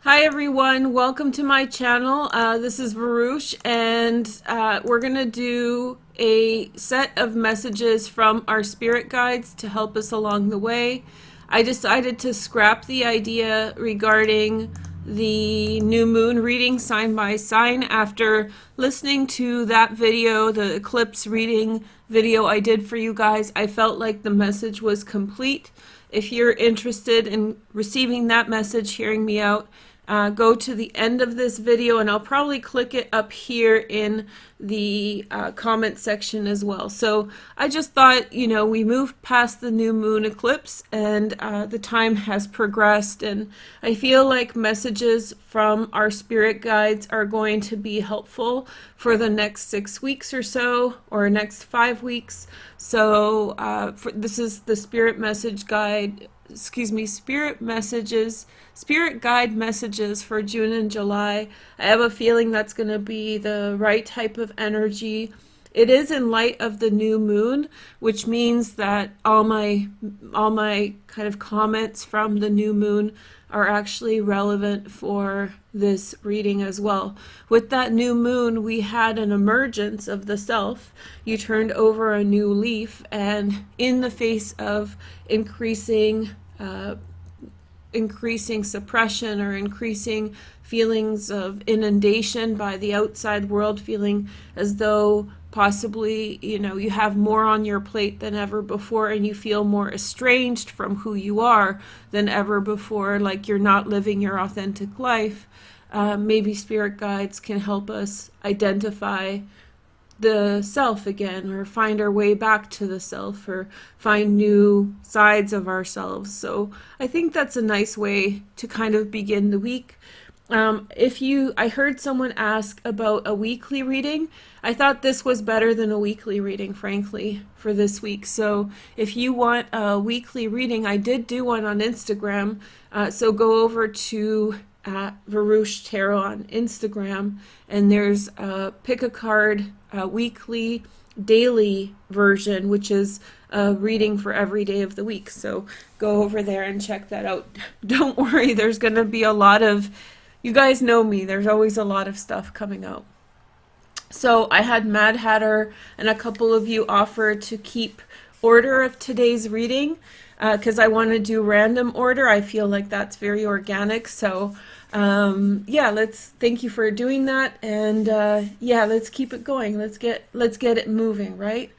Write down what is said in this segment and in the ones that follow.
Hi everyone, welcome to my channel. This is Veroosh, and we're going to do a set of messages from our spirit guides to help us along the way. I decided to scrap the idea regarding the new moon reading sign by sign after listening to that video, the eclipse reading video I did for you guys. I felt like the message was complete. If you're interested in receiving that message, hearing me out, go to the end of this video, and I'll probably click it up here in the comment section as well. So I just thought, we moved past the new moon eclipse, and the time has progressed, and I feel like messages from our spirit guides are going to be helpful for the next 6 weeks or so, or next 5 weeks. So this is the spirit message guide, spirit guide messages for June and July. I have a feeling that's going to be the right type of energy. It is in light of the new moon, which means that all my kind of comments from the new moon are actually relevant for this reading as well. With that new moon, we had an emergence of the self. You turned over a new leaf, and in the face of increasing suppression or increasing feelings of inundation by the outside world, feeling as though possibly you have more on your plate than ever before, and you feel more estranged from who you are than ever before, like you're not living your authentic life. Maybe spirit guides can help us identify the self again, or find our way back to the self, or find new sides of ourselves. So I think that's a nice way to kind of begin the week. I heard someone ask about a weekly reading. I thought this was better than a weekly reading, frankly, for this week. So if you want a weekly reading, I did do one on Instagram. So go over to Veroosh Tarot on Instagram, and there's a pick a card weekly daily version, which is a reading for every day of the week. So go over there and check that out. Don't worry, there's going to be a lot of, you guys know me, there's always a lot of stuff coming out. So I had Mad Hatter and a couple of you offer to keep order of today's reading, because I want to do random order. I feel like that's very organic. So thank you for doing that, and let's keep it going. Let's get it moving, right?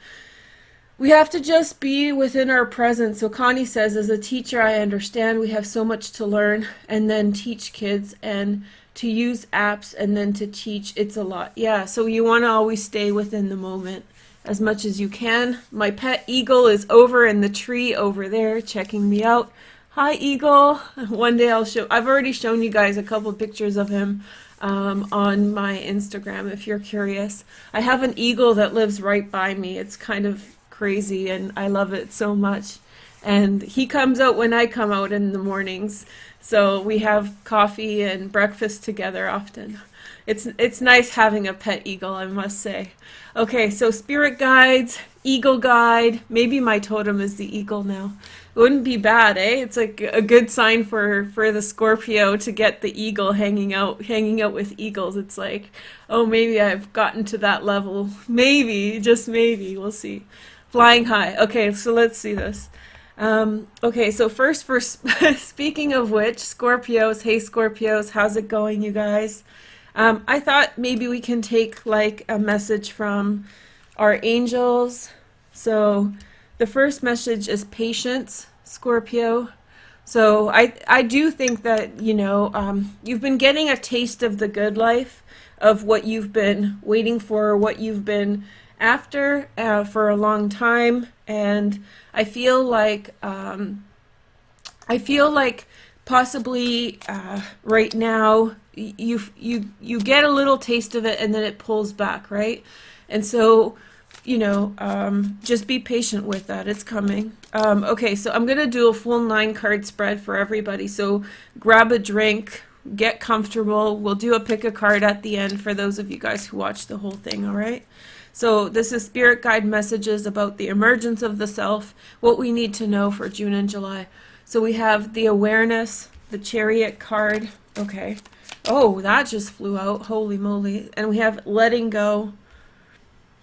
We have to just be within our presence. So Connie says, as a teacher, I understand we have so much to learn and then teach kids, and to use apps and then to teach, it's a lot. Yeah, so you want to always stay within the moment as much as you can. My pet eagle is over in the tree over there checking me out. Hi, Eagle. One day I've already shown you guys a couple of pictures of him on my Instagram if you're curious. I have an eagle that lives right by me. It's kind of crazy, and I love it so much. And he comes out when I come out in the mornings. So we have coffee and breakfast together often. It's nice having a pet eagle, I must say. Okay, so spirit guides, eagle guide. Maybe my totem is the eagle now. It wouldn't be bad, eh? It's like a good sign for the Scorpio to get the eagle hanging out with eagles. It's like, oh, maybe I've gotten to that level. Maybe, just maybe. We'll see. Flying high. Okay, so let's see this. Okay, so first, speaking of which, Scorpios. Hey, Scorpios, how's it going, you guys? I thought maybe we can take like a message from our angels. So the first message is patience, Scorpio. So I do think that, you've been getting a taste of the good life, of what you've been waiting for, what you've been after for a long time. And I feel like possibly right now you get a little taste of it, and then it pulls back, right? And so just be patient with that. It's coming. Okay, so I'm gonna do a full 9 card spread for everybody, so grab a drink, get comfortable. We'll do a pick a card at the end for those of you guys who watch the whole thing. All right, so this is spirit guide messages about the emergence of the self, what we need to know for June and July. So we have the awareness, the Chariot card, Okay. Oh, that just flew out. Holy moly. And we have letting go.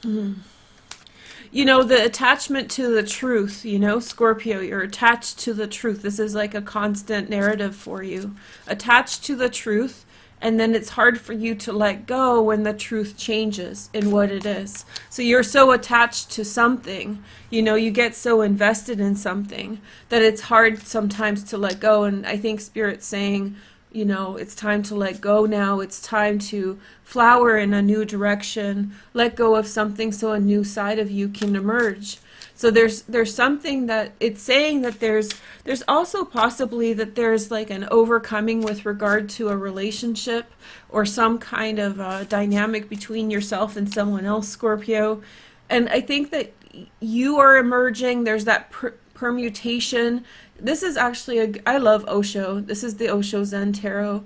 You know, the attachment to the truth, you know, Scorpio, you're attached to the truth. This is like a constant narrative for you. Attached to the truth, and then it's hard for you to let go when the truth changes in what it is. So you're so attached to something, you know, you get so invested in something that it's hard sometimes to let go. And I think Spirit's saying, you know, it's time to let go now. It's time to flower in a new direction. Let go of something so a new side of you can emerge. So there's something that it's saying that there's also possibly that there's like an overcoming with regard to a relationship or some kind of dynamic between yourself and someone else, Scorpio. And I think that you are emerging. There's that permutation. This is actually I love Osho. This is the Osho Zen Tarot.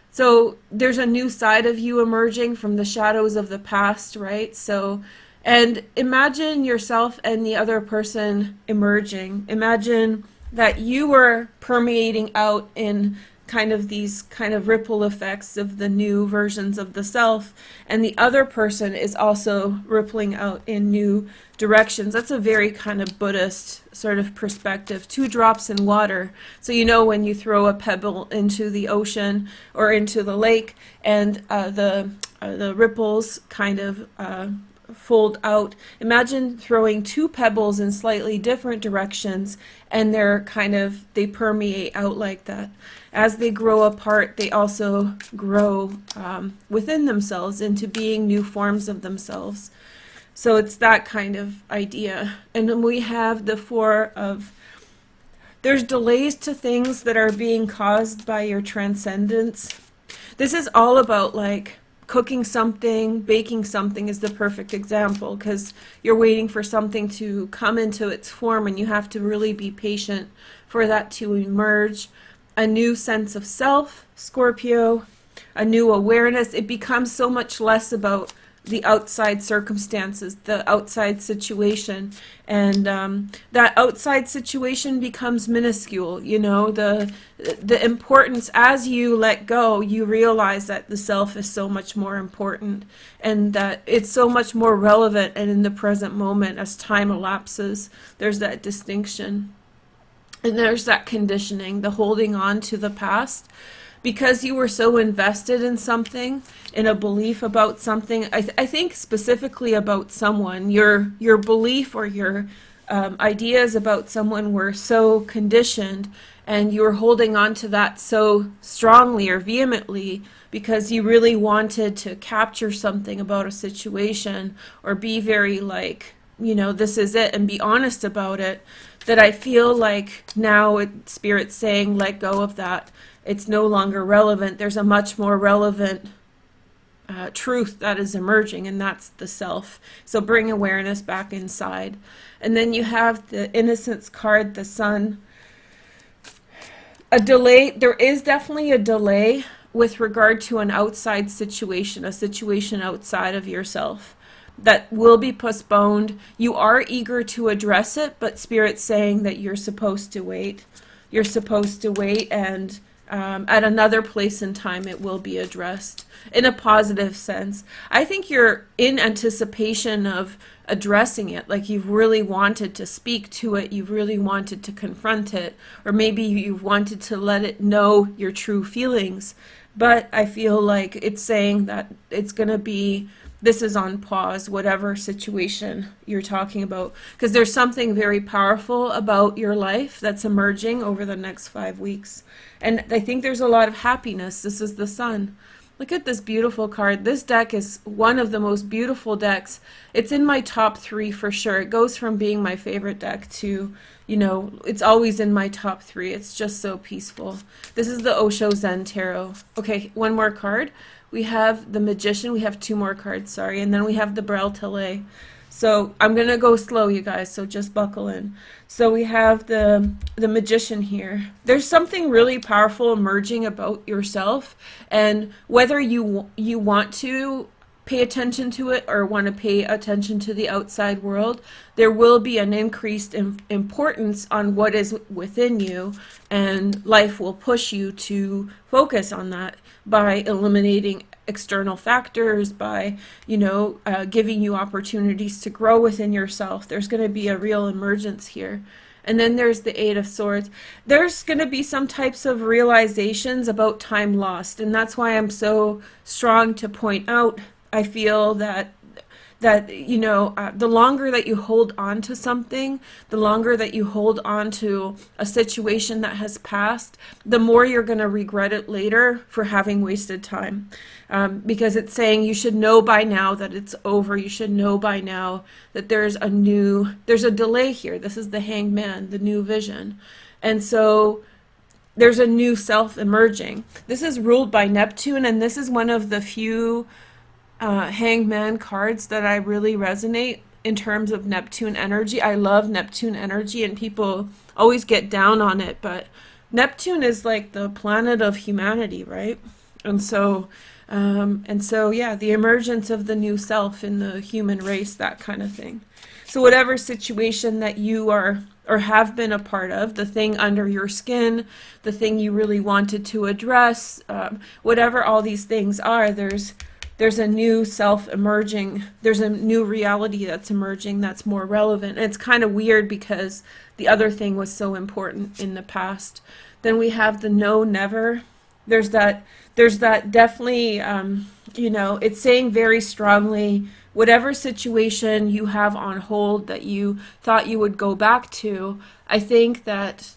So there's a new side of you emerging from the shadows of the past, right? So, and imagine yourself and the other person emerging. Imagine that you were permeating out in kind of these kind of ripple effects of the new versions of the self, and the other person is also rippling out in new directions. That's a very kind of Buddhist sort of perspective. 2 drops in water. So you know when you throw a pebble into the ocean or into the lake, and the ripples kind of fold out. Imagine throwing 2 pebbles in slightly different directions, and they permeate out like that. As they grow apart, they also grow within themselves into being new forms of themselves. So it's that kind of idea. And then we have the 4 of, there's delays to things that are being caused by your transcendence. This is all about like cooking something, baking something is the perfect example, because you're waiting for something to come into its form, and you have to really be patient for that to emerge. A new sense of self, Scorpio, a new awareness. It becomes so much less about the outside circumstances, the outside situation, and that outside situation becomes minuscule. You know, the importance, as you let go, you realize that the self is so much more important, and that it's so much more relevant and in the present moment as time elapses. There's that distinction. And there's that conditioning, the holding on to the past. Because you were so invested in something, in a belief about something, I think specifically about someone, your belief or your ideas about someone were so conditioned, and you were holding on to that so strongly or vehemently because you really wanted to capture something about a situation or be very like, you know, this is it, and be honest about it, that I feel like now Spirit's saying, let go of that. It's no longer relevant. There's a much more relevant truth that is emerging, and that's the self. So bring awareness back inside. And then you have the Innocence card, the Sun. A delay. There is definitely a delay with regard to an outside situation, a situation outside of yourself, that will be postponed. You are eager to address it, but Spirit's saying that you're supposed to wait. You're supposed to wait, and at another place in time it will be addressed in a positive sense. I think you're in anticipation of addressing it, like you've really wanted to speak to it, you've really wanted to confront it, or maybe you've wanted to let it know your true feelings. But I feel like it's saying that it's going to be, this is on pause, whatever situation you're talking about, because there's something very powerful about your life that's emerging over the next 5 weeks. And I think there's a lot of happiness. This is the Sun. Look at this beautiful card. This deck is one of the most beautiful decks. It's in my top 3 for sure. It goes from being my favorite deck to, you know, it's always in my top 3. It's just so peaceful. This is the Osho Zen Tarot. Okay, one more card. We have the Magician. We have 2 more cards, sorry. And then we have the Braille. So I'm going to go slow, you guys, so just buckle in. So we have the Magician here. There's something really powerful emerging about yourself, and whether you want to pay attention to it or want to pay attention to the outside world, there will be an increased importance on what is within you, and life will push you to focus on that by eliminating external factors, by, you know, giving you opportunities to grow within yourself. There's going to be a real emergence here. And then there's the Eight of Swords. There's going to be some types of realizations about time lost, and that's why I'm so strong to point out, I feel that you know, the longer that you hold on to something, the longer that you hold on to a situation that has passed, the more you're going to regret it later for having wasted time. Because it's saying you should know by now that it's over. You should know by now that there's a delay here. This is the Hanged Man, the new vision. And so there's a new self emerging. This is ruled by Neptune, and this is one of the few Hanged Man cards that I really resonate in terms of Neptune energy. I love Neptune energy, and people always get down on it, but Neptune is like the planet of humanity, right? And so yeah, the emergence of the new self in the human race, that kind of thing. So whatever situation that you are or have been a part of, the thing under your skin, the thing you really wanted to address, whatever all these things are, there's a new self emerging. There's a new reality that's emerging that's more relevant. And it's kind of weird because the other thing was so important in the past. Then we have the no, never. There's that definitely, you know, it's saying very strongly, whatever situation you have on hold that you thought you would go back to, I think that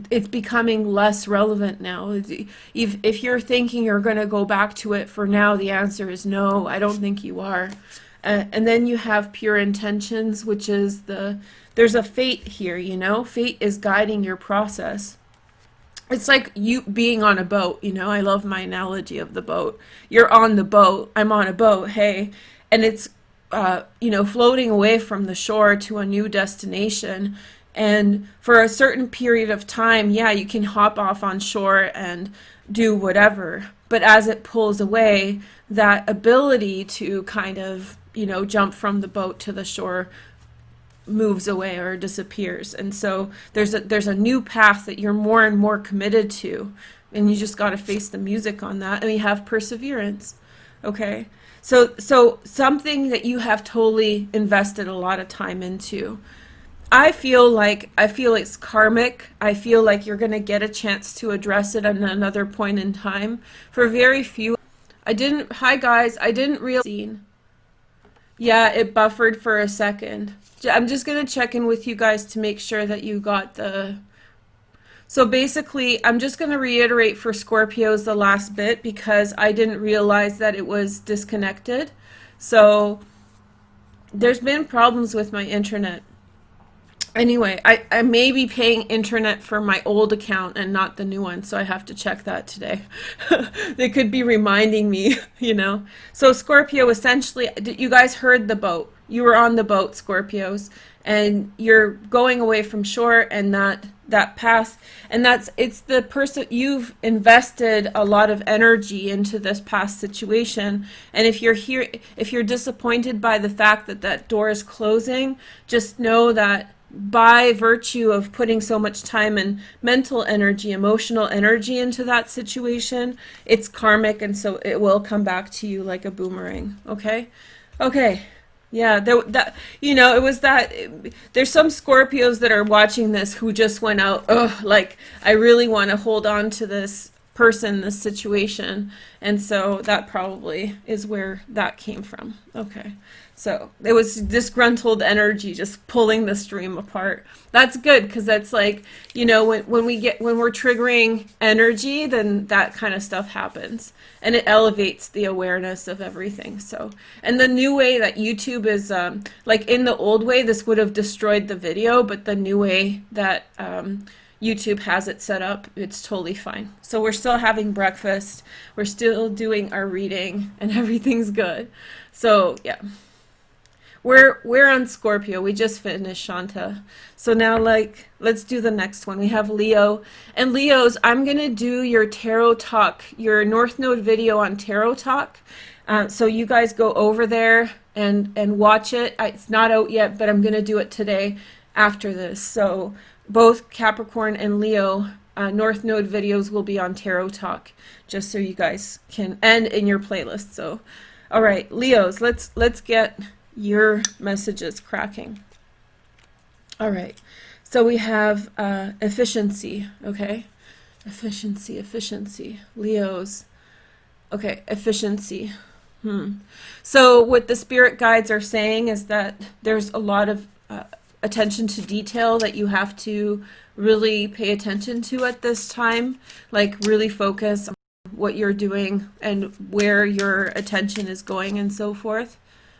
it's becoming less relevant now. If you're thinking you're going to go back to it for now, the answer is no, I don't think you are. And then you have pure intentions, which is there's a fate here, you know? Fate is guiding your process. It's like you being on a boat, you know? I love my analogy of the boat. You're on the boat. I'm on a boat, hey. And it's, you know, floating away from the shore to a new destination. And for a certain period of time, yeah, you can hop off on shore and do whatever. But as it pulls away, that ability to kind of, you know, jump from the boat to the shore moves away or disappears. And so there's a new path that you're more and more committed to. And you just got to face the music on that. And you have perseverance. Okay? So something that you have totally invested a lot of time into. I feel it's karmic. I feel like you're going to get a chance to address it at another point in time. For very few, hi guys, I didn't realize. Yeah, it buffered for a second. I'm just going to check in with you guys to make sure that you got so basically, I'm just going to reiterate for Scorpios the last bit because I didn't realize that it was disconnected. So there's been problems with my internet. Anyway, I may be paying internet for my old account and not the new one, so I have to check that today. They could be reminding me, you know. So Scorpio, essentially, you guys heard the boat. You were on the boat, Scorpios, and you're going away from shore, and that path, and it's the person, you've invested a lot of energy into this past situation, and if you're disappointed by the fact that that door is closing, just know that by virtue of putting so much time and mental energy, emotional energy into that situation, it's karmic, and so it will come back to you like a boomerang. Okay? Yeah, that you know, it was that. There's some Scorpios that are watching this who just went out, oh, like, I really want to hold on to this person, this situation, and so that probably is where that came from. Okay. So it was disgruntled energy just pulling the stream apart. That's good because that's like, you know, when we're triggering energy, then that kind of stuff happens and it elevates the awareness of everything. So, and the new way that YouTube is, like in the old way, this would have destroyed the video, but the new way that YouTube has it set up, it's totally fine. So we're still having breakfast, we're still doing our reading, and everything's good. So yeah. we're on Scorpio. We just finished, Shanta. So now, like, let's do the next one. We have Leo. And Leos, I'm going to do your Tarot Talk, your North Node video on Tarot Talk. So you guys go over there and watch it. It's not out yet, but I'm going to do it today after this. So both Capricorn and Leo North Node videos will be on Tarot Talk, just so you guys can, and in your playlist. So, all right, Leos, let's get your messages cracking. All right, so we have efficiency, okay? Efficiency, Leos. Okay, efficiency. So what the spirit guides are saying is that there's a lot of attention to detail that you have to really pay attention to at this time, like really focus on what you're doing and where your attention is going and so forth.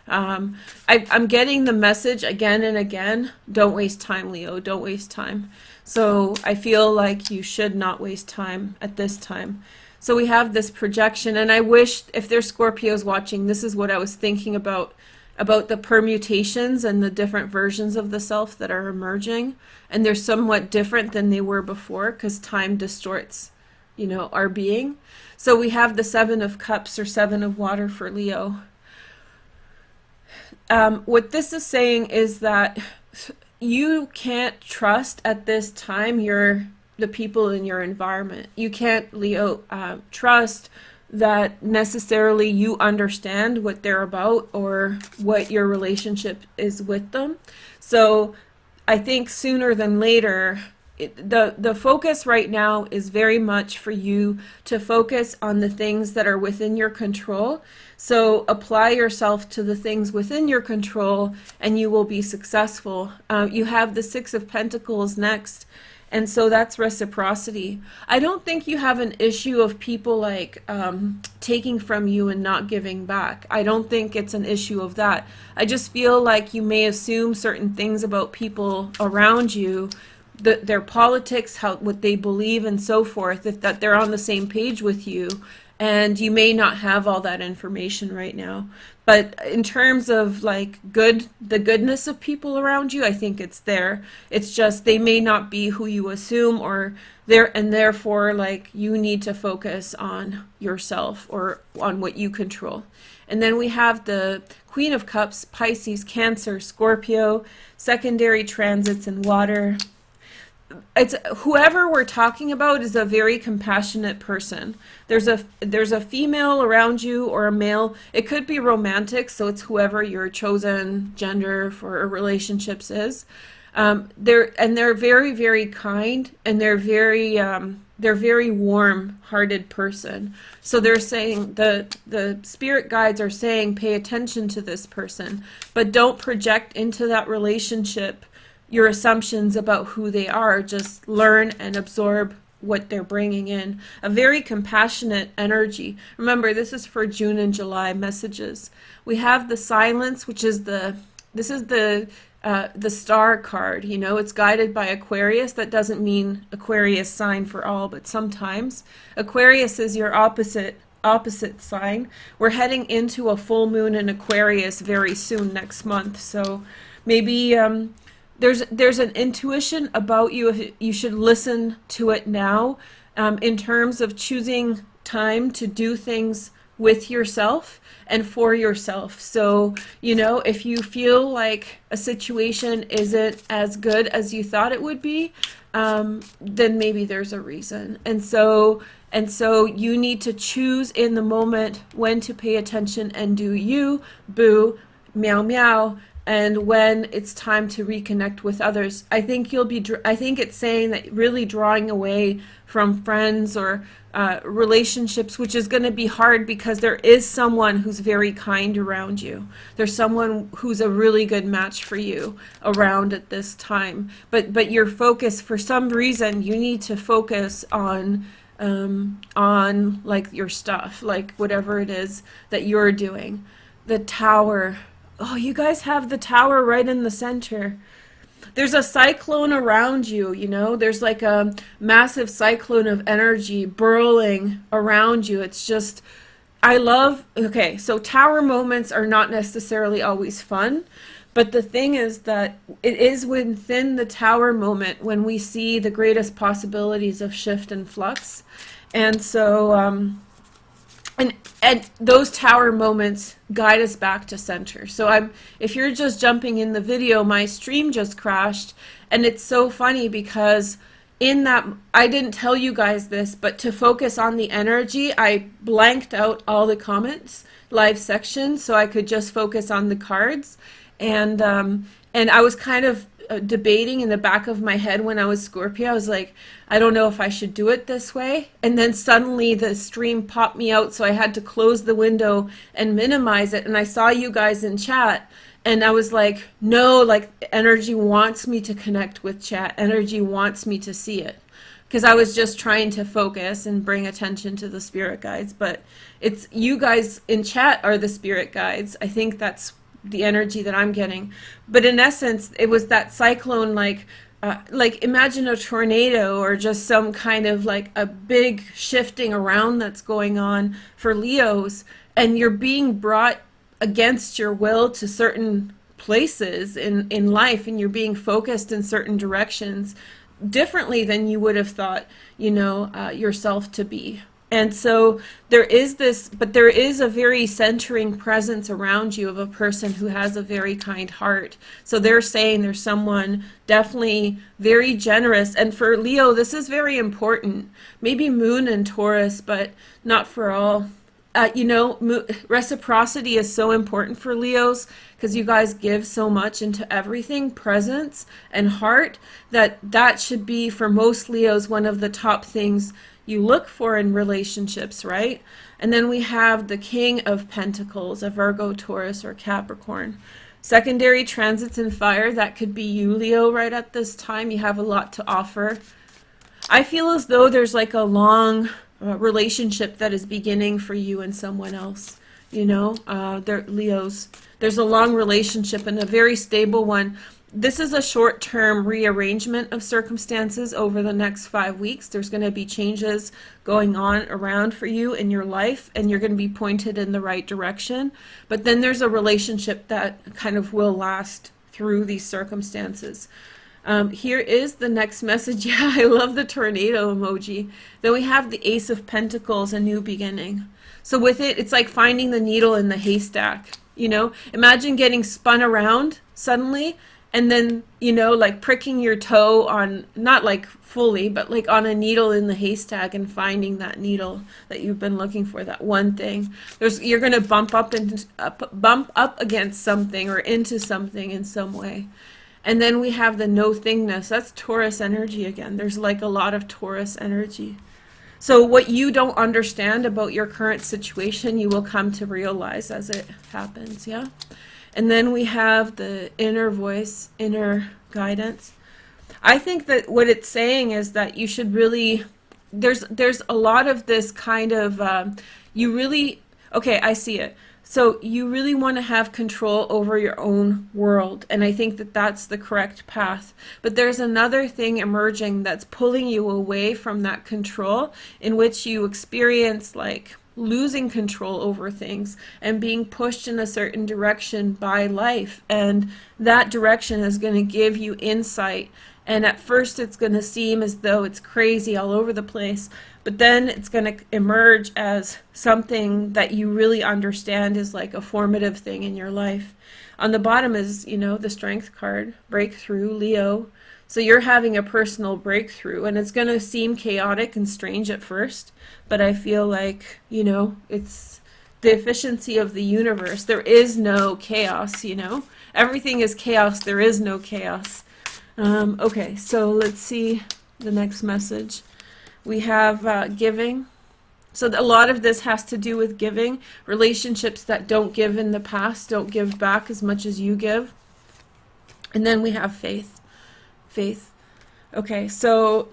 I'm getting the message again and again, don't waste time, Leo, don't waste time. So I feel like you should not waste time at this time. So we have this projection, and I wish, if there's Scorpios watching, this is what I was thinking about the permutations and the different versions of the self that are emerging, and they're somewhat different than they were before because time distorts, you know, our being. So we have the Seven of Cups, or Seven of Water, for Leo. What this is saying is that you can't trust at this time the people in your environment. You can't, Leo, trust that necessarily you understand what they're about or what your relationship is with them. So I think sooner than later, the focus right now is very much for you to focus on the things that are within your control. So apply yourself to the things within your control and you will be successful. You have the Six of Pentacles next. And so that's reciprocity. I don't think you have an issue of people like taking from you and not giving back. I don't think it's an issue of that. I just feel like you may assume certain things about people around you, their politics, what they believe and so forth, that they're on the same page with you. And you may not have all that information right now. But in terms of like the goodness of people around you, I think it's there. It's just they may not be who you assume, or and therefore like you need to focus on yourself or on what you control. And then we have the Queen of Cups, Pisces, Cancer, Scorpio, secondary transits in water. It's whoever we're talking about is a very compassionate person. There's a female around you or a male. It could be romantic, so it's whoever your chosen gender for relationships is. They're very, very kind, and they're very warm-hearted person. So they're saying the spirit guides are saying pay attention to this person, but don't project into that relationship your assumptions about who they are. Just learn and absorb what they're bringing in. A very compassionate energy. Remember, this is for June and July messages. We have the Silence, which is the star card. You know, it's guided by Aquarius. That doesn't mean Aquarius sign for all, but sometimes Aquarius is your opposite sign. We're heading into a full moon in Aquarius very soon, next month. So maybe there's an intuition about you. If you should listen to it now, in terms of choosing time to do things with yourself and for yourself. So, you know, if you feel like a situation isn't as good as you thought it would be, then maybe there's a reason. And so you need to choose in the moment when to pay attention and do you, boo, meow meow, and when it's time to reconnect with others. I think it's saying that really drawing away from friends or relationships, which is going to be hard because there is someone who's very kind around you. There's someone who's a really good match for you around at this time. But your focus, for some reason, you need to focus on like your stuff, like whatever it is that you're doing. The Tower. Oh, you guys have the Tower right in the center. There's a cyclone around you, you know? There's like a massive cyclone of energy burling around you. It's just, I love, okay, so tower moments are not necessarily always fun, but the thing is that it is within the tower moment when we see the greatest possibilities of shift and flux. And so, and those tower moments guide us back to center. So if you're just jumping in the video, my stream just crashed, and it's so funny because in that, I didn't tell you guys this, but to focus on the energy, I blanked out all the comments, live sections, so I could just focus on the cards. And I was kind of debating in the back of my head when I was Scorpio. I was like, I don't know if I should do it this way. And then suddenly the stream popped me out, so I had to close the window and minimize it. And I saw you guys in chat, and I was like, no, like energy wants me to connect with chat. Energy wants me to see it. Because I was just trying to focus and bring attention to the spirit guides. But it's you guys in chat are the spirit guides. I think that's the energy that I'm getting. But in essence, it was that cyclone, like imagine a tornado or just some kind of like a big shifting around that's going on for Leos, and you're being brought against your will to certain places in life, and you're being focused in certain directions differently than you would have thought, yourself to be. And so there is this, but there is a very centering presence around you of a person who has a very kind heart. So they're saying there's someone definitely very generous. And for Leo, this is very important. Maybe Moon and Taurus, but not for all. Reciprocity is so important for Leos because you guys give so much into everything, presence and heart, that should be for most Leos one of the top things you look for in relationships, right? And then we have the King of Pentacles, a Virgo, Taurus, or Capricorn. Secondary transits in fire, that could be you, Leo, right at this time. You have a lot to offer. I feel as though there's like a long relationship that is beginning for you and someone else. Leos. There's a long relationship and a very stable one. This is a short-term rearrangement of circumstances over the next 5 weeks. There's going to be changes going on around for you in your life, and you're going to be pointed in the right direction. But then there's a relationship that kind of will last through these circumstances. Here is the next message. Yeah, I love the tornado emoji. Then we have the Ace of Pentacles, a new beginning. So with it, it's like finding the needle in the haystack. Imagine getting spun around suddenly, and then, like pricking your toe on, not like fully, but like on a needle in the haystack and finding that needle that you've been looking for, that one thing. You're going to bump up against something or into something in some way. And then we have the no thingness. That's Taurus energy again. There's like a lot of Taurus energy. So what you don't understand about your current situation, you will come to realize as it happens, yeah? And then we have the inner voice, inner guidance. I think that what it's saying is that you should really, there's a lot of this kind of, okay, I see it. So you really want to have control over your own world. And I think that that's the correct path. But there's another thing emerging that's pulling you away from that control, in which you experience like losing control over things and being pushed in a certain direction by life. And that direction is going to give you insight. And at first it's going to seem as though it's crazy all over the place, but then it's going to emerge as something that you really understand is like a formative thing in your life. On the bottom is, the Strength card, breakthrough, Leo. So you're having a personal breakthrough, and it's going to seem chaotic and strange at first, but I feel like, it's the efficiency of the universe. There is no chaos, Everything is chaos. There is no chaos. Okay, so let's see the next message. We have giving. So a lot of this has to do with giving. Relationships that don't give in the past don't give back as much as you give. And then we have faith. Faith. Okay, so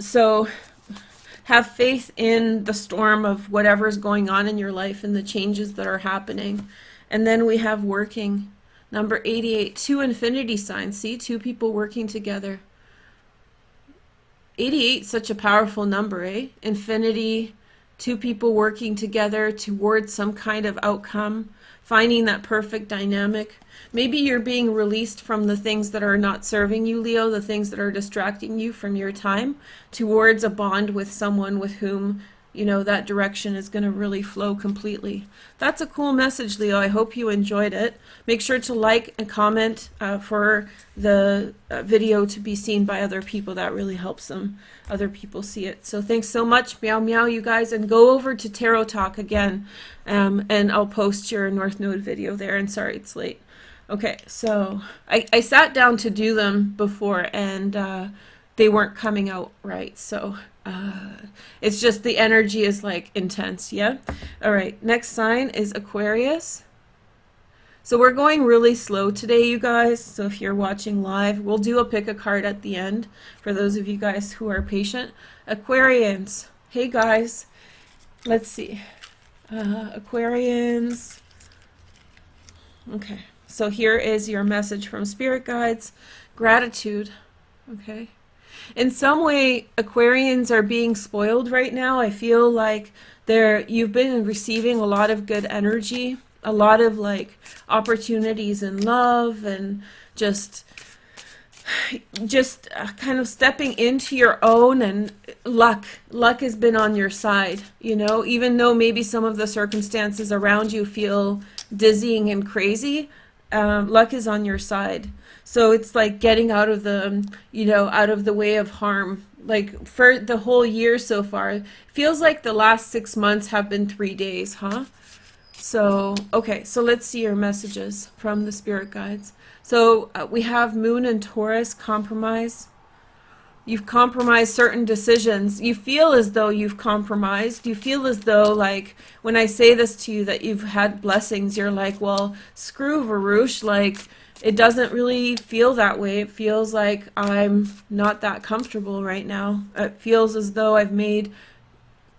have faith in the storm of whatever's going on in your life and the changes that are happening. And then we have working. Number 88, 2 infinity signs. See, 2 people working together. 88 is such a powerful number, eh? Infinity, two people working together towards some kind of outcome, finding that perfect dynamic. Maybe you're being released from the things that are not serving you, Leo, the things that are distracting you from your time, towards a bond with someone with whom, you know, that direction is going to really flow completely. That's a cool message, Leo. I hope you enjoyed it. Make sure to like and comment for the video to be seen by other people. That really helps other people see it. So thanks so much, meow meow, you guys, and go over to Tarot Talk again, and I'll post your North Node video there. And sorry it's late. Okay, so I sat down to do them before, and they weren't coming out right. So it's just the energy is like intense. Yeah. All right. Next sign is Aquarius. So we're going really slow today, you guys. So if you're watching live, we'll do a pick a card at the end for those of you guys who are patient. Aquarians. Hey guys. Let's see. Aquarians. Okay. So here is your message from spirit guides. Gratitude. Okay. In some way, Aquarians are being spoiled right now. I feel like you've been receiving a lot of good energy, a lot of like opportunities in love, and just kind of stepping into your own, and luck has been on your side, you know, even though maybe some of the circumstances around you feel dizzying and crazy. Luck is on your side. So it's like getting out of the, you know, out of the way of harm. Like for the whole year so far, it feels like the last 6 months have been 3 days, huh? So, okay, so let's see your messages from the spirit guides. So we have Moon and Taurus, compromise. You've compromised certain decisions. You feel as though you've compromised. You feel as though, like, when I say this to you that you've had blessings, you're like, well, screw Veroosh, like, it doesn't really feel that way. It feels like I'm not that comfortable right now. It feels as though I've made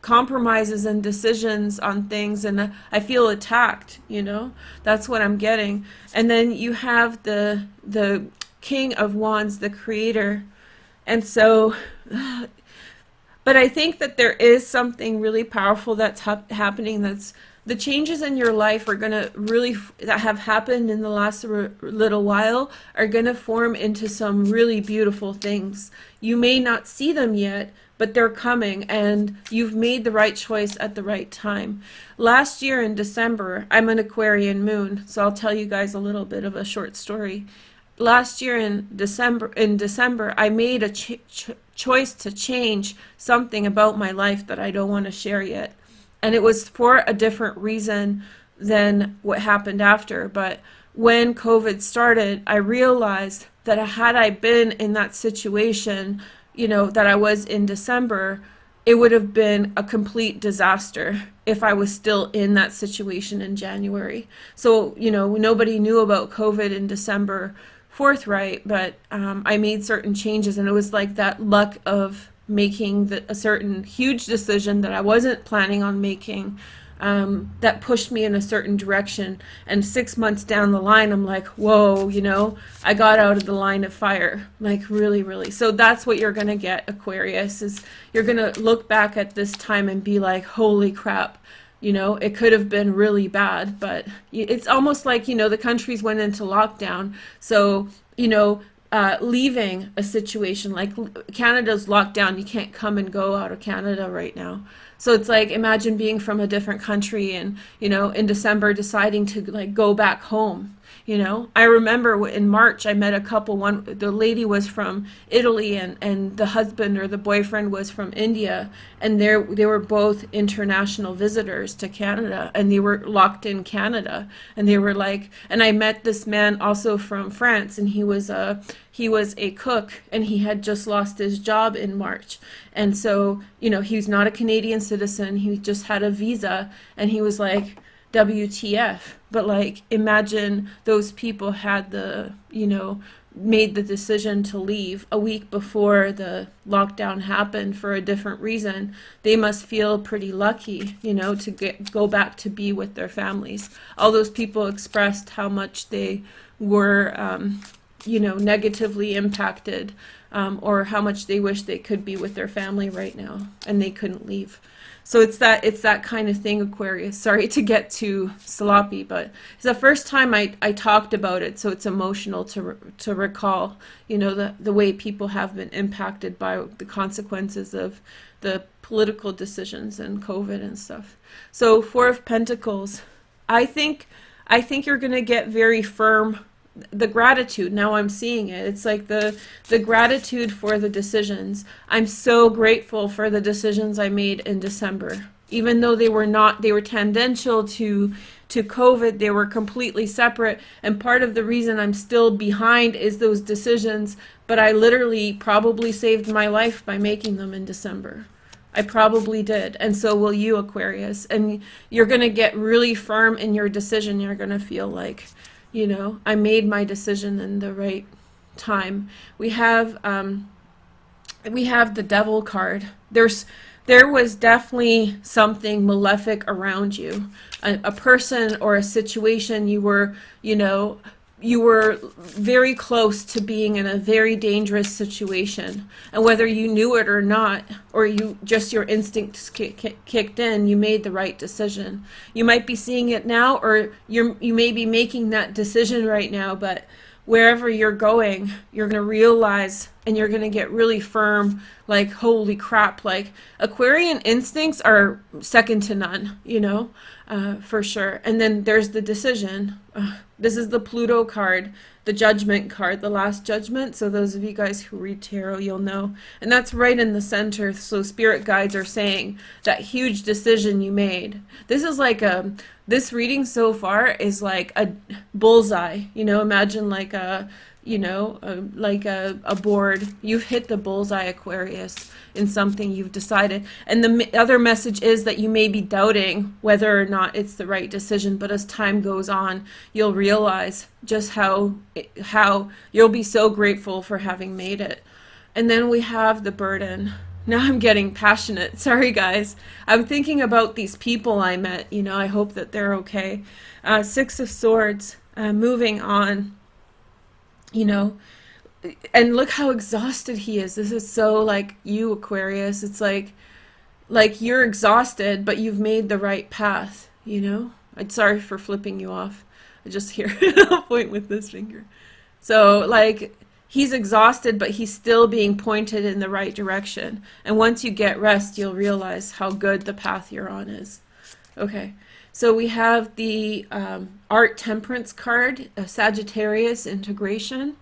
compromises and decisions on things, and I feel attacked, you know? That's what I'm getting. And then you have the King of Wands, the creator. And so, but I think that there is something really powerful that's happening. That's the changes in your life are going to really, that have happened in the last little while, are going to form into some really beautiful things. You may not see them yet, but they're coming, and you've made the right choice at the right time. Last year in December, I'm an Aquarian moon, so I'll tell you guys a little bit of a short story. Last year in December, I made a choice to change something about my life that I don't want to share yet. And it was for a different reason than what happened after. But when COVID started, I realized that had I been in that situation, you know, that I was in December, it would have been a complete disaster if I was still in that situation in January. So, you know, nobody knew about COVID in December forthright, but I made certain changes, and it was like that luck of making a certain huge decision that I wasn't planning on making, that pushed me in a certain direction. And 6 months down the line, I'm like, whoa, you know, I got out of the line of fire, like really, really. So that's what you're going to get, Aquarius, is you're going to look back at this time and be like, holy crap, you know, it could have been really bad. But it's almost like, you know, the countries went into lockdown. So, you know, leaving a situation like Canada's locked down, you can't come and go out of Canada right now. So it's like, imagine being from a different country and, you know, in December deciding to like go back home. You know, I remember in March I met a couple. The lady was from Italy, and the husband or the boyfriend was from India, and they were both international visitors to Canada, and they were locked in Canada, and they were like, and I met this man also from France, and he was a cook, and he had just lost his job in March. And so, you know, he's not a Canadian citizen, he just had a visa, and he was like, WTF. But like, imagine those people had made the decision to leave a week before the lockdown happened for a different reason. They must feel pretty lucky, you know, to go back to be with their families. All those people expressed how much they were, negatively impacted, or how much they wish they could be with their family right now, and they couldn't leave. So it's that kind of thing, Aquarius. Sorry to get too sloppy, but it's the first time I talked about it, so it's emotional to recall, you know, the way people have been impacted by the consequences of the political decisions and COVID and stuff. So Four of Pentacles, I think you're going to get very firm. The gratitude, now I'm seeing it. It's like the gratitude for the decisions. I'm so grateful for the decisions I made in December. Even though they were tangential to COVID, they were completely separate. And part of the reason I'm still behind is those decisions, but I literally probably saved my life by making them in December. I probably did. And so will you, Aquarius. And you're going to get really firm in your decision. You're going to feel like, you know, I made my decision in the right time. We have the Devil card. There was definitely something malefic around you, a person or a situation. You were very close to being in a very dangerous situation, and whether you knew it or not, or your instincts kicked in, you made the right decision. You might be seeing it now, or you may be making that decision right now, but wherever you're going, you're going to realize, and you're going to get really firm, like, holy crap, like, Aquarian instincts are second to none, you know, for sure. And then there's the decision. This is the Pluto card, the Judgment card, the Last Judgment. So those of you guys who read tarot, you'll know. And that's right in the center. So spirit guides are saying that huge decision you made. This is like this reading so far is like a bullseye. You know, imagine like a board. You've hit the bullseye, Aquarius, in something you've decided. And the other message is that you may be doubting whether or not it's the right decision, but as time goes on, you'll realize just how you'll be so grateful for having made it. And then we have the Burden. Now I'm getting passionate. Sorry, guys. I'm thinking about these people I met. You know, I hope that they're okay. Six of Swords, moving on. You know, and look how exhausted he is. This is so like you, Aquarius. It's like you're exhausted, but you've made the right path, you know? I'm sorry for flipping you off. I just hear I'll point with this finger. So like he's exhausted, but he's still being pointed in the right direction. And once you get rest, you'll realize how good the path you're on is. Okay. So we have the Art Temperance card, Sagittarius integration,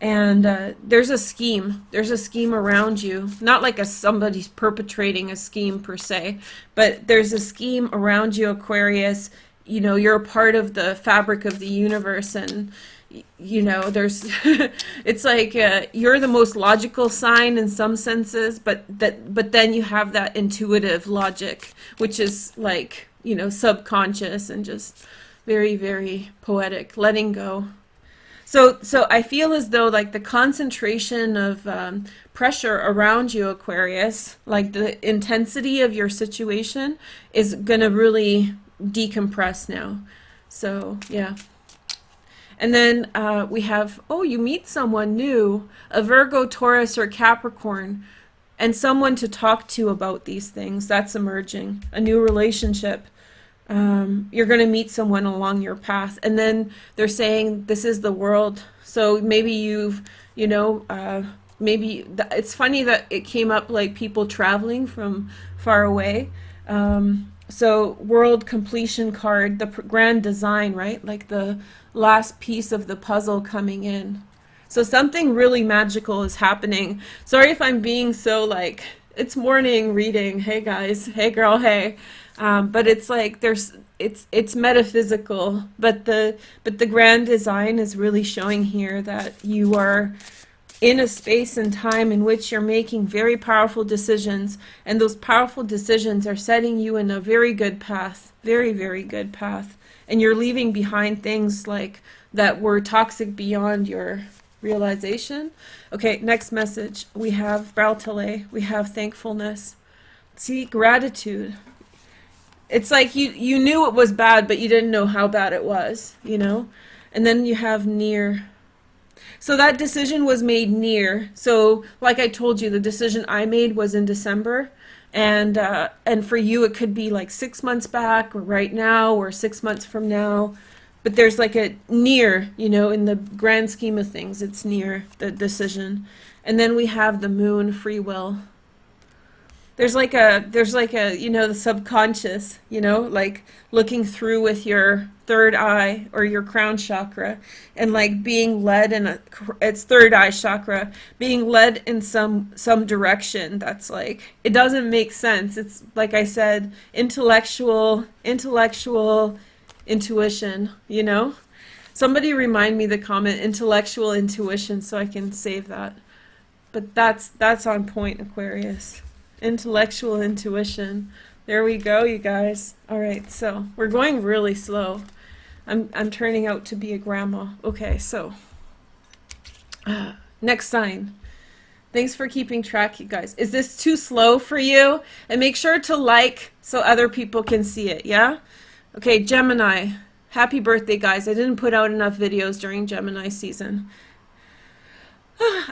and there's a scheme. There's a scheme around you, not like somebody's perpetrating a scheme per se, but there's a scheme around you, Aquarius. You know, you're a part of the fabric of the universe, and you know, there's it's like you're the most logical sign in some senses, but then you have that intuitive logic, which is like, you know, subconscious and just very, very poetic, letting go. So I feel as though like the concentration of pressure around you, Aquarius, like the intensity of your situation is going to really decompress now. So, yeah. And then we have, you meet someone new, a Virgo, Taurus, or Capricorn, and someone to talk to about these things. That's emerging, a new relationship. You're going to meet someone along your path, and then they're saying this is the world. So maybe it's funny that it came up like people traveling from far away. So world completion card, the grand design, right? Like the last piece of the puzzle coming in. So something really magical is happening. Sorry if I'm being so like, it's morning reading. Hey guys, hey girl, hey. But it's like it's metaphysical, but the grand design is really showing here that you are in a space and time in which you're making very powerful decisions, and those powerful decisions are setting you in a very good path, very, very good path, and you're leaving behind things like that were toxic beyond your realization. Okay, next message. We have Brautele, we have thankfulness. See, gratitude. It's like you knew it was bad, but you didn't know how bad it was, you know? And then you have near. So that decision was made near. So like I told you, the decision I made was in December, And for you, it could be like 6 months back or right now or 6 months from now. But there's like a near, you know, in the grand scheme of things, it's near the decision. And then we have the moon, free will. There's like a, you know, the subconscious, you know, like looking through with your third eye or your crown chakra and like being led in it's third eye chakra, being led in some direction that's like, it doesn't make sense. It's like I said, intellectual intuition, you know? Somebody remind me the comment intellectual intuition so I can save that. But that's on point, Aquarius. Intellectual intuition. There we go, you guys. All right, so we're going really slow. I'm turning out to be a grandma. Okay, so next sign. Thanks for keeping track, you guys. Is this too slow for you? And make sure to like so other people can see it, yeah? Okay, Gemini. Happy birthday, guys. I didn't put out enough videos during Gemini season.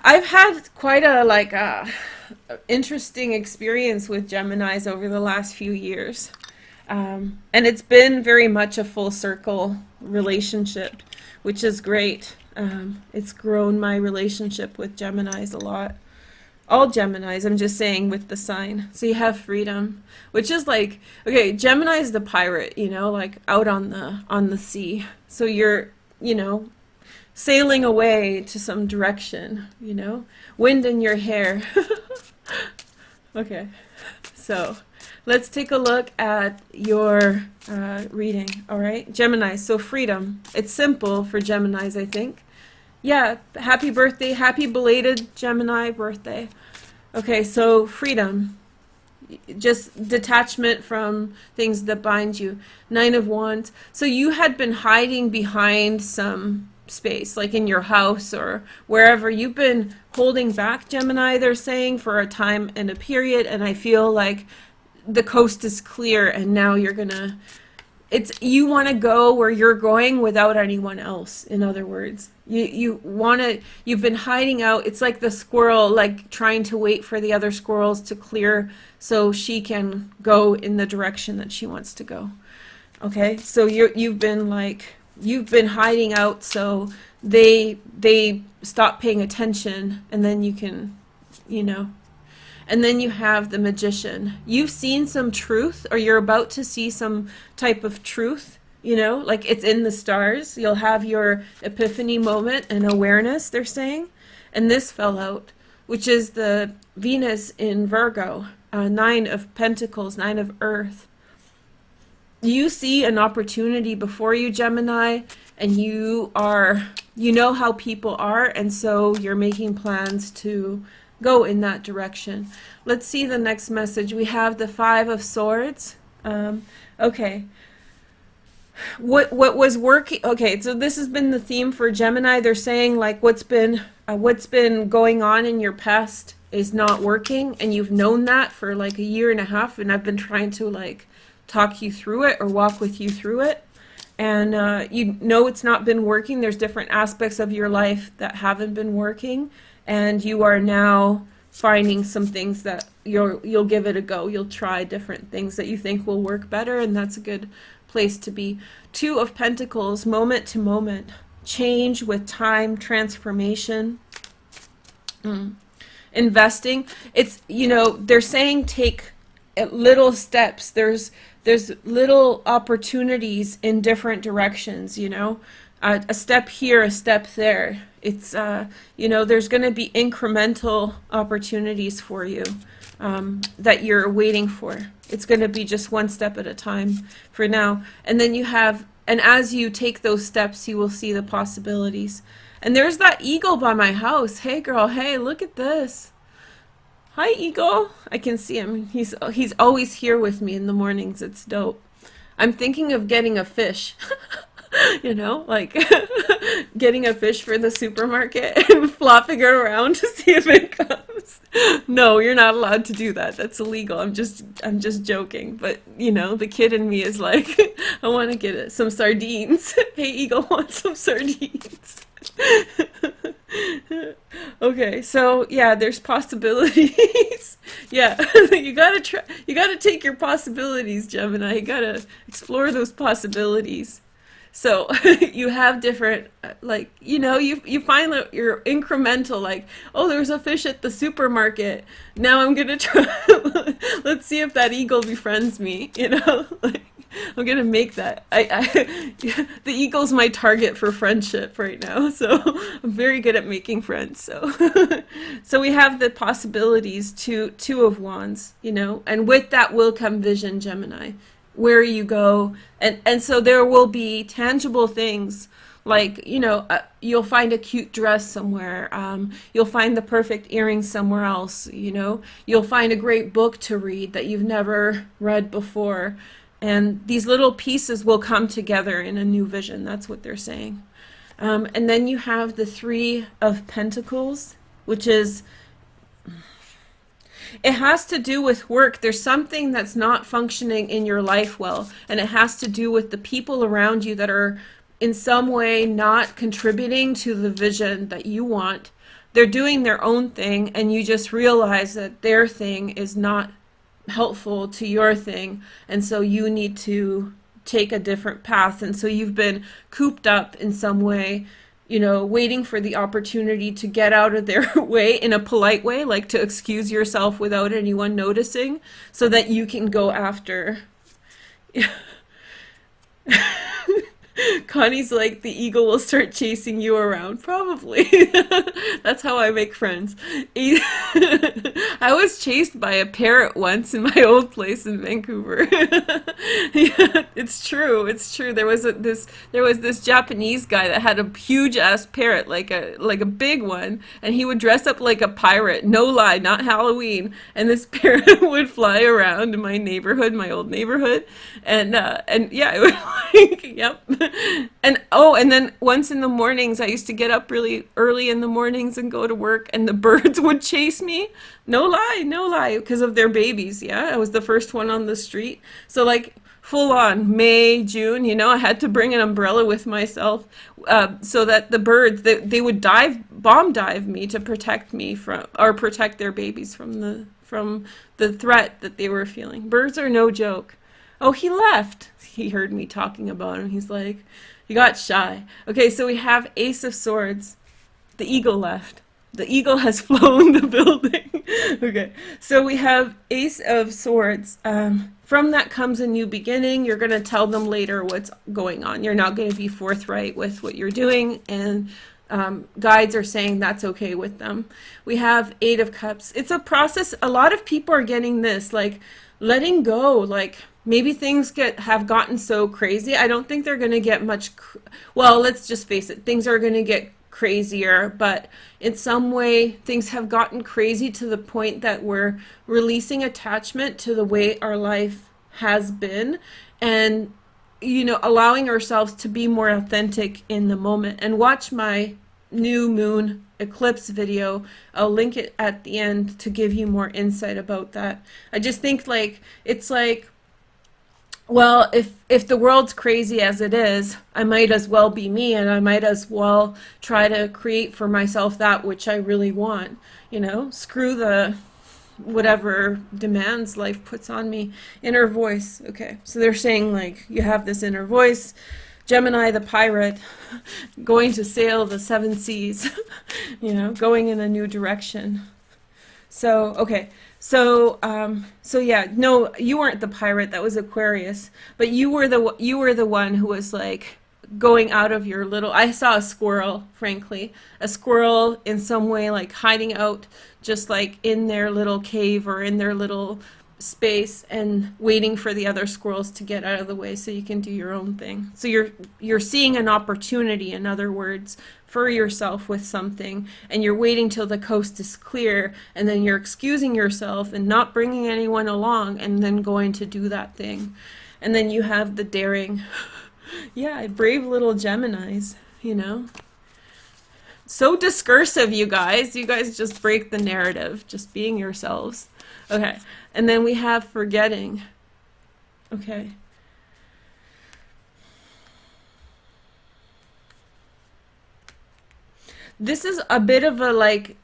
I've had quite a interesting experience with Geminis over the last few years. And it's been very much a full circle relationship, which is great. It's grown my relationship with Geminis a lot. All Geminis, I'm just saying with the sign. So you have freedom, which is like, okay, Gemini is the pirate, you know, like out on the sea. So you're, you know, sailing away to some direction, you know, wind in your hair. Okay, so let's take a look at your reading. All right, Gemini. So freedom. It's simple for Geminis, I think. Yeah, happy birthday, happy belated Gemini birthday. Okay, so freedom. Just detachment from things that bind you. 9 of Wands. So you had been hiding behind some space, like in your house or wherever. You've been holding back, Gemini, they're saying, for a time and a period, and I feel like the coast is clear and now you're gonna, you want to go where you're going without anyone else. In other words, you've been hiding out. It's like the squirrel, like trying to wait for the other squirrels to clear so she can go in the direction that she wants to go. Okay, so you've been hiding out so they stop paying attention, and then you can, you know. And then you have the Magician. You've seen some truth, or you're about to see some type of truth, you know, like it's in the stars. You'll have your epiphany moment and awareness, they're saying. And this fell out, which is the Venus in Virgo, 9 of Pentacles, 9 of Earth. You see an opportunity before you, Gemini, and you know how people are, and so you're making plans to go in that direction. Let's see the next message. We have the 5 of Swords. Okay. What was working? Okay, so this has been the theme for Gemini. They're saying like what's been going on in your past is not working, and you've known that for like a year and a half, and I've been trying to like talk you through it or walk with you through it. And you know it's not been working. There's different aspects of your life that haven't been working, and you are now finding some things that you'll give it a go. You'll try different things that you think will work better, and that's a good place to be. 2 of Pentacles, moment to moment, change with time, transformation, investing. It's, you know, they're saying take little steps. There's little opportunities in different directions, you know, a step here, a step there. It's, you know, there's going to be incremental opportunities for you that you're waiting for. It's going to be just one step at a time for now. And then you have, and as you take those steps, you will see the possibilities. And there's that eagle by my house. Hey girl, hey, look at this. Hi, Eagle. I can see him. He's always here with me in the mornings. It's dope. I'm thinking of getting a fish. You know, like getting a fish for the supermarket and flopping it around to see if it comes. No, you're not allowed to do that. That's illegal. I'm just joking. But, you know, the kid in me is like, I want to get some sardines. Hey, Eagle, want some sardines? Okay, so yeah, there's possibilities. Yeah, you gotta take your possibilities, Gemini. You gotta explore those possibilities. So you have different, like, you find that you're incremental, like, oh, there's a fish at the supermarket. Now I'm gonna try, let's see if that eagle befriends me, like, I'm gonna make that. The eagle's my target for friendship right now, so I'm very good at making friends. So, so we have the possibilities, two of wands, and with that will come vision, Gemini, where you go, and so there will be tangible things like, you'll find a cute dress somewhere, you'll find the perfect earrings somewhere else, you'll find a great book to read that you've never read before, and these little pieces will come together in a new vision. That's what they're saying. And then you have the Three of Pentacles, which is, it has to do with work. There's something that's not functioning in your life well, and it has to do with the people around you that are in some way not contributing to the vision that you want. They're doing their own thing, and you just realize that their thing is not helpful to your thing, and so you need to take a different path. And so you've been cooped up in some way, waiting for the opportunity to get out of their way in a polite way, like to excuse yourself without anyone noticing, so that you can go after. Connie's like, the eagle will start chasing you around. Probably. That's how I make friends. I was chased by a parrot once in my old place in Vancouver. Yeah, it's true. It's true. There was this Japanese guy that had a huge ass parrot, like a big one, and he would dress up like a pirate. No lie, not Halloween. And this parrot would fly around in my neighborhood, my old neighborhood, and yeah, it would like, yep. And then once in the mornings, I used to get up really early in the mornings and go to work, and the birds would chase me. No lie, because of their babies. Yeah, I was the first one on the street. So like full on May, June, I had to bring an umbrella with myself, so that the birds, they would bomb dive me to protect me from, or protect their babies from the threat that they were feeling. Birds are no joke. Oh, he left. He heard me talking about him. He's like, he got shy. Okay, so we have Ace of Swords. The eagle left. The eagle has flown the building. Okay, so we have Ace of Swords. From that comes a new beginning. You're going to tell them later what's going on. You're not going to be forthright with what you're doing, and guides are saying that's okay with them. We have Eight of Cups. It's a process. A lot of people are getting this, like, letting go, like, maybe things have gotten so crazy. I don't think they're going to get much, well, let's just face it, things are going to get crazier, but in some way things have gotten crazy to the point that we're releasing attachment to the way our life has been, and allowing ourselves to be more authentic in the moment. And watch my new moon eclipse video. I'll link it at the end to give you more insight about that. I just think, like, it's like, well, if the world's crazy as it is, I might as well be me, and I might as well try to create for myself that which I really want. Screw the whatever demands life puts on me. Inner voice. Okay, so they're saying, like, you have this inner voice. Gemini, the pirate, going to sail the seven seas, going in a new direction. So, okay. So yeah, no, you weren't the pirate. That was Aquarius. But you were the one who was like going out of your little. I saw a squirrel, frankly, a squirrel in some way, like hiding out, just like in their little cave or in their little space, and waiting for the other squirrels to get out of the way so you can do your own thing. So you're seeing an opportunity, in other words, for yourself with something, and you're waiting till the coast is clear, and then you're excusing yourself and not bringing anyone along, and then going to do that thing. And then you have the daring. Yeah, brave little Geminis, so discursive, you guys just break the narrative, just being yourselves. Okay, and then we have forgetting. Okay. this is a bit of a like,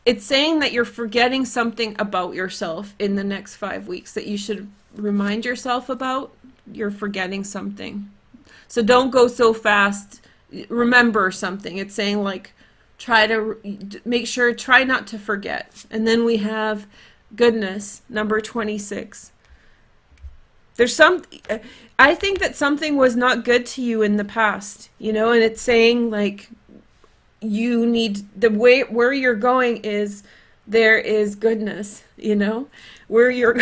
it's saying that you're forgetting something about yourself in the next 5 weeks that you should remind yourself about. You're forgetting something. So don't go so fast. Remember something. It's saying like, try to make sure, try not to forget. And then we have goodness, number 26. There's some, I think that something was not good to you in the past, you know, and it's saying like, you need, the way where you're going is, there is goodness, you know, where you're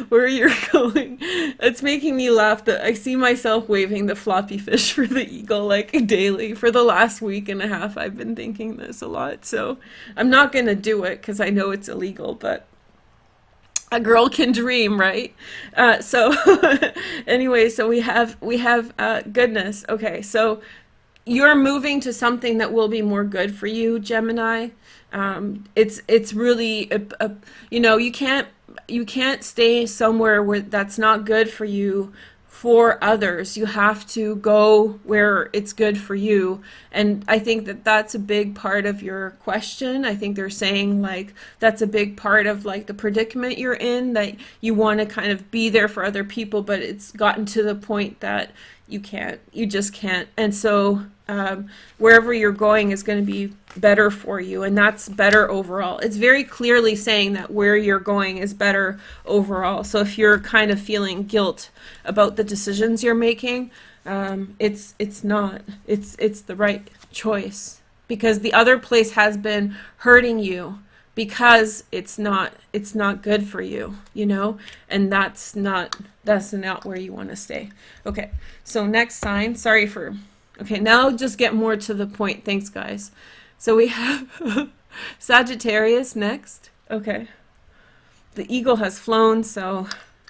where you're going. It's making me laugh that I see myself waving the floppy fish for the eagle like daily for the last week and a half. I've been thinking this a lot, so I'm not gonna do it because I know it's illegal, but a girl can dream, right? So anyway, so we have goodness. Okay, so you're moving to something that will be more good for you, Gemini. It's really you know, you can't stay somewhere where that's not good for you for others. You have to go where it's good for you. And I think that that's a big part of your question. I think they're saying like that's a big part of like the predicament you're in, that you want to kind of be there for other people, but it's gotten to the point that you just can't. And so wherever you're going is going to be better for you, and that's better overall. It's very clearly saying that where you're going is better overall. So if you're kind of feeling guilt about the decisions you're making, it's not. It's the right choice, because the other place has been hurting you because it's not good for you, you know, and that's not where you want to stay. Okay, so next sign. Sorry for. Okay, now just get more to the point. Thanks, guys. So we have Sagittarius next. Okay. The eagle has flown, so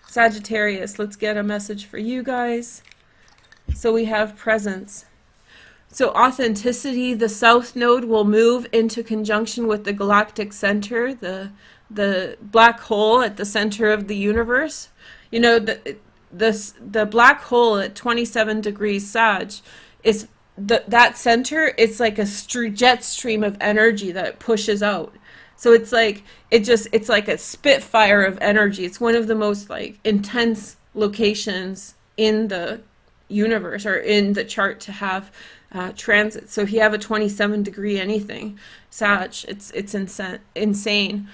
Sagittarius, let's get a message for you guys. So we have presence. So authenticity, the south node will move into conjunction with the galactic center, the black hole at the center of the universe. You know, the black hole at 27 degrees Sag is that center. It's like a jet stream of energy that pushes out. So it's like it's like a spitfire of energy. It's one of the most like intense locations in the universe or in the chart to have transit. So if you have a 27 degree anything Sag, it's insane.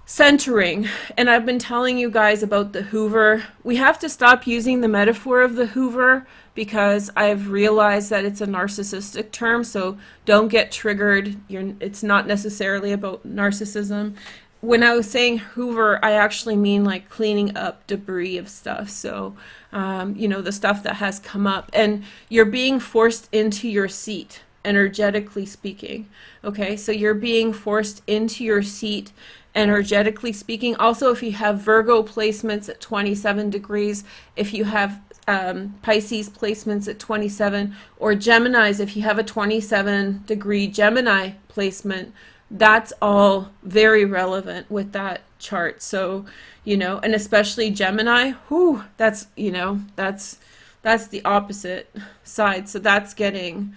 Centering. And I've been telling you guys about the Hoover. We have to stop using the metaphor of the Hoover because I've realized that it's a narcissistic term, so don't get triggered. It's not necessarily about narcissism. When I was saying Hoover, I actually mean like cleaning up debris of stuff. So, you know, the stuff that has come up, and you're being forced into your seat, energetically speaking. Okay, so you're being forced into your seat, energetically speaking. Also, if you have Virgo placements at 27 degrees, if you have Pisces placements at 27, or Geminis, if you have a 27 degree Gemini placement, that's all very relevant with that chart. So, you know, and especially Gemini, whew, that's, you know, that's the opposite side. So that's getting,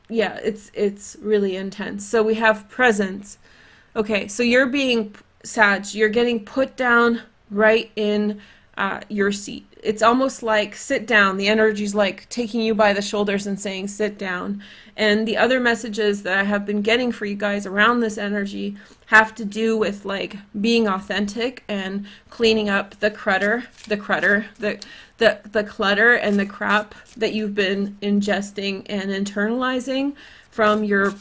yeah, it's really intense. So we have presence. Okay, so you're being, Sag, you're getting put down right in your seat. It's almost like sit down. The energy's like taking you by the shoulders and saying sit down. And the other messages that I have been getting for you guys around this energy have to do with like being authentic and cleaning up the clutter and the crap that you've been ingesting and internalizing from your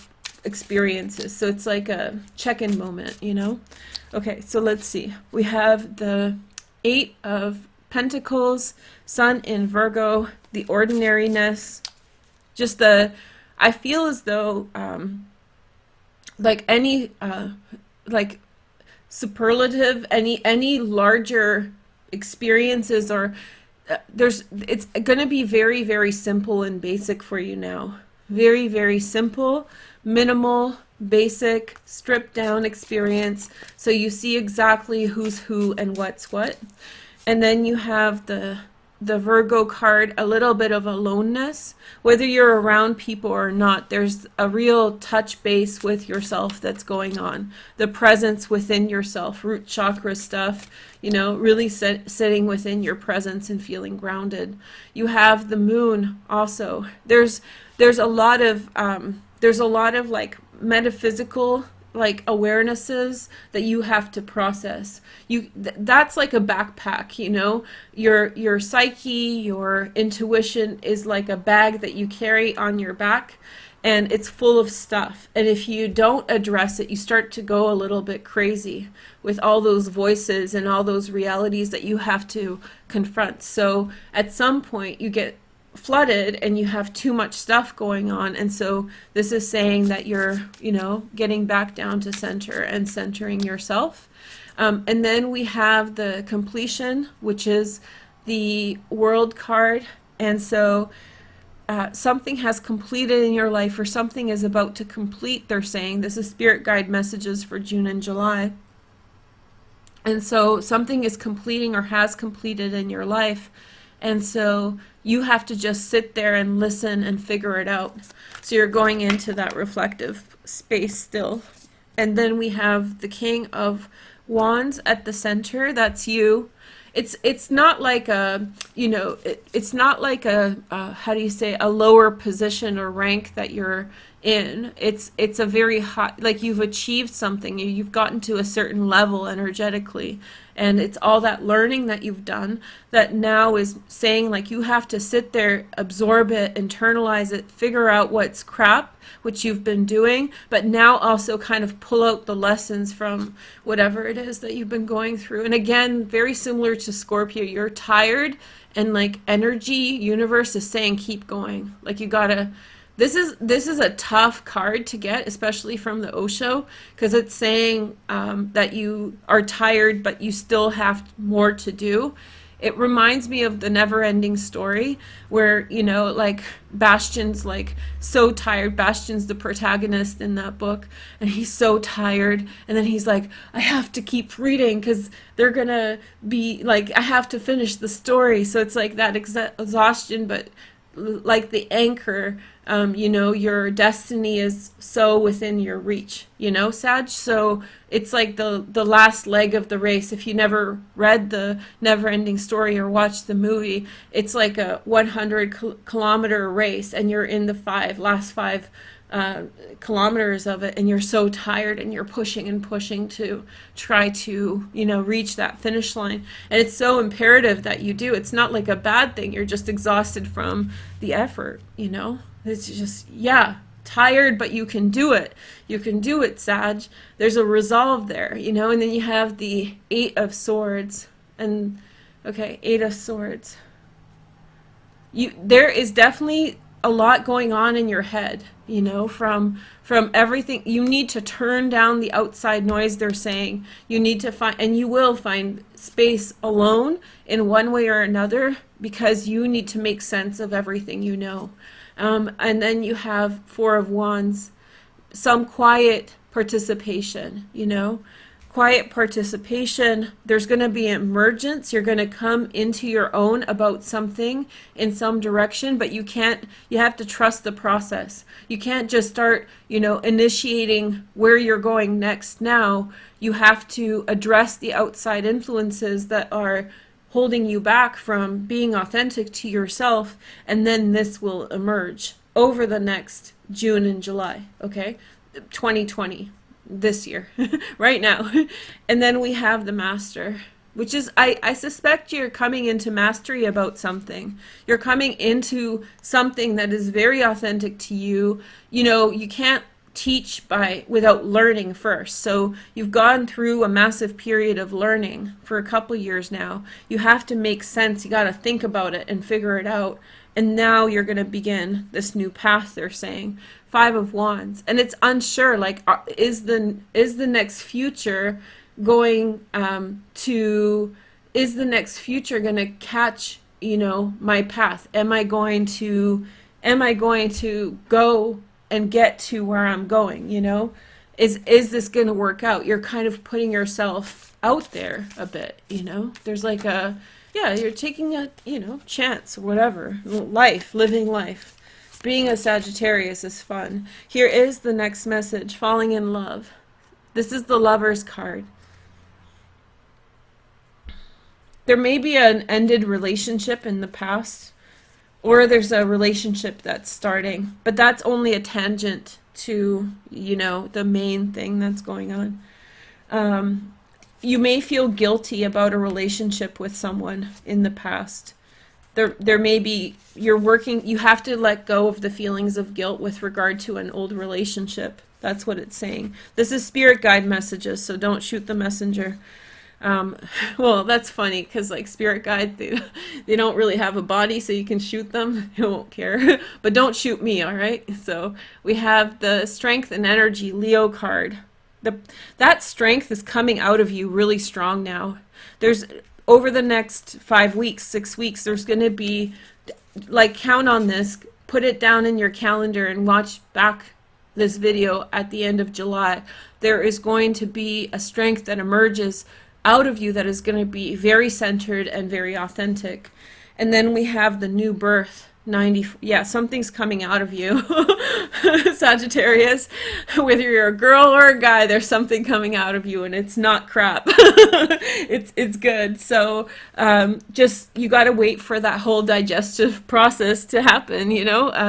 experiences. So it's like a check-in moment, you know? Okay, so let's see. We have the 8 of Pentacles, Sun in Virgo, the ordinariness, just I feel as though like any like superlative, any larger experiences, or it's going to be very, very simple and basic for you now. Very, very simple, minimal, basic, stripped down experience. So you see exactly who's who and what's what. And then you have the the Virgo card a little bit of aloneness. Whether you're around people or not, there's a real touch base with yourself that's going on. The presence within yourself, root chakra stuff, you know, really sitting within your presence and feeling grounded. You have the moon also. There's a lot of like metaphysical like awarenesses that you have to process. That's like a backpack, you know. Your psyche, your intuition is like a bag that you carry on your back, and it's full of stuff. And if you don't address it, you start to go a little bit crazy with all those voices and all those realities that you have to confront. So at some point you get flooded and you have too much stuff going on, and so this is saying that you're, you know, getting back down to center and centering yourself. And then we have the completion, which is the World card, and so something has completed in your life, or something is about to complete. They're saying this is spirit guide messages for June and July. And so something is completing or has completed in your life. And so you have to just sit there and listen and figure it out. So you're going into that reflective space still. And then we have the King of Wands at the center. That's you. It's not like a, you know, it's not like a how do you say, a lower position or rank that you're in. It's a very high, like you've achieved something, you've gotten to a certain level energetically, and it's all that learning that you've done that now is saying like you have to sit there, absorb it, internalize it, figure out what's crap, which you've been doing, but now also kind of pull out the lessons from whatever it is that you've been going through. And again, very similar to Scorpio, you're tired, and like energy universe is saying keep going. Like you gotta, this is a tough card to get, especially from the Osho, because it's saying that you are tired, but you still have more to do. It reminds me of the Never-Ending Story, where, you know, like Bastian's like so tired. Bastian's the protagonist in that book, and he's so tired, and then he's like, I have to keep reading because they're gonna be like, I have to finish the story. So it's like that exhaustion, but like the anchor, you know, your destiny is so within your reach, you know, Sag. So it's like the last leg of the race. If you never read the Never-Ending Story or watched the movie, it's like a 100-kilometer race, and you're in the last five kilometers of it, and you're so tired, and you're pushing and pushing to try to, you know, reach that finish line. And it's so imperative that you do. It's not like a bad thing. You're just exhausted from the effort, you know. It's just, yeah, tired, but you can do it. You can do it, Sag. There's a resolve there, you know. And then you have the Eight of Swords, and okay, Eight of Swords. There is definitely a lot going on in your head, you know, from everything. You need to turn down the outside noise, they're saying. You need to find, and you will find, space alone in one way or another, because you need to make sense of everything, you know. And then you have Four of Wands, some quiet participation, you know. Quiet participation, there's going to be emergence. You're going to come into your own about something in some direction, but you have to trust the process. You can't just start, you know, initiating where you're going next now. You have to address the outside influences that are holding you back from being authentic to yourself, and then this will emerge over the next June and July, okay? 2020. This year, right now. And then we have the Master, which is, I suspect you're coming into mastery about something. You're coming into something that is very authentic to you. You know, you can't teach without learning first. So you've gone through a massive period of learning for a couple years now. You have to make sense. You got to think about it and figure it out. And now you're going to begin this new path, they're saying. Five of Wands. And it's unsure, like, is the next future going is the next future going to catch, you know, my path? Am I going to go and get to where I'm going, you know? Is this going to work out? You're kind of putting yourself out there a bit, you know? There's like yeah, you're taking a, chance or whatever. Life, living life. Being a Sagittarius is fun. Here is the next message, falling in love. This is the Lover's card. There may be an ended relationship in the past, or there's a relationship that's starting, but that's only a tangent to, the main thing that's going on. You may feel guilty about a relationship with someone in the past. There may be, you have to let go of the feelings of guilt with regard to an old relationship. That's what it's saying. This is spirit guide messages, so don't shoot the messenger. Well, that's funny because like spirit guide, they don't really have a body, so you can shoot them. They won't care. But don't shoot me, all right? So we have the strength and energy Leo card. That strength is coming out of you really strong now. There's over the next 5 weeks, 6 weeks, there's going to be, like, count on this, put it down in your calendar and watch back this video at the end of July. There is going to be a strength that emerges out of you that is going to be very centered and very authentic. And then we have the new birth. Something's coming out of you. Sagittarius, whether you're a girl or a guy, there's something coming out of you, and it's not crap. It's good. So just, you got to wait for that whole digestive process to happen,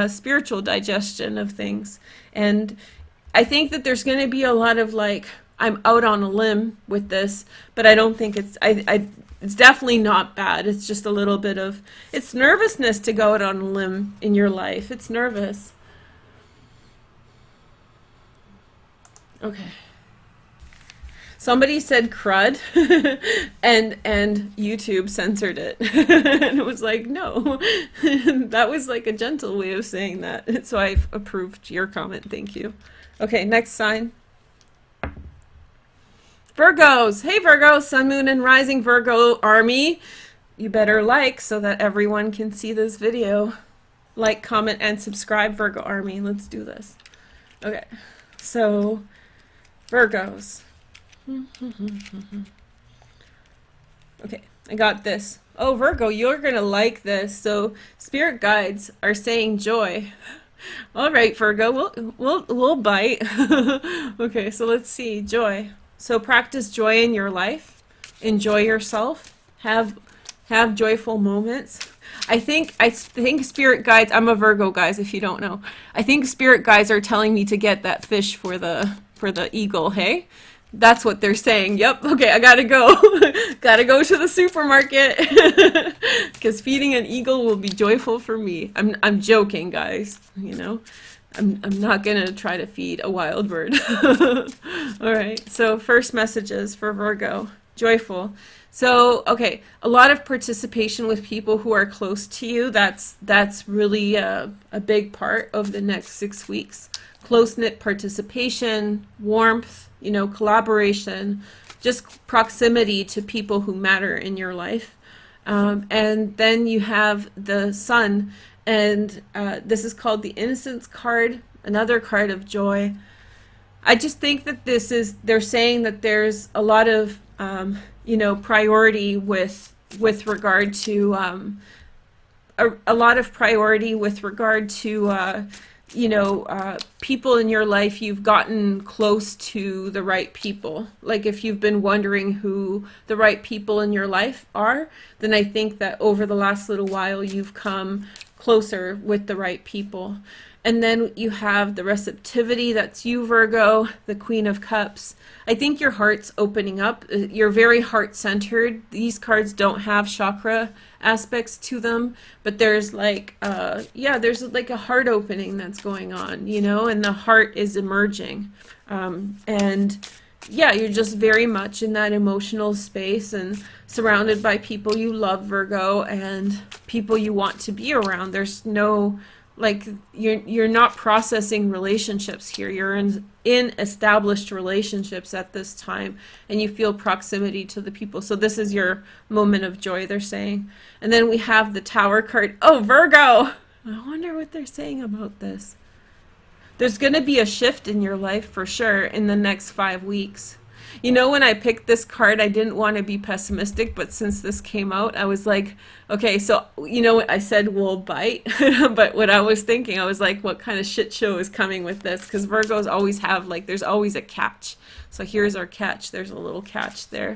spiritual digestion of things. And I think that there's going to be a lot of like, I'm out on a limb with this, but I don't think it's definitely not bad. It's just a little bit of, it's nervousness to go out on a limb in your life. It's nervous. Okay. Somebody said crud and YouTube censored it. And it was like, no. That was like a gentle way of saying that. So I approved your comment. Thank you. Okay, next sign. Virgos. Hey Virgos, Sun, Moon, and Rising Virgo army. You better like so that everyone can see this video. Like, comment, and subscribe, Virgo army. Let's do this. Okay, so Virgos. Okay, I got this. Oh, Virgo, you're gonna like this. So spirit guides are saying joy. All right, Virgo, we'll bite. Okay, so let's see, joy. So practice joy in your life. Enjoy yourself. Have joyful moments. I think spirit guides, I'm a Virgo, guys, if you don't know. I think spirit guides are telling me to get that fish for the eagle, hey? That's what they're saying. Yep. Okay, I gotta go. Gotta go to the supermarket because feeding an eagle will be joyful for me. I'm joking, guys. I'm not gonna try to feed a wild bird. All right. So first messages for Virgo. Joyful. So okay, a lot of participation with people who are close to you. That's really a big part of the next 6 weeks. Close-knit participation, warmth, collaboration, just proximity to people who matter in your life. And then you have the Sun, and this is called the Innocence card, another card of joy. I just think that they're saying that there's a lot of, priority with regard to, a lot of priority with regard to, people in your life. You've gotten close to the right people. Like if you've been wondering who the right people in your life are, then I think that over the last little while you've come closer with the right people. And then you have the receptivity, that's you, Virgo, the Queen of Cups. I think your heart's opening up. You're very heart-centered. These cards don't have chakra aspects to them, but there's like, there's like a heart opening that's going on, and the heart is emerging. You're just very much in that emotional space and surrounded by people you love, Virgo, and people you want to be around. There's no, like, you're not processing relationships here. You're in established relationships at this time, and you feel proximity to the people. So this is your moment of joy, they're saying. And then we have the Tower card. Oh, Virgo! I wonder what they're saying about this. There's going to be a shift in your life for sure in the next 5 weeks. You know, when I picked this card, I didn't want to be pessimistic, but since this came out, I was like, okay, so you know what I said will bite, but what I was thinking, I was like, what kind of shit show is coming with this? Because Virgos always have, like, there's always a catch. So here's our catch. There's a little catch there.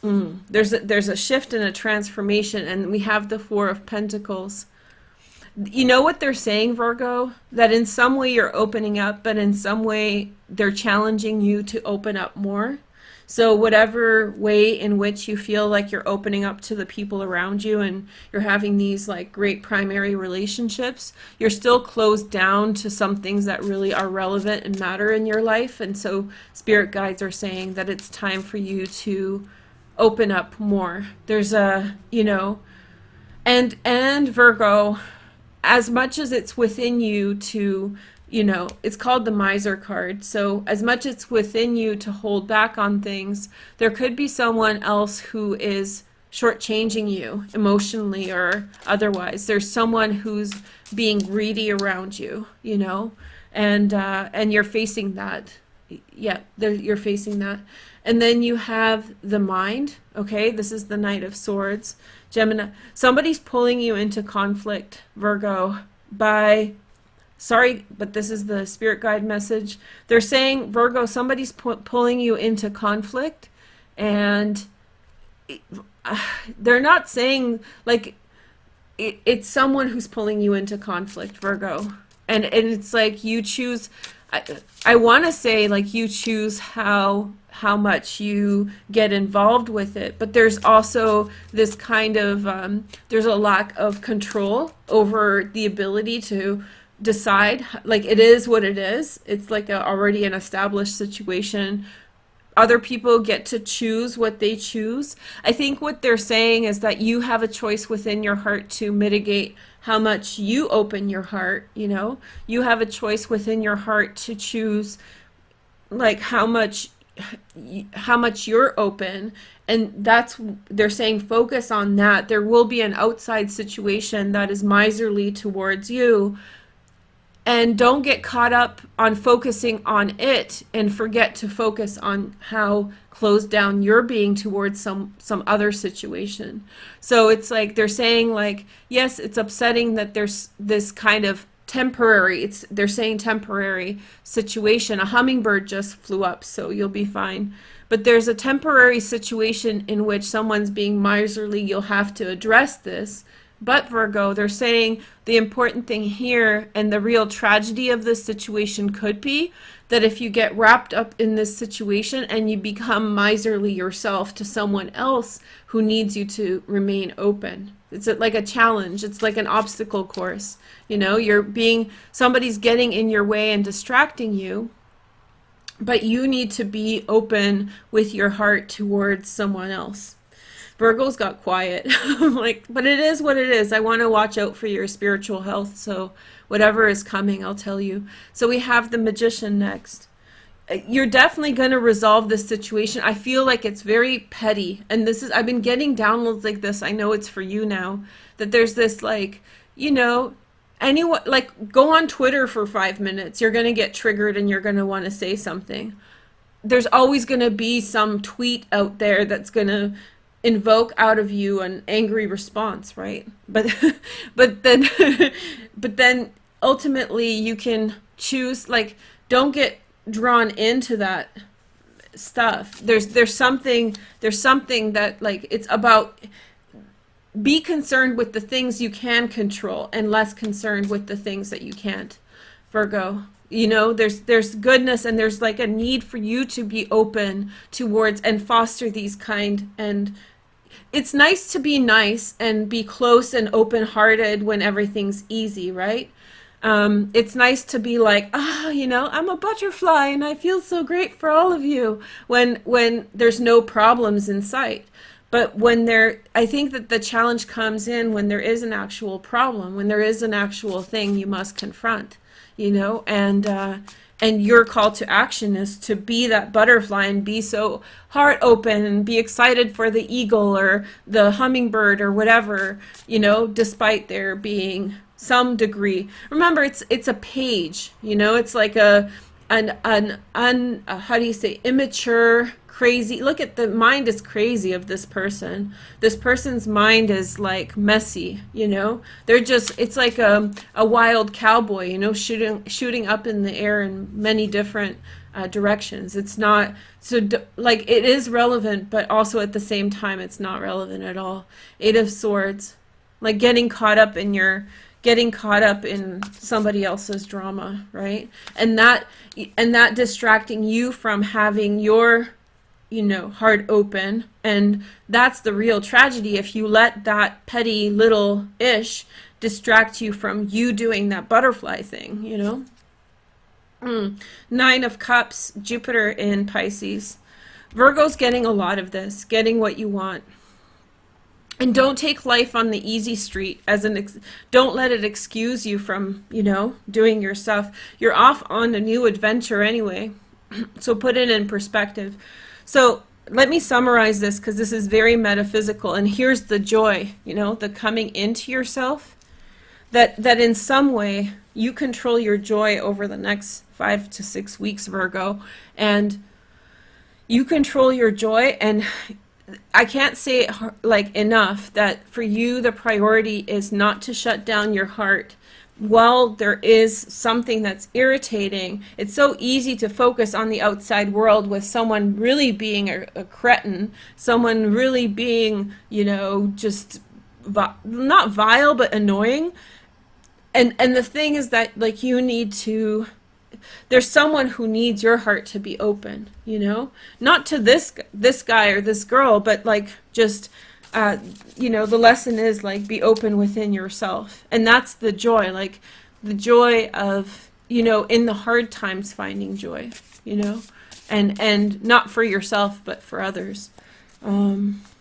There's a shift and a transformation, and we have the Four of Pentacles. You know what they're saying, Virgo? That in some way you're opening up, but in some way they're challenging you to open up more. So whatever way in which you feel like you're opening up to the people around you and you're having these like great primary relationships, you're still closed down to some things that really are relevant and matter in your life. And so spirit guides are saying that it's time for you to open up more. There's a, you know, and Virgo, as much as it's within you to, you know, it's called the miser card. So as much as it's within you to hold back on things, there could be someone else who is shortchanging you emotionally or otherwise. There's someone who's being greedy around you, you know, and you're facing that. Yeah, you're facing that. And then you have the mind. Okay, this is the Knight of Swords. Gemini, somebody's pulling you into conflict, Virgo, by, sorry, but this is the spirit guide message. They're saying, Virgo, somebody's pulling you into conflict, and they're not saying, like, it's someone who's pulling you into conflict, Virgo. And it's like you choose, I want to say, like, you choose how much you get involved with it, but there's also this kind of there's a lack of control over the ability to decide. Like, it is what it is. It's like already an established situation. Other people get to choose what they choose. I think what they're saying is that you have a choice within your heart to mitigate how much you open your heart. You know, you have a choice within your heart to choose, like, how much you're open. And that's, they're saying, focus on that. There will be an outside situation that is miserly towards you, and don't get caught up on focusing on it and forget to focus on how closed down you're being towards some other situation. So it's like they're saying, like, yes, it's upsetting that there's this kind of temporary, they're saying temporary situation. A hummingbird just flew up, so you'll be fine. But there's a temporary situation in which someone's being miserly. You'll have to address this. But Virgo, they're saying the important thing here, and the real tragedy of this situation could be that if you get wrapped up in this situation and you become miserly yourself to someone else who needs you to remain open. It's like a challenge. It's like an obstacle course. You know, somebody's getting in your way and distracting you, but you need to be open with your heart towards someone else. Virgo's got quiet. Like, but it is what it is. I want to watch out for your spiritual health. So whatever is coming, I'll tell you. So we have the Magician next. You're definitely going to resolve this situation. I feel like it's very petty. And I've been getting downloads like this. I know it's for you now. That there's this, like, you know, anyone, like, go on Twitter for 5 minutes. You're going to get triggered and you're going to want to say something. There's always going to be some tweet out there that's going to invoke out of you an angry response, right? But then ultimately you can choose, like, don't get drawn into that stuff. There's something that, like, it's about, be concerned with the things you can control and less concerned with the things that you can't, Virgo. You know, there's goodness, and there's, like, a need for you to be open towards and foster these kind. And it's nice to be nice and be close and open-hearted when everything's easy, right? It's nice to be like, you know, I'm a butterfly and I feel so great for all of you when there's no problems in sight. But I think that the challenge comes in when there is an actual problem, when there is an actual thing you must confront, you know, and your call to action is to be that butterfly and be so heart open and be excited for the eagle or the hummingbird or whatever, you know, despite there being some degree. Remember, it's a page, you know, it's like how do you say, immature, crazy. Look at the mind is crazy of this person. This person's mind is like messy, you know. They're just, it's like a wild cowboy, you know, shooting up in the air in many different directions. It's not so like it is relevant, but also at the same time it's not relevant at all. Eight of Swords, like getting caught up in somebody else's drama, right? And that distracting you from having your, you know, heart open. And that's the real tragedy, if you let that petty little ish distract you from you doing that butterfly thing, you know. Nine of Cups, Jupiter in Pisces. Virgo's getting a lot of this, getting what you want. And don't take life on the easy street as don't let it excuse you from, you know, doing your stuff. You're off on a new adventure anyway. So put it in perspective. So let me summarize this, because this is very metaphysical. And here's the joy, you know, the coming into yourself. That in some way you control your joy over the next 5 to 6 weeks, Virgo. And you control your joy, and I can't say it like enough that for you the priority is not to shut down your heart. While there is something that's irritating, it's so easy to focus on the outside world with someone really being a cretin, someone really being, you know, just not vile but annoying. And the thing is that, like, you need to, there's someone who needs your heart to be open, you know, not to this guy or this girl, but like just, you know, the lesson is like be open within yourself. And that's the joy, like the joy of, you know, in the hard times finding joy, you know, and not for yourself, but for others.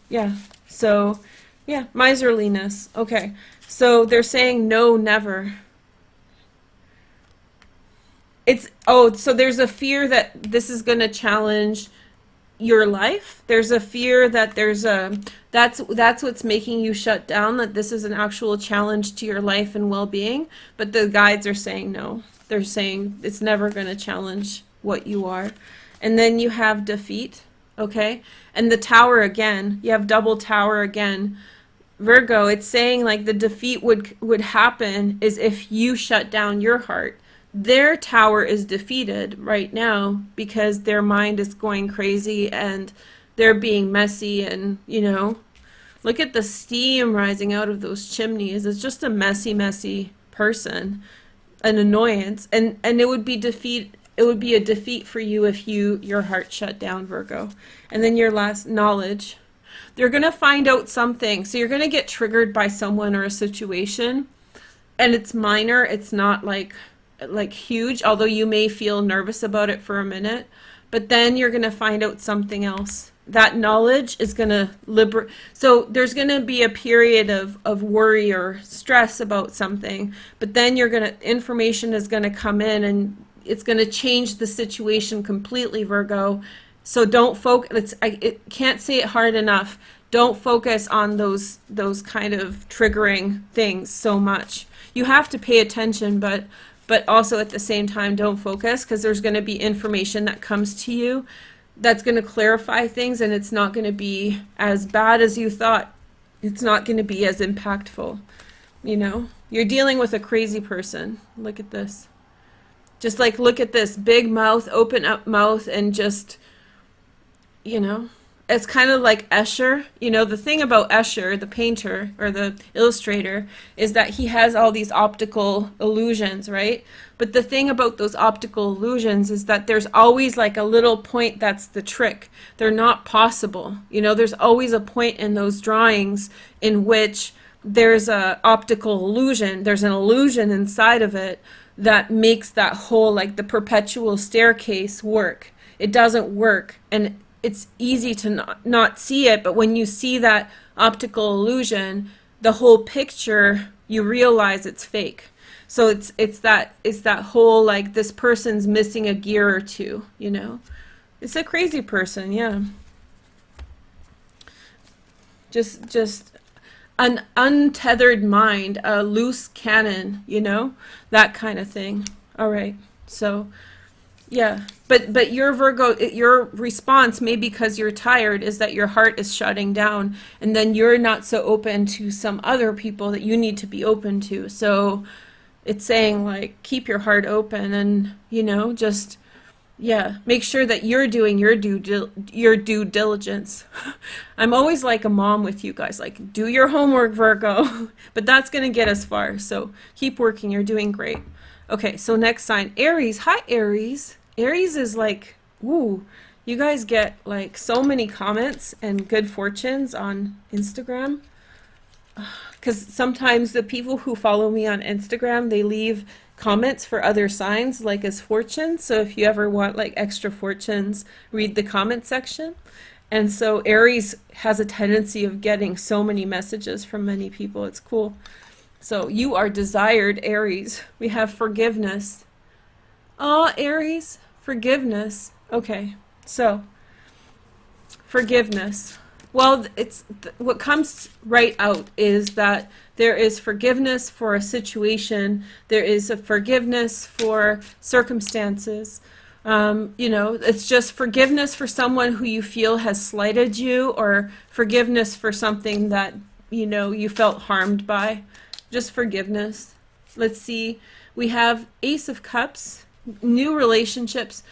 Yeah. So yeah, miserliness. Okay. So they're saying no, never. So there's a fear that this is going to challenge your life. There's a fear that that's what's making you shut down, that this is an actual challenge to your life and well-being. But the guides are saying no. They're saying it's never going to challenge what you are. And then you have defeat, okay? And the Tower again. You have double Tower again. Virgo, it's saying like the defeat would happen is if you shut down your heart. Their tower is defeated right now because their mind is going crazy and they're being messy, and, you know, look at the steam rising out of those chimneys. It's just a messy person, an annoyance, and it would be defeat. It would be a defeat for you if your heart shut down, Virgo. And then your last, knowledge. They're going to find out something. So you're going to get triggered by someone or a situation, and it's minor. It's not like huge, although you may feel nervous about it for a minute, but then you're going to find out something else. That knowledge is going to liberate. So there's going to be a period of worry or stress about something, but then information is going to come in and it's going to change the situation completely, Virgo. So don't focus. I can't say it hard enough. Don't focus on those kind of triggering things so much. You have to pay attention, but also at the same time, don't focus, because there's going to be information that comes to you that's going to clarify things, and it's not going to be as bad as you thought. It's not going to be as impactful. You know, you're dealing with a crazy person. Look at this. Just like, look at this big mouth, open up mouth, and just, you know, it's kind of like Escher. You know, the thing about Escher, the painter or the illustrator, is that he has all these optical illusions, right? But the thing about those optical illusions is that there's always like a little point that's the trick. They're not possible. You know, there's always a point in those drawings in which there's a optical illusion. There's an illusion inside of it that makes that whole, like the perpetual staircase work. It doesn't work. And it's easy to not see it, but when you see that optical illusion, the whole picture, you realize it's fake. So it's that whole, like, this person's missing a gear or two, you know. It's a crazy person, yeah. Just an untethered mind, a loose cannon, you know, that kind of thing. All right, so Yeah, but your Virgo, your response, maybe because you're tired, is that your heart is shutting down, and then you're not so open to some other people that you need to be open to. So it's saying like keep your heart open, and just yeah, make sure that you're doing your due diligence. I'm always like a mom with you guys, like do your homework, Virgo. But that's gonna get us far. So keep working. You're doing great. Okay, so next sign, Aries. Hi, Aries. Aries is like, woo, you guys get like so many comments and good fortunes on Instagram. Because sometimes the people who follow me on Instagram, they leave comments for other signs, like as fortunes. So if you ever want like extra fortunes, read the comment section. And so Aries has a tendency of getting so many messages from many people. It's cool. So you are desired, Aries. We have forgiveness. Oh, Aries, forgiveness. Okay, so forgiveness. Well, what comes right out is that there is forgiveness for a situation. There is a forgiveness for circumstances. It's just forgiveness for someone who you feel has slighted you, or forgiveness for something that, you felt harmed by. Just forgiveness. Let's see. We have Ace of Cups, new relationships.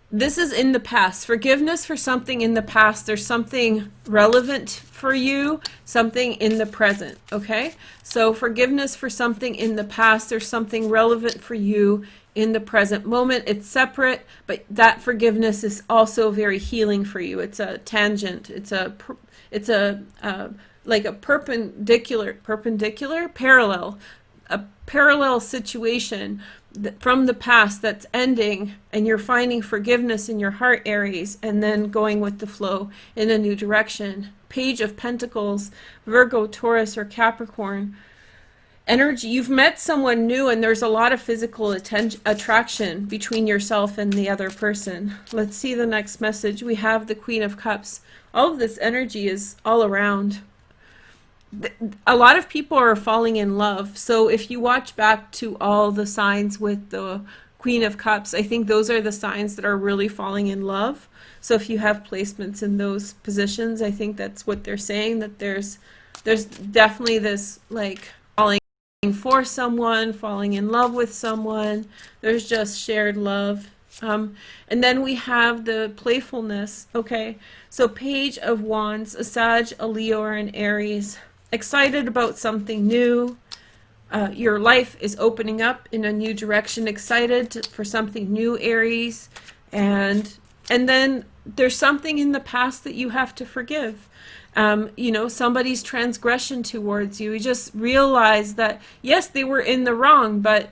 This is in the past. Forgiveness for something in the past. There's something relevant for you, something in the present, okay? So forgiveness for something in the past. There's something relevant for you in the present moment. It's separate, but that forgiveness is also very healing for you. It's a tangent. It's a like a parallel situation from the past that's ending, and you're finding forgiveness in your heart, Aries, and then going with the flow in a new direction. Page of Pentacles, Virgo, Taurus, or Capricorn energy. You've met someone new, and there's a lot of physical attraction between yourself and the other person. Let's see the next message. We have the Queen of Cups. All of this energy is all around. A lot of people are falling in love. So if you watch back to all the signs with the Queen of Cups, I think those are the signs that are really falling in love. So if you have placements in those positions, I think that's what they're saying, that there's definitely this like falling for someone, falling in love with someone. There's just shared love. And then we have the playfulness. Okay, so Page of Wands, a Sag, a Leo, or an Aries. Excited about something new. Your life is opening up in a new direction. Excited for something new, Aries. And then there's something in the past that you have to forgive. Somebody's transgression towards you. You just realize that, yes, they were in the wrong, but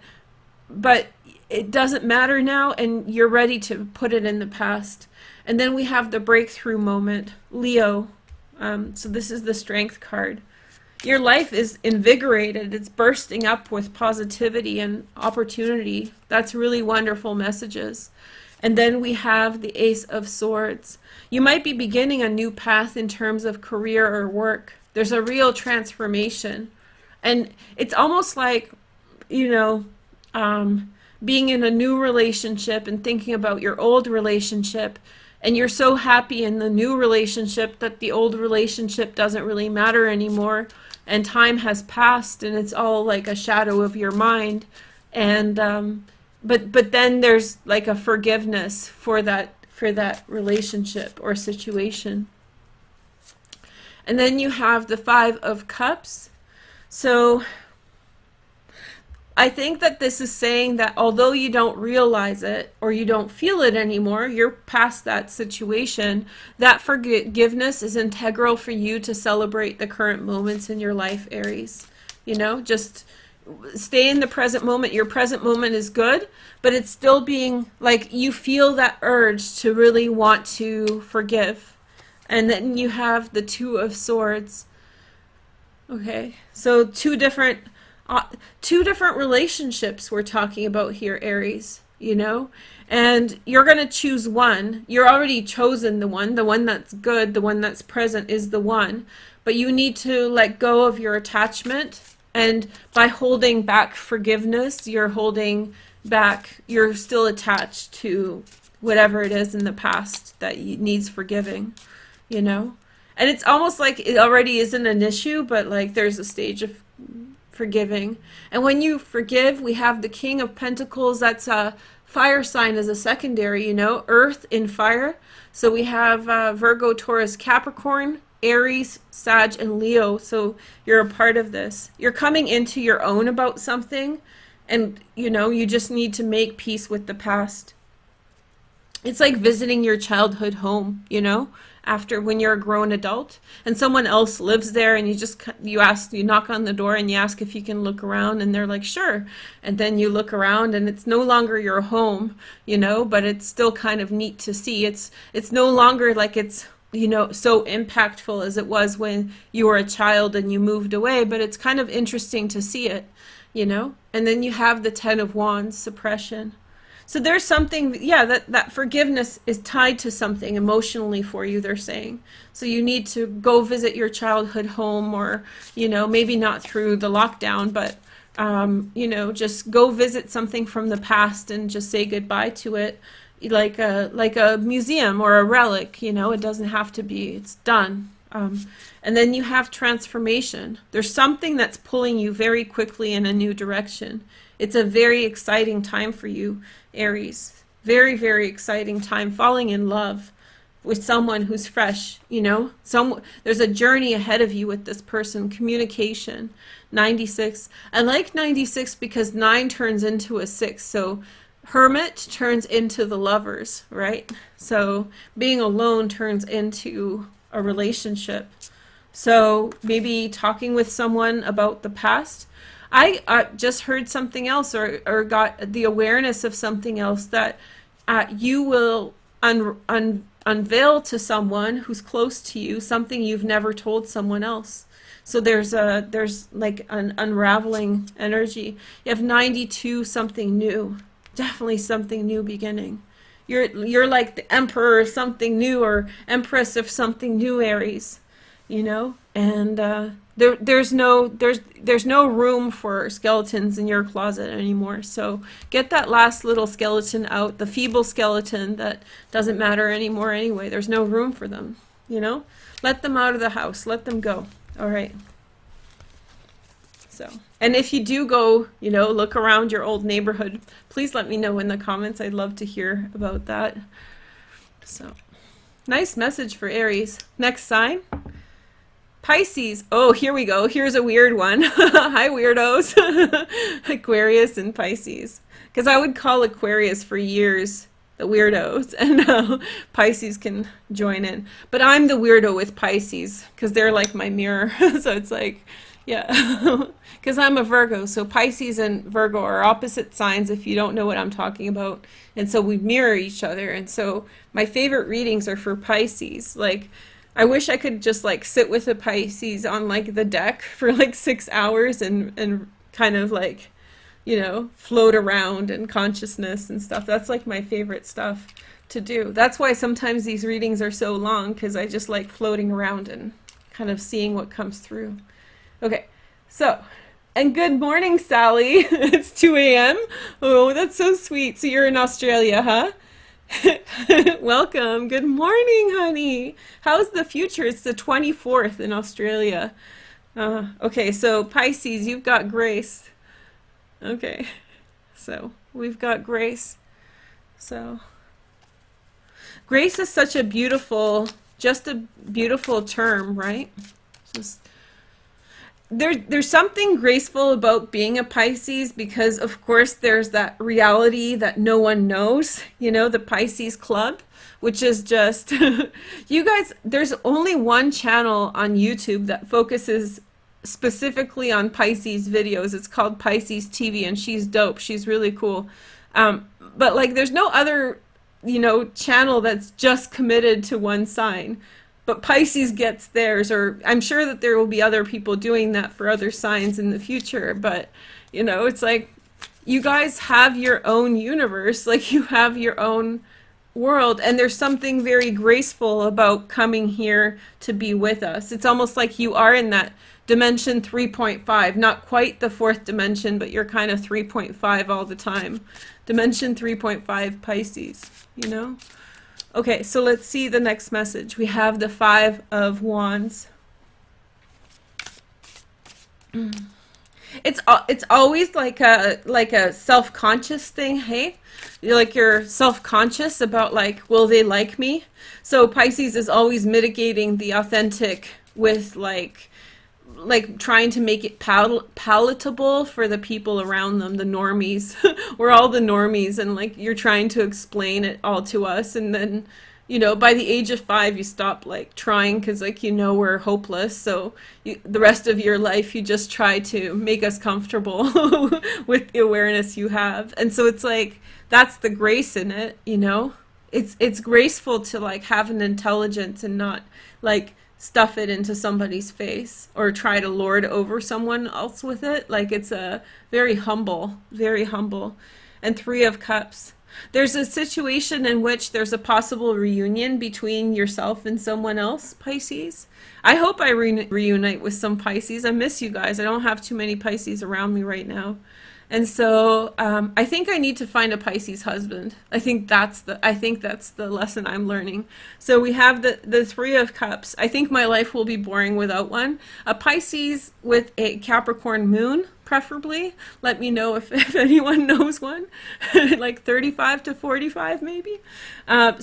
it doesn't matter now, and you're ready to put it in the past. And then we have the breakthrough moment, Leo. So this is the Strength card. Your life is invigorated. It's bursting up with positivity and opportunity. That's really wonderful messages. And then we have the Ace of Swords. You might be beginning a new path in terms of career or work. There's a real transformation. And it's almost like, being in a new relationship and thinking about your old relationship, and you're so happy in the new relationship that the old relationship doesn't really matter anymore, and time has passed, and it's all like a shadow of your mind. And but then there's like a forgiveness for that relationship or situation. And then you have the Five of Cups. So I think that this is saying that although you don't realize it or you don't feel it anymore, you're past that situation, that forgiveness is integral for you to celebrate the current moments in your life, Aries. Just stay in the present moment. Your present moment is good, but it's still being like you feel that urge to really want to forgive. And then you have the Two of Swords. Okay, so two different relationships we're talking about here, Aries, and you're going to choose one. You're already chosen the one that's good, the one that's present is the one, but you need to let go of your attachment, and by holding back forgiveness, you're holding back, you're still attached to whatever it is in the past that needs forgiving, you know? And it's almost like it already isn't an issue, but like there's a stage of forgiving. And when you forgive, we have the King of Pentacles. That's a fire sign as a secondary, you know, earth in fire. So we have Virgo, Taurus, Capricorn, Aries, Sag, and Leo. So you're a part of this. You're coming into your own about something, and you know, you just need to make peace with the past. It's like visiting your childhood home, you know, after when you're a grown adult and someone else lives there, and you knock on the door and you ask if you can look around, and they're like, sure. And then you look around and it's no longer your home, you know, but it's still kind of neat to see. It's no longer like it's, you know, so impactful as it was when you were a child and you moved away, but it's kind of interesting to see it, you know. And then you have the Ten of Wands, suppression. So there's something, yeah, that forgiveness is tied to something emotionally for you, they're saying. So you need to go visit your childhood home, or, you know, maybe not through the lockdown, but, you know, just go visit something from the past and just say goodbye to it, like a museum or a relic, you know. It doesn't have to be, it's done. And then you have transformation. There's something that's pulling you very quickly in a new direction. It's a very exciting time for you, Aries. Very, very exciting time. Falling in love with someone who's fresh, you know. There's a journey ahead of you with this person. Communication. 96. I like 96 because 9 turns into a 6. So Hermit turns into the Lovers, right? So being alone turns into a relationship. So maybe talking with someone about the past. I just heard something else, or got the awareness of something else, that you will unveil to someone who's close to you something you've never told someone else. So there's like an unraveling energy. You have 92, something new, definitely something new beginning. You're like the emperor of something new, or empress of something new, Aries, you know. And there's no room for skeletons in your closet anymore. So get that last little skeleton out, the feeble skeleton that doesn't matter anymore anyway. There's no room for them, you know. Let them out of the house. Let them go. All right. So, and if you do go, you know, look around your old neighborhood, please let me know in the comments. I'd love to hear about that. So, nice message for Aries. Next sign. Pisces. Oh, here we go. Here's a weird one. Hi, weirdos. Aquarius and Pisces. Because I would call Aquarius for years the weirdos, and now Pisces can join in. But I'm the weirdo with Pisces because they're like my mirror. So it's like, yeah, because I'm a Virgo. So Pisces and Virgo are opposite signs, if you don't know what I'm talking about. And so we mirror each other. And so my favorite readings are for Pisces. Like, I wish I could just like sit with a Pisces on like the deck for like 6 hours and kind of like, you know, float around in consciousness and stuff. That's like my favorite stuff to do. That's why sometimes these readings are so long, because I just like floating around and kind of seeing what comes through. Okay, so, and good morning, Sally. It's 2 a.m. Oh, that's so sweet. So you're in Australia, huh? Welcome. Good morning, honey. How's the future? It's the 24th in Australia. Okay, so Pisces, you've got grace. Okay, so we've got grace. So grace is such a beautiful, just a beautiful term, right? Just there's something graceful about being a Pisces, because of course there's that reality that no one knows, you know, the Pisces Club, which is just you guys, there's only one channel on YouTube that focuses specifically on Pisces videos. It's called Pisces TV, and she's dope. She's really cool. But like there's no other, you know, channel that's just committed to one sign. But Pisces gets theirs, or I'm sure that there will be other people doing that for other signs in the future. But, you know, it's like you guys have your own universe, like you have your own world, and there's something very graceful about coming here to be with us. It's almost like you are in that dimension 3.5, not quite the fourth dimension, but you're kind of 3.5 all the time. Dimension 3.5 Pisces, you know? Okay, so let's see the next message. We have the Five of Wands. It's always like a self-conscious thing, hey? You're self-conscious about like, will they like me? So Pisces is always mitigating the authentic with like trying to make it palatable for the people around them, the normies. We're all the normies, and like you're trying to explain it all to us, and then by the age of 5 you stop like trying, because like we're hopeless, so the rest of your life you just try to make us comfortable with the awareness you have. And so it's like that's the grace in it. It's graceful to like have an intelligence and not like stuff it into somebody's face or try to lord over someone else with it. Like it's a very humble, very humble. And Three of Cups. There's a situation in which there's a possible reunion between yourself and someone else, Pisces. I hope I reunite with some Pisces. I miss you guys. I don't have too many Pisces around me right now. And so I think I need to find a Pisces husband. I think that's the lesson I'm learning. So we have the Three of Cups. I think my life will be boring without one. A Pisces with a Capricorn moon, preferably. Let me know if anyone knows one. Like 35 to 45 maybe. And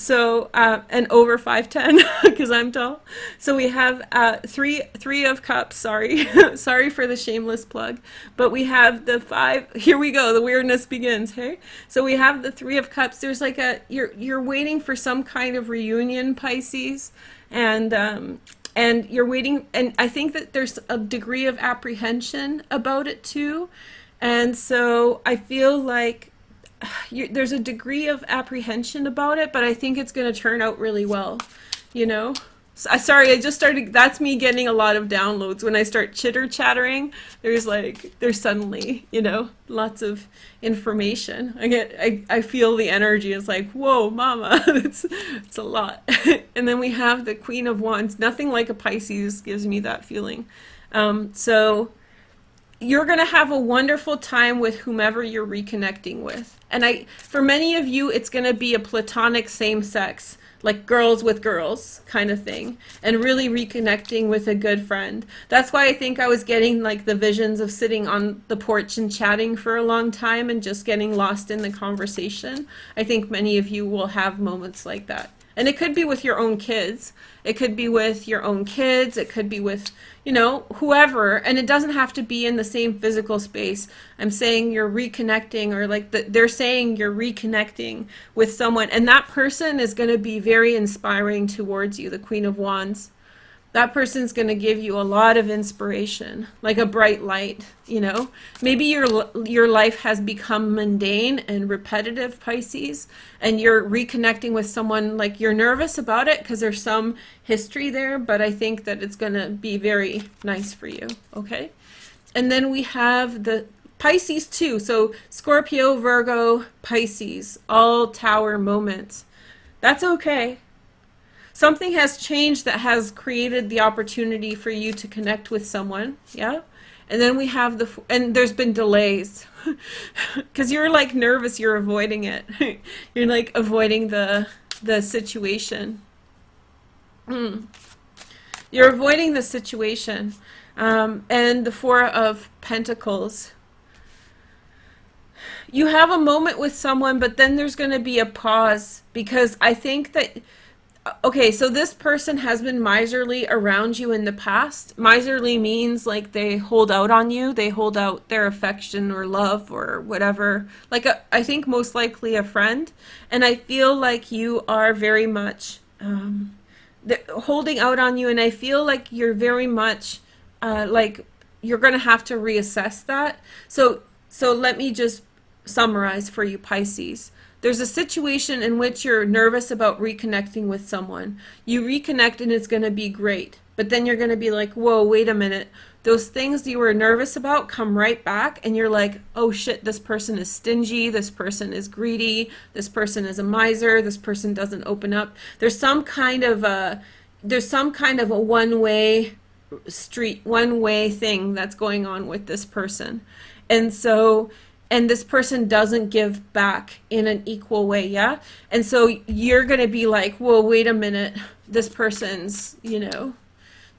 over 5'10", because I'm tall. So we have three of Cups. Sorry. Sorry for the shameless plug. But we have the 5. Here we go. The weirdness begins. Hey. So we have the Three of Cups. There's like you're waiting for some kind of reunion, Pisces, and you're waiting, and I think that there's a degree of apprehension about it too. And so I feel like there's a degree of apprehension about it, but I think it's going to turn out really well, Sorry, I just started, that's me getting a lot of downloads. When I start chitter-chattering, there's suddenly, lots of information. I feel the energy. It's like, whoa, mama, it's a lot. And then we have the Queen of Wands. Nothing like a Pisces gives me that feeling. So you're going to have a wonderful time with whomever you're reconnecting with. And for many of you, it's going to be a platonic same-sex, like girls with girls kind of thing, and really reconnecting with a good friend. That's why I think I was getting like the visions of sitting on the porch and chatting for a long time and just getting lost in the conversation. I think many of you will have moments like that. And it could be with your own kids. It could be with your own kids. It could be with, whoever. And it doesn't have to be in the same physical space. I'm saying you're reconnecting, or like they're saying you're reconnecting with someone. And that person is going to be very inspiring towards you, the Queen of Wands. That person's going to give you a lot of inspiration, like a bright light, Maybe your life has become mundane and repetitive, Pisces, and you're reconnecting with someone, like you're nervous about it because there's some history there, but I think that it's going to be very nice for you, okay? And then we have the Pisces too. So Scorpio, Virgo, Pisces, all tower moments. That's okay. Something has changed that has created the opportunity for you to connect with someone, yeah? And then we have and there's been delays. Because you're like nervous, you're avoiding it. You're like avoiding the situation. You're avoiding the situation. And the Four of Pentacles. You have a moment with someone, but then there's going to be a pause, because I think that okay, so this person has been miserly around you in the past. Miserly means like they hold out on you. They hold out their affection or love or whatever. Like I think most likely a friend. And I feel like you are very much holding out on you. And I feel like you're very much like you're going to have to reassess that. So let me just summarize for you, Pisces. There's a situation in which you're nervous about reconnecting with someone. You reconnect and it's going to be great. But then you're going to be like, whoa, wait a minute. Those things you were nervous about come right back, and you're like, oh shit, this person is stingy. This person is greedy. This person is a miser. This person doesn't open up. There's some kind of a one-way street, one way thing that's going on with this person. And so, and this person doesn't give back in an equal way, yeah? And so you're going to be like, well, wait a minute, this person's, you know,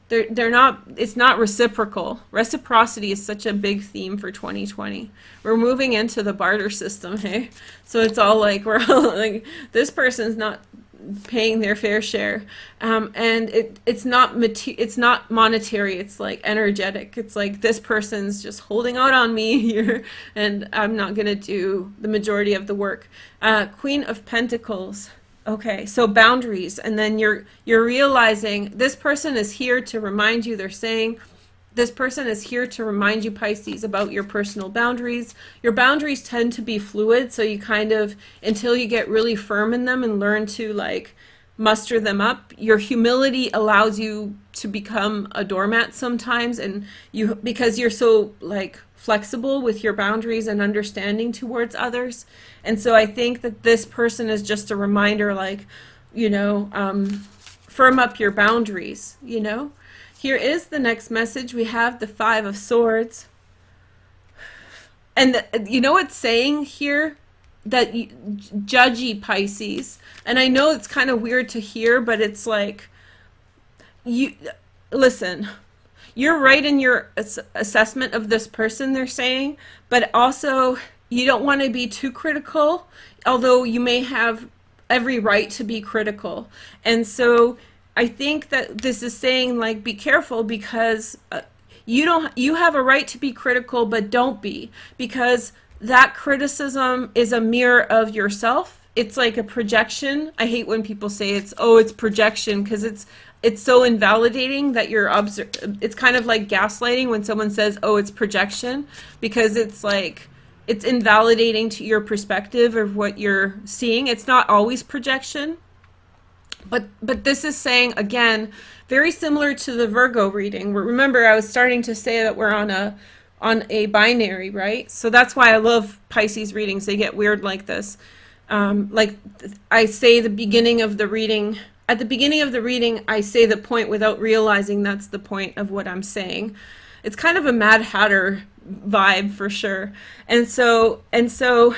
they're not, it's not reciprocal. Reciprocity is such a big theme for 2020. We're moving into the barter system, hey? So it's all like, we're all like, this person's not paying their fair share, and it's not monetary, it's like energetic. It's like this person's just holding out on me here, and I'm not gonna do the majority of the work. Queen of Pentacles. Okay, so boundaries, and then you're realizing this person is here to remind you. They're saying this person is here to remind you, Pisces, about your personal boundaries. Your boundaries tend to be fluid, so you kind of, until you get really firm in them and learn to like muster them up, your humility allows you to become a doormat sometimes, and you, because you're so like flexible with your boundaries and understanding towards others. And so I think that this person is just a reminder, like, you know, firm up your boundaries, you know. Here is the next message. We have the Five of Swords. And you know what's saying here? That judgy Pisces. And I know it's kind of weird to hear, but it's like, you listen, you're right in your assessment of this person, they're saying, but also you don't want to be too critical, although you may have every right to be critical. And so I think that this is saying, like, be careful, because you have a right to be critical, but don't be, because that criticism is a mirror of yourself. It's like a projection. I hate when people say it's projection, because it's so invalidating that you're it's kind of like gaslighting when someone says, oh, it's projection, because it's like, it's invalidating to your perspective of what you're seeing. It's not always projection. But this is saying, again, very similar to the Virgo reading. Remember, I was starting to say that we're on a binary, right? So that's why I love Pisces readings. They get weird like this. Like I say the beginning of the reading, at the beginning of the reading, I say the point without realizing that's the point of what I'm saying. It's kind of a Mad Hatter vibe for sure. And so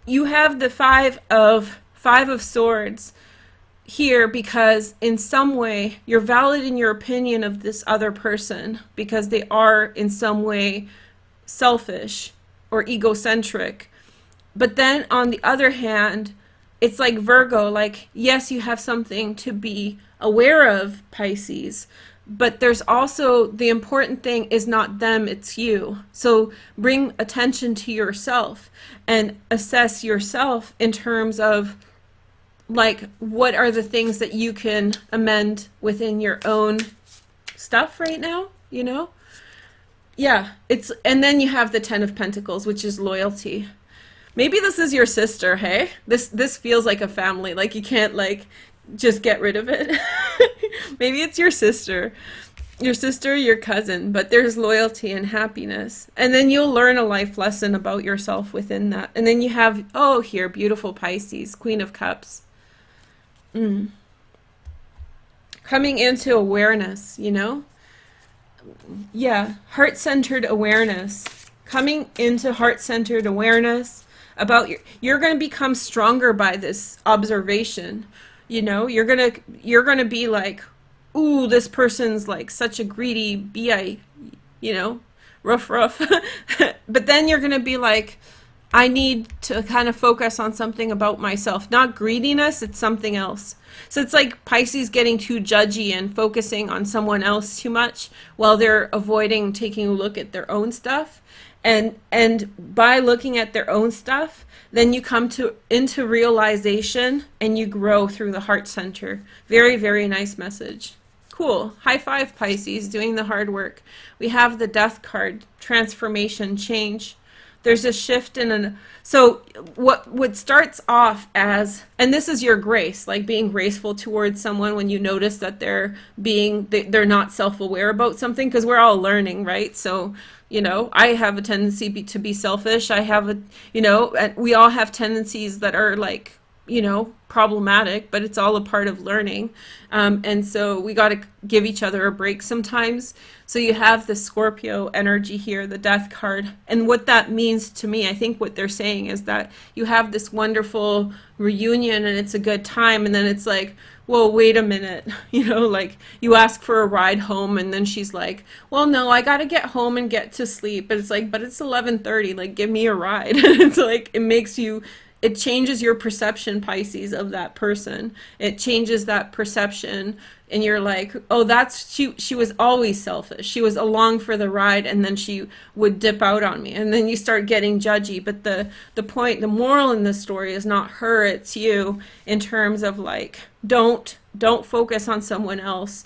you have the Five of Swords here, because in some way you're valid in your opinion of this other person, because they are in some way selfish or egocentric. But then on the other hand, it's like Virgo, like, yes, you have something to be aware of, Pisces, but there's also, the important thing is not them, it's you. So bring attention to yourself and assess yourself in terms of, like, what are the things that you can amend within your own stuff right now, you know? Yeah, and then you have the Ten of Pentacles, which is loyalty. Maybe this is your sister, hey? This feels like a family, like you can't, like, just get rid of it. Maybe it's your sister, your cousin, but there's loyalty and happiness. And then you'll learn a life lesson about yourself within that. And then you have, oh, here, beautiful Pisces, Queen of Cups. Coming into awareness, you know? Yeah, heart-centered awareness. Coming into heart-centered awareness about you're going to become stronger by this observation. You know, you're going to be like, ooh, this person's like such a greedy BI, you know, rough. But then you're going to be like, I need to kind of focus on something about myself. Not greediness, it's something else. So it's like Pisces getting too judgy and focusing on someone else too much while they're avoiding taking a look at their own stuff. And by looking at their own stuff, then you come into realization and you grow through the heart center. Very, very nice message. Cool. High five, Pisces, doing the hard work. We have the Death card, transformation, change. There's a shift so what starts off as, and this is your grace, like being graceful towards someone when you notice that they're not self-aware about something, because we're all learning, right? So, you know, I have a tendency to be selfish. I have we all have tendencies that are like you know, problematic, but it's all a part of learning. And so we got to give each other a break sometimes. So you have the Scorpio energy here, the death card. And what that means to me, I think what they're saying is that you have this wonderful reunion and it's a good time. And then it's like, well, wait a minute, you know, like you ask for a ride home and then she's like, well, no, I got to get home and get to sleep. And it's like, but it's 11:30, like give me a ride. It's like, it makes you, it changes your perception, Pisces, of that person. It changes that perception, and you're like, oh, that's, she was always selfish. She was along for the ride, and then she would dip out on me, and then you start getting judgy. But the point, the moral in the story is not her, it's you, in terms of like, don't focus on someone else,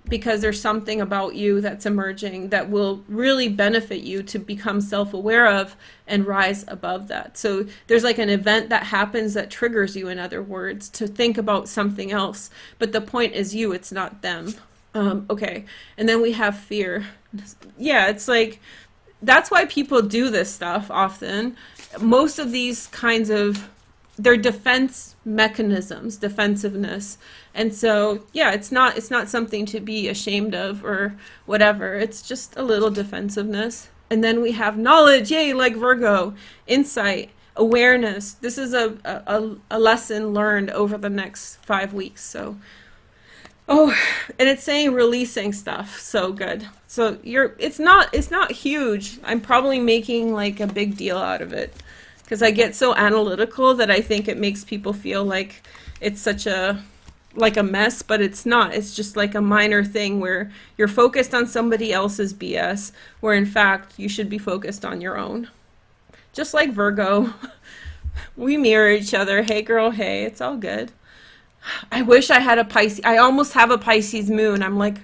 because there's something about you that's emerging that will really benefit you to become self-aware of and rise above that. So there's like an event that happens that triggers you, in other words, to think about something else. But the point is you, it's not them. Okay. And then we have fear. Yeah, it's like, that's why people do this stuff often. Most of these kinds of, they're defense mechanisms, defensiveness. And so, yeah, it's not something to be ashamed of or whatever. It's just a little defensiveness. And then we have knowledge, yay, like Virgo, insight, awareness. This is a lesson learned over the next 5 weeks. So, oh, and it's saying releasing stuff. So good. So it's not huge. I'm probably making like a big deal out of it, because I get so analytical that I think it makes people feel like it's such a, like a mess, but it's not. It's just like a minor thing where you're focused on somebody else's BS, where in fact you should be focused on your own. Just like Virgo, we mirror each other. Hey girl, hey, it's all good. I wish I had a Pisces. I almost have a Pisces moon. I'm like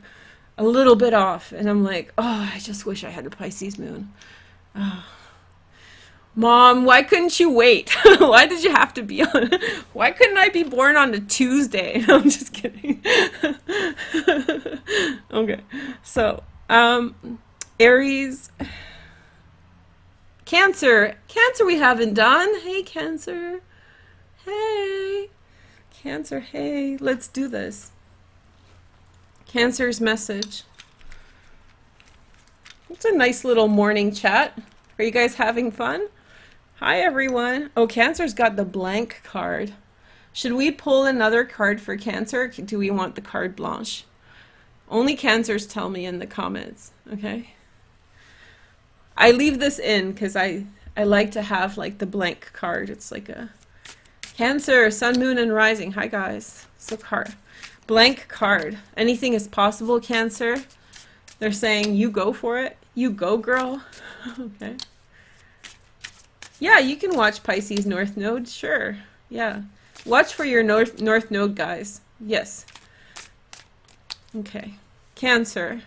a little bit off, and I'm like, oh, I just wish I had a Pisces moon. Oh. Mom, why couldn't you wait? Why did you have to be on? Why couldn't I be born on a Tuesday? I'm just kidding. Okay. So, Aries, Cancer we haven't done. Hey, Cancer. Hey. Cancer, hey. Let's do this. Cancer's message. It's a nice little morning chat. Are you guys having fun? Hi, everyone. Oh, Cancer's got the blank card. Should we pull another card for Cancer? Or do we want the card blanche? Only Cancers tell me in the comments, okay? I leave this in because I like to have like the blank card. It's like a Cancer, Sun, Moon, and Rising. Hi, guys. So blank card. Anything is possible, Cancer. They're saying you go for it. You go, girl. Okay. Yeah, you can watch Pisces North Node, sure. Yeah. Watch for your North Node, guys. Yes. Okay. Cancer.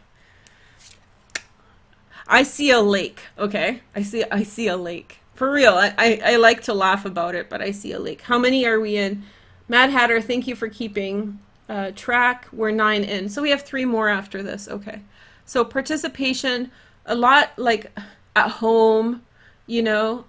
I see a lake, okay? I see a lake. For real, I like to laugh about it, but I see a lake. How many are we in? Mad Hatter, thank you for keeping track. We're 9 in. So we have 3 more after this, okay. So participation, a lot like at home, you know,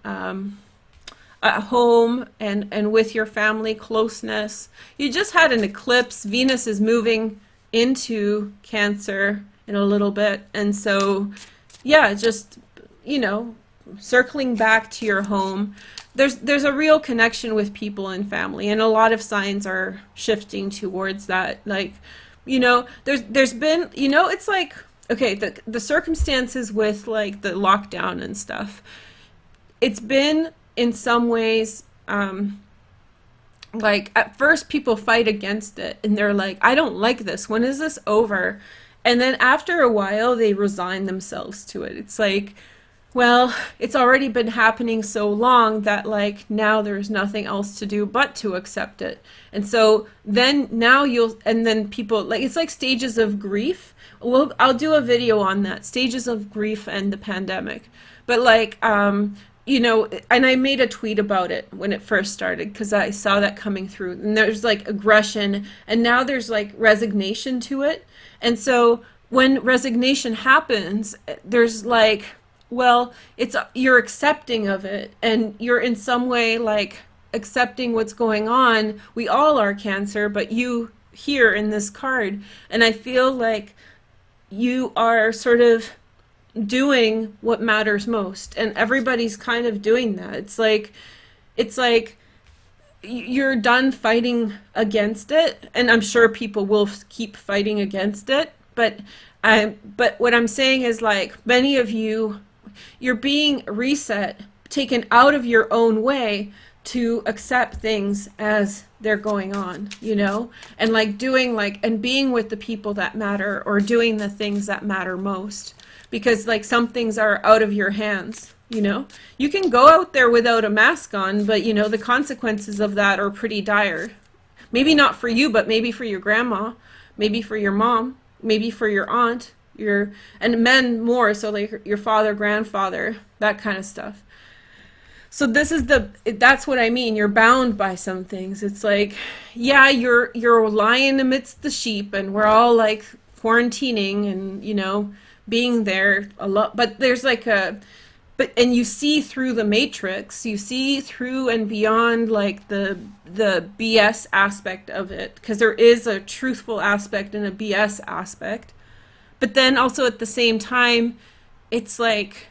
at home and with your family, closeness. You just had an eclipse. Venus is moving into Cancer in a little bit. And so, yeah, just, you know, circling back to your home. There's a real connection with people and family. And a lot of signs are shifting towards that. Like, you know, there's been, you know, it's like, okay, the circumstances with like the lockdown and stuff, it's been in some ways, like at first people fight against it and they're like, I don't like this. When is this over? And then after a while, they resign themselves to it. It's like, well, it's already been happening so long that like now there's nothing else to do but to accept it. And so then now and then people, like, it's like stages of grief. Well, I'll do a video on that, stages of grief and the pandemic. But like, you know, and I made a tweet about it when it first started because I saw that coming through. And there's like aggression, and now there's like resignation to it. And so when resignation happens, there's like, well, you're accepting of it, and you're in some way like accepting what's going on. We all are Cancer, but you here in this card. And I feel like you are sort of doing what matters most, and everybody's kind of doing that. It's like you're done fighting against it, and I'm sure people will keep fighting against it, but what I'm saying is, like, many of you, you're being reset, taken out of your own way to accept things as they're going on, you know, and like doing and being with the people that matter, or doing the things that matter most, because like some things are out of your hands, you know. You can go out there without a mask on, but you know, the consequences of that are pretty dire. Maybe not for you, but maybe for your grandma, maybe for your mom, maybe for your aunt, and men more, so like your father, grandfather, that kind of stuff. So that's what I mean. You're bound by some things. It's like, yeah, you're lying amidst the sheep, and we're all like quarantining and, you know, being there a lot, but there's like and you see through the matrix, you see through and beyond like the BS aspect of it, because there is a truthful aspect and a BS aspect. But then also at the same time, it's like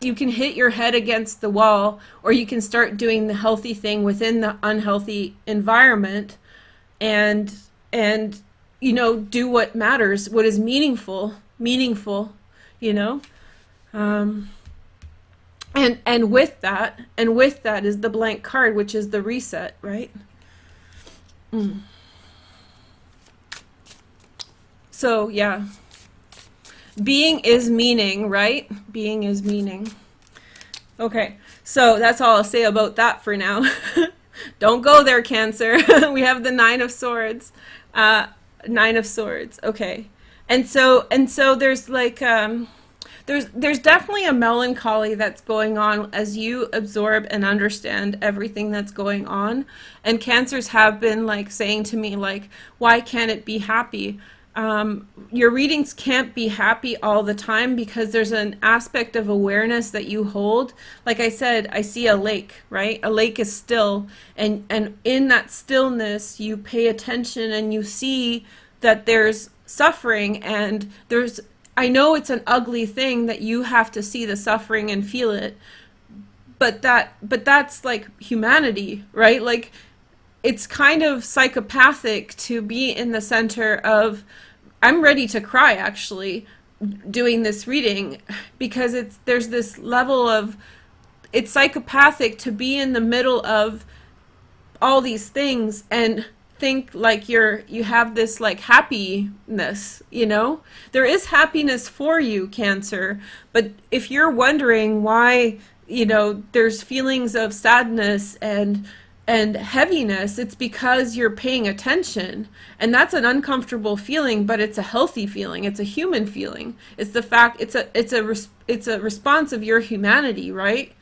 you can hit your head against the wall, or you can start doing the healthy thing within the unhealthy environment, and you know, do what matters, what is meaningful, you know. And with that is the blank card, which is the reset, right? So yeah, being is meaning, right? Being is meaning. Okay, so that's all I'll say about that for now. Don't go there, Cancer. We have the Nine of Swords. Nine of Swords. Okay, and so there's like there's definitely a melancholy that's going on as you absorb and understand everything that's going on. And Cancers have been like saying to me, like, why can't it be happy? Your readings can't be happy all the time, because there's an aspect of awareness that you hold. Like I said, I see a lake, right? A lake is still, and in that stillness you pay attention and you see that there's suffering, and I know it's an ugly thing that you have to see the suffering and feel it, but that's like humanity, right? Like, it's kind of psychopathic to be in the center of, I'm ready to cry actually doing this reading, because there's this level of, it's psychopathic to be in the middle of all these things and think like you have this like happiness, you know. There is happiness for you, Cancer, but if you're wondering why, you know, there's feelings of sadness and heaviness, it's because you're paying attention, and that's an uncomfortable feeling, but it's a healthy feeling. It's a human feeling. It's the fact, it's a response of your humanity, right?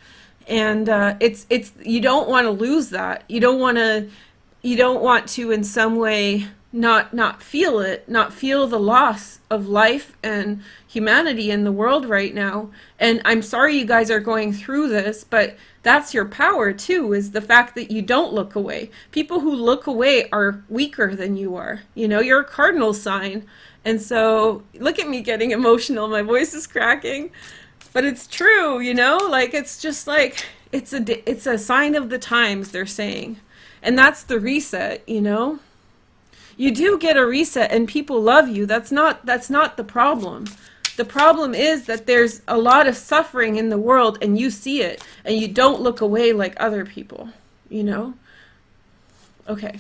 And it's you don't want to lose that. You don't want to in some way not feel it, not feel the loss of life and humanity in the world right now. And I'm sorry you guys are going through this, but that's your power too, is the fact that you don't look away. People who look away are weaker than you are. You know, you're a cardinal sign. And so, look at me getting emotional, my voice is cracking. But it's true, you know, like, it's just like, it's a sign of the times, they're saying. And that's the reset, you know. You do get a reset and people love you. That's not the problem. The problem is that there's a lot of suffering in the world, and you see it, and you don't look away like other people, you know? Okay.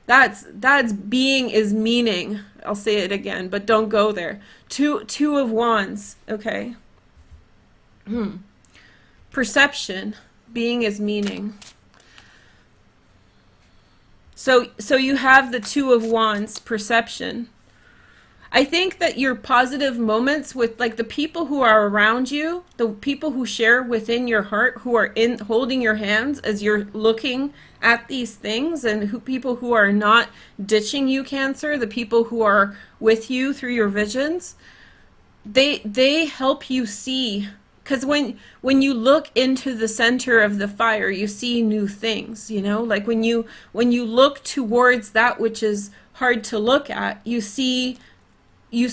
That's being is meaning. I'll say it again, but don't go there. Two of Wands, okay? Perception. Being is meaning. So you have the Two of Wands, perception. I think that your positive moments with like the people who are around you, the people who share within your heart, who are holding your hands as you're looking at these things, and people who are not ditching you, Cancer, the people who are with you through your visions, they help you see because when you look into the center of the fire, you see new things, you know, like when you look towards that which is hard to look at, you see new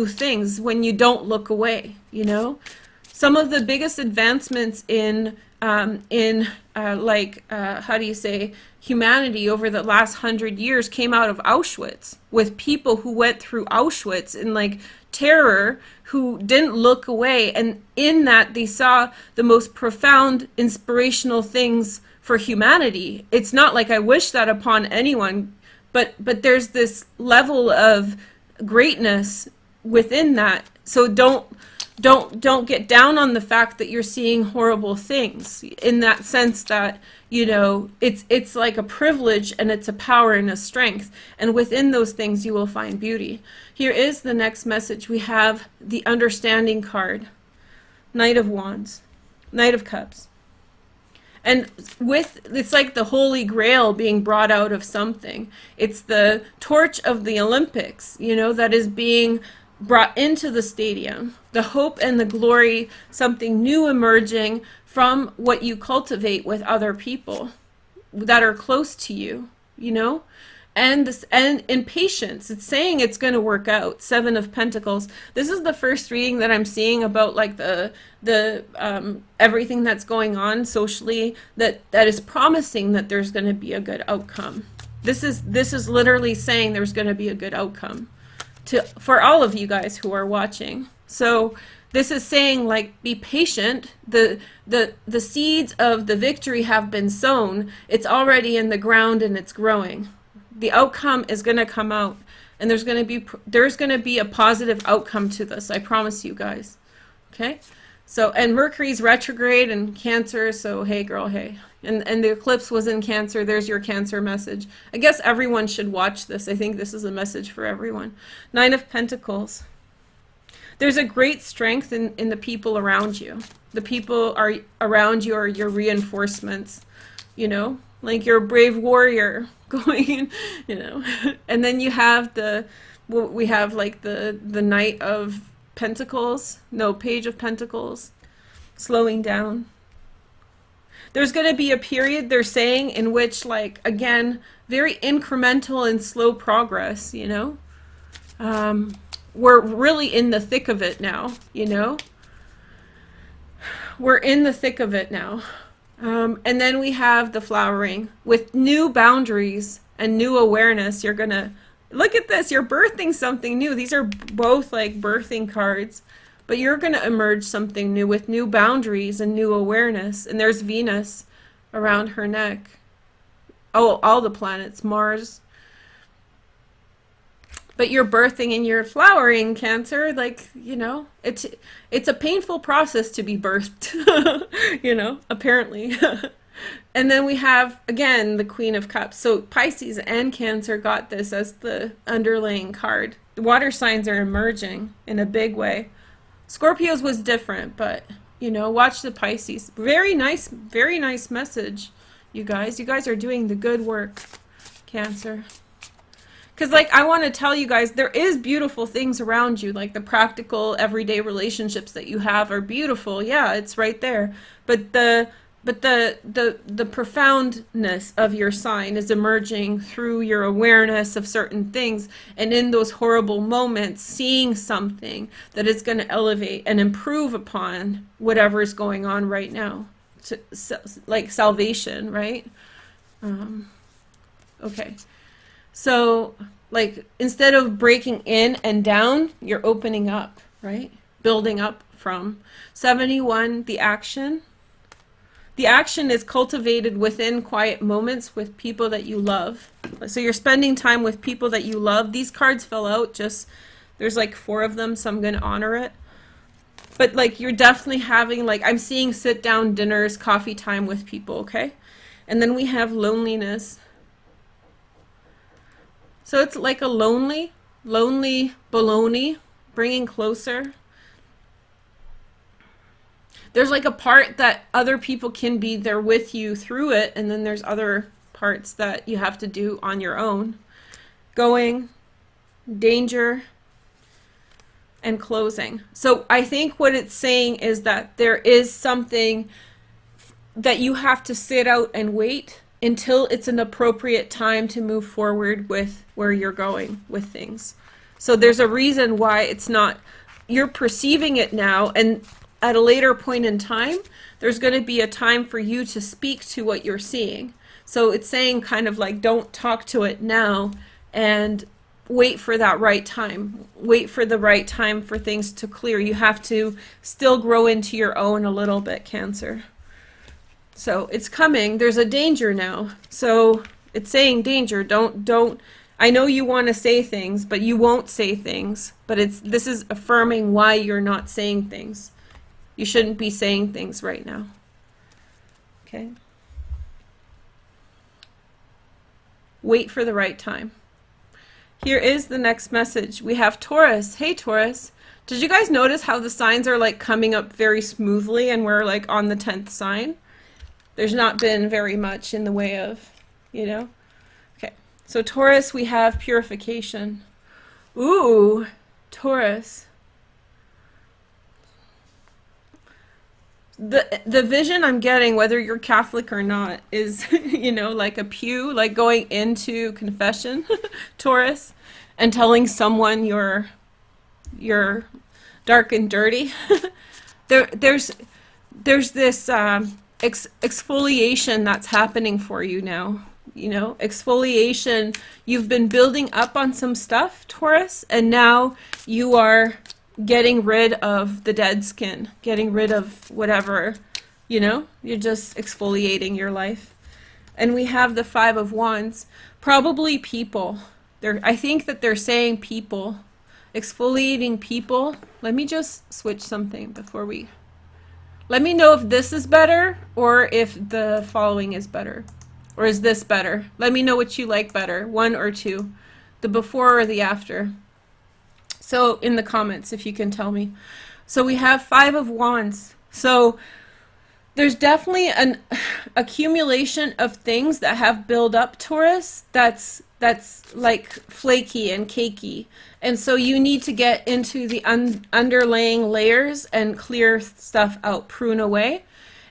things when you don't look away, you know. Some of the biggest advancements in how do you say, humanity over the last 100 years came out of Auschwitz, with people who went through Auschwitz in like terror, who didn't look away, and in that they saw the most profound inspirational things for humanity. It's not like I wish that upon anyone, but there's this level of greatness within that. So don't get down on the fact that you're seeing horrible things, in that sense that, you know, it's like a privilege, and it's a power and a strength, and within those things you will find beauty. Here is the next message. We have the Understanding card, Knight of Wands, Knight of Cups. And it's like the Holy Grail being brought out of something. It's the torch of the Olympics, you know, that is being brought into the stadium. The hope and the glory, something new emerging from what you cultivate with other people that are close to you, you know? And in patience, it's saying it's going to work out. Seven of Pentacles. This is the first reading that I'm seeing about like the everything that's going on socially that is promising that there's going to be a good outcome. This is literally saying there's going to be a good outcome for all of you guys who are watching. So this is saying, like, be patient. The seeds of the victory have been sown. It's already in the ground and it's growing. The outcome is going to come out, and there's going to be a positive outcome to this. I promise you guys. Okay? So, and Mercury's retrograde in Cancer, so hey girl, hey. And the eclipse was in Cancer. There's your Cancer message. I guess everyone should watch this. I think this is a message for everyone. Nine of Pentacles. There's a great strength in the people around you. The people around you are your reinforcements, you know, like you're a brave warrior going, you know. And then you have we have like the Knight of Pentacles, no, Page of Pentacles, slowing down. There's going to be a period, they're saying, in which, like, again, very incremental and slow progress, you know. We're really in the thick of it now, you know. We're in the thick of it now. And then we have the flowering with new boundaries and new awareness. You're going to look at this. You're birthing something new. These are both like birthing cards, but you're going to emerge something new with new boundaries and new awareness. And there's Venus around her neck. Oh, all the planets, Mars. But you're birthing and you're flowering, Cancer. Like, you know, it's a painful process to be birthed, you know, apparently. And then we have, again, the Queen of Cups. So Pisces and Cancer got this as the underlying card. The water signs are emerging in a big way. Scorpios was different, but, you know, watch the Pisces. Very nice message, you guys. You guys are doing the good work, Cancer. Because, like, I want to tell you guys, there is beautiful things around you. Like, the practical, everyday relationships that you have are beautiful. Yeah, it's right there. But the profoundness of your sign is emerging through your awareness of certain things. And in those horrible moments, seeing something that is going to elevate and improve upon whatever is going on right now. Like salvation, right? Okay. So, like, instead of breaking in and down, you're opening up, right? Building up from. 71, the action. The action is cultivated within quiet moments with people that you love. So you're spending time with people that you love. These cards fell out, there's like 4 of them, so I'm going to honor it. But, like, you're definitely having, like, I'm seeing sit-down dinners, coffee time with people, okay? And then we have loneliness. So it's like a lonely baloney, bringing closer. There's like a part that other people can be there with you through it, and then there's other parts that you have to do on your own. Going, danger, and closing. So I think what it's saying is that there is something that you have to sit out and wait until it's an appropriate time to move forward with where you're going with things. So there's a reason why it's not, you're perceiving it now, and at a later point in time, there's going to be a time for you to speak to what you're seeing. So it's saying kind of like, don't talk to it now, and wait for that right time. Wait for the right time for things to clear. You have to still grow into your own a little bit, Cancer. So it's coming. There's a danger now. So it's saying danger. Don't. I know you want to say things, but you won't say things. But this is affirming why you're not saying things. You shouldn't be saying things right now. Okay. Wait for the right time. Here is the next message. We have Taurus. Hey, Taurus. Did you guys notice how the signs are like coming up very smoothly, and we're like on the 10th sign? There's not been very much in the way of, you know? Okay, so Taurus, we have purification. Ooh, Taurus. The vision I'm getting, whether you're Catholic or not, is, you know, like a pew, like going into confession, Taurus, and telling someone you're dark and dirty. There's this exfoliation that's happening for you now. You know, exfoliation. You've been building up on some stuff, Taurus, and now you are getting rid of the dead skin, getting rid of whatever, you know, you're just exfoliating your life. And we have the 5 of Wands, probably people. I think that they're saying people, exfoliating people. Let me just switch something before we, let me know if this is better or if the following is better, or is this better? Let me know what you like better, 1 or 2, the before or the after. So in the comments, if you can tell me. So we have 5 of Wands. So there's definitely an accumulation of things that have built up, Taurus, that's like flaky and cakey. And so you need to get into the underlying layers and clear stuff out, prune away.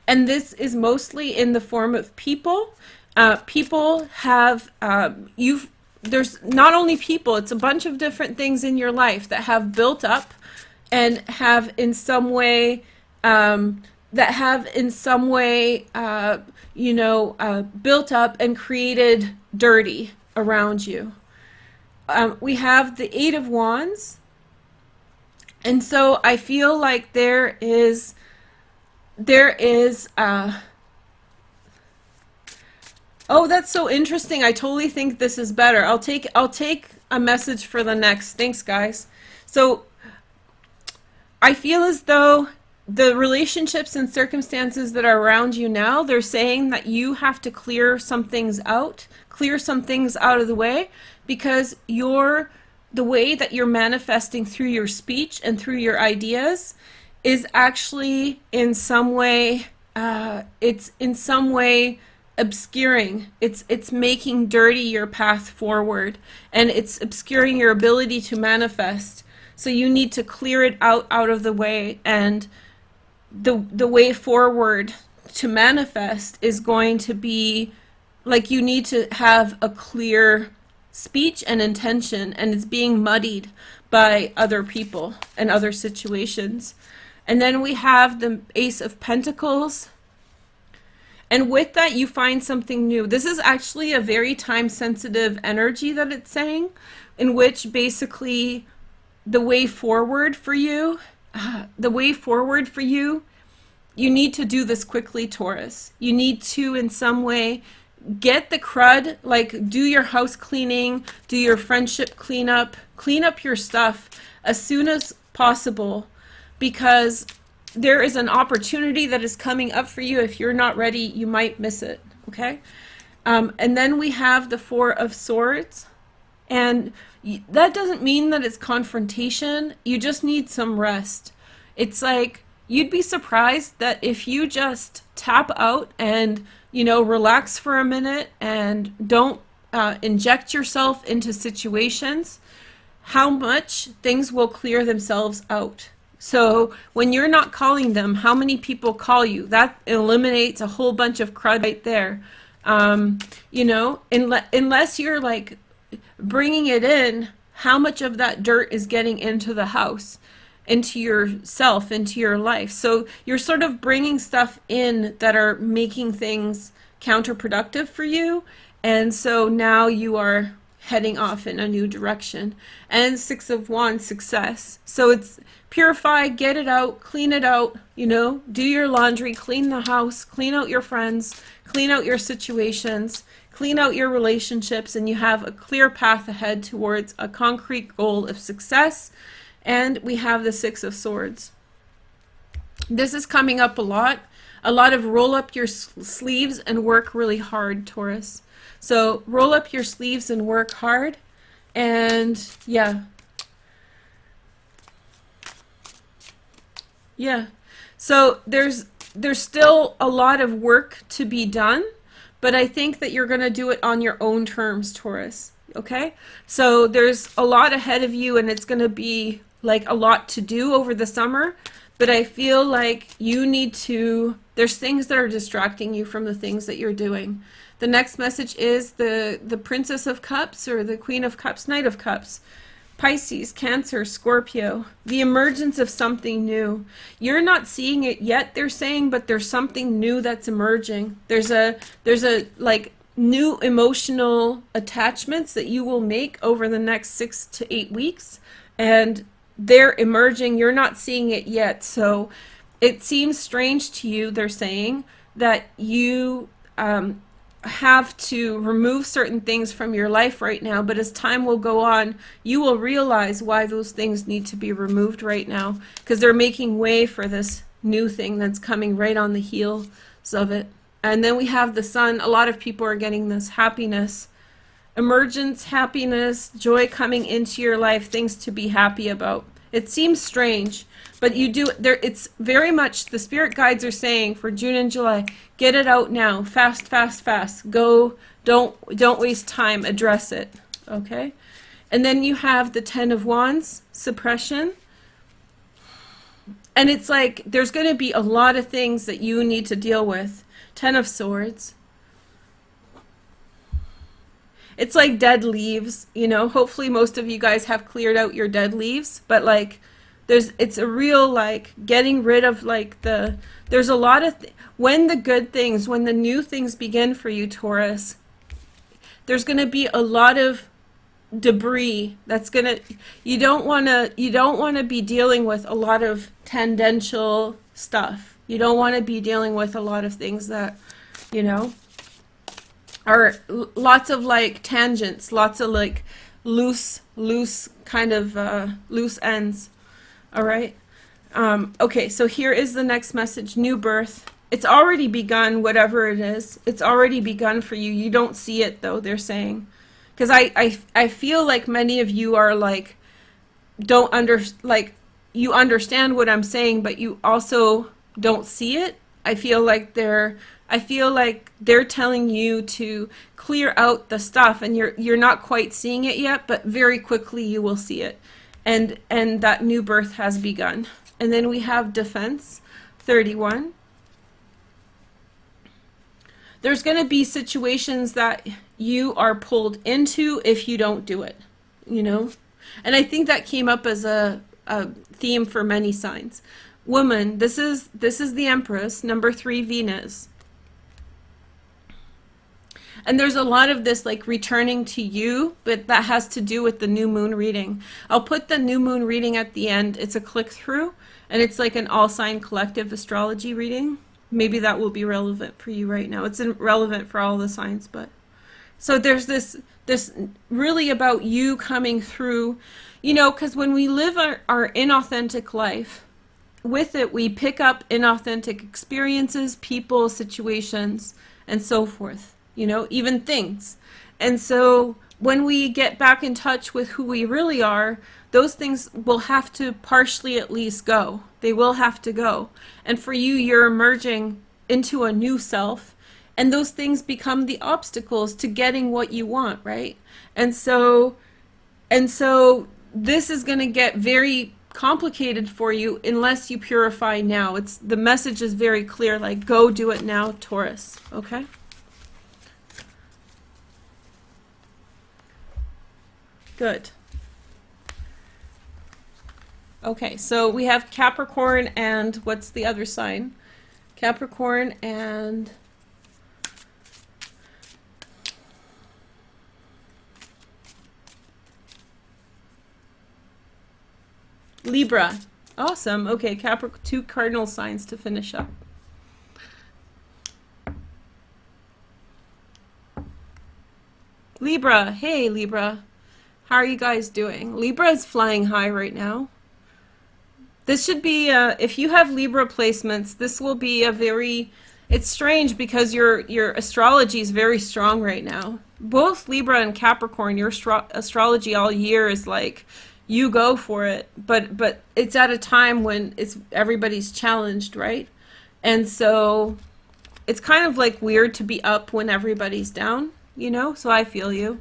And this is mostly in the form of people. People have, there's not only people, it's a bunch of different things in your life that have built up and have in some way, built up and created dirty around you. We have the 8 of Wands. And so I feel like there is oh, that's so interesting. I totally think this is better. I'll take a message for the next. Thanks, guys. So I feel as though the relationships and circumstances that are around you now, they're saying that you have to clear some things out of the way, because the way that you're manifesting through your speech and through your ideas is actually in some way, obscuring. It's making dirty your path forward, and it's obscuring your ability to manifest. So you need to clear it out of the way, and the way forward to manifest is going to be like, you need to have a clear speech and intention, and it's being muddied by other people and other situations. And then we have the Ace of Pentacles. And with that, you find something new. This is actually a very time-sensitive energy that it's saying, in which basically the way forward for you, you need to do this quickly, Taurus. You need to, in some way, get the crud, like do your house cleaning, do your friendship cleanup, clean up your stuff as soon as possible, because there is an opportunity that is coming up for you. If you're not ready, you might miss it, okay? And then we have the 4 of Swords, and that doesn't mean that it's confrontation. You just need some rest. It's like, you'd be surprised that if you just tap out and, you know, relax for a minute and don't inject yourself into situations, how much things will clear themselves out. So when you're not calling them, how many people call you? That eliminates a whole bunch of crud right there. You know, unless you're like bringing it in, how much of that dirt is getting into the house, into yourself, into your life? So you're sort of bringing stuff in that are making things counterproductive for you. And so now you are heading off in a new direction. And Six of Wands, success. So it's purify, get it out, clean it out, you know, do your laundry, clean the house, clean out your friends, clean out your situations, clean out your relationships, and you have a clear path ahead towards a concrete goal of success. And we have the Six of Swords. This is coming up a lot of roll up your sleeves and work really hard, Taurus. So roll up your sleeves and work hard. And yeah. So there's still a lot of work to be done, but I think that you're going to do it on your own terms, Taurus. Okay? So there's a lot ahead of you, and it's going to be like a lot to do over the summer, but I feel like you need to, there's things that are distracting you from the things that you're doing. The next message is the Princess of Cups, or the Queen of Cups, Knight of Cups. Pisces, Cancer, Scorpio, the emergence of something new. You're not seeing it yet, they're saying, but there's something new that's emerging. There's a like new emotional attachments that you will make over the next 6 to 8 weeks, and they're emerging. You're not seeing it yet. So it seems strange to you, they're saying, that you have to remove certain things from your life right now, but as time will go on, you will realize why those things need to be removed right now, because they're making way for this new thing that's coming right on the heels of it. And then we have the Sun. A lot of people are getting this happiness, emergence, happiness, joy coming into your life, things to be happy about. It seems strange, but you do there. It's very much, the spirit guides are saying for June and July, get it out now, fast, fast, fast. Go, don't waste time, address it. Okay? And then you have the Ten of Wands, suppression. And it's like there's going to be a lot of things that you need to deal with. Ten of Swords. It's like dead leaves, you know. Hopefully most of you guys have cleared out your dead leaves, but like it's a real like getting rid of like there's a lot of when the good things, when the new things begin for you, Taurus, there's going to be a lot of debris that's going to, you don't want to be dealing with a lot of tangential stuff. You don't want to be dealing with a lot of things that, you know, are lots of like tangents, lots of like loose kind of loose ends. All right. Okay, so here is the next message. New birth. It's already begun, whatever it is. It's already begun for you. You don't see it though, they're saying. Because I feel like many of you are like, you understand what I'm saying, but you also don't see it. I feel like they're telling you to clear out the stuff, and you're not quite seeing it yet, but very quickly you will see it. And that new birth has begun. And then we have defense, 31. There's going to be situations that you are pulled into if you don't do it, you know? And I think that came up as a theme for many signs. Woman, this is the Empress, number 3, Venus. And there's a lot of this like returning to you, but that has to do with the new moon reading. I'll put the new moon reading at the end. It's a click through, and it's like an all sign collective astrology reading. Maybe that will be relevant for you right now. It's relevant for all the signs, but so there's this really about you coming through, you know, because when we live our inauthentic life, with it we pick up inauthentic experiences, people, situations, and so forth, you know, even things. And so when we get back in touch with who we really are, those things will have to partially at least go. They will have to go. And for you, you're emerging into a new self, and those things become the obstacles to getting what you want, right? And so this is going to get very complicated for you unless you purify now. The message is very clear, like go do it now, Taurus. Okay? Good. Okay, so we have Capricorn and what's the other sign? Capricorn and Libra. Awesome. Okay, Capricorn, 2 cardinal signs to finish up. Libra. Hey, Libra. How are you guys doing? Libra is flying high right now. This should be, if you have Libra placements, this will be a very, it's strange because your astrology is very strong right now. Both Libra and Capricorn, your astrology all year is like, you go for it, but it's at a time when everybody's challenged, right? And so it's kind of like weird to be up when everybody's down, you know? So I feel you.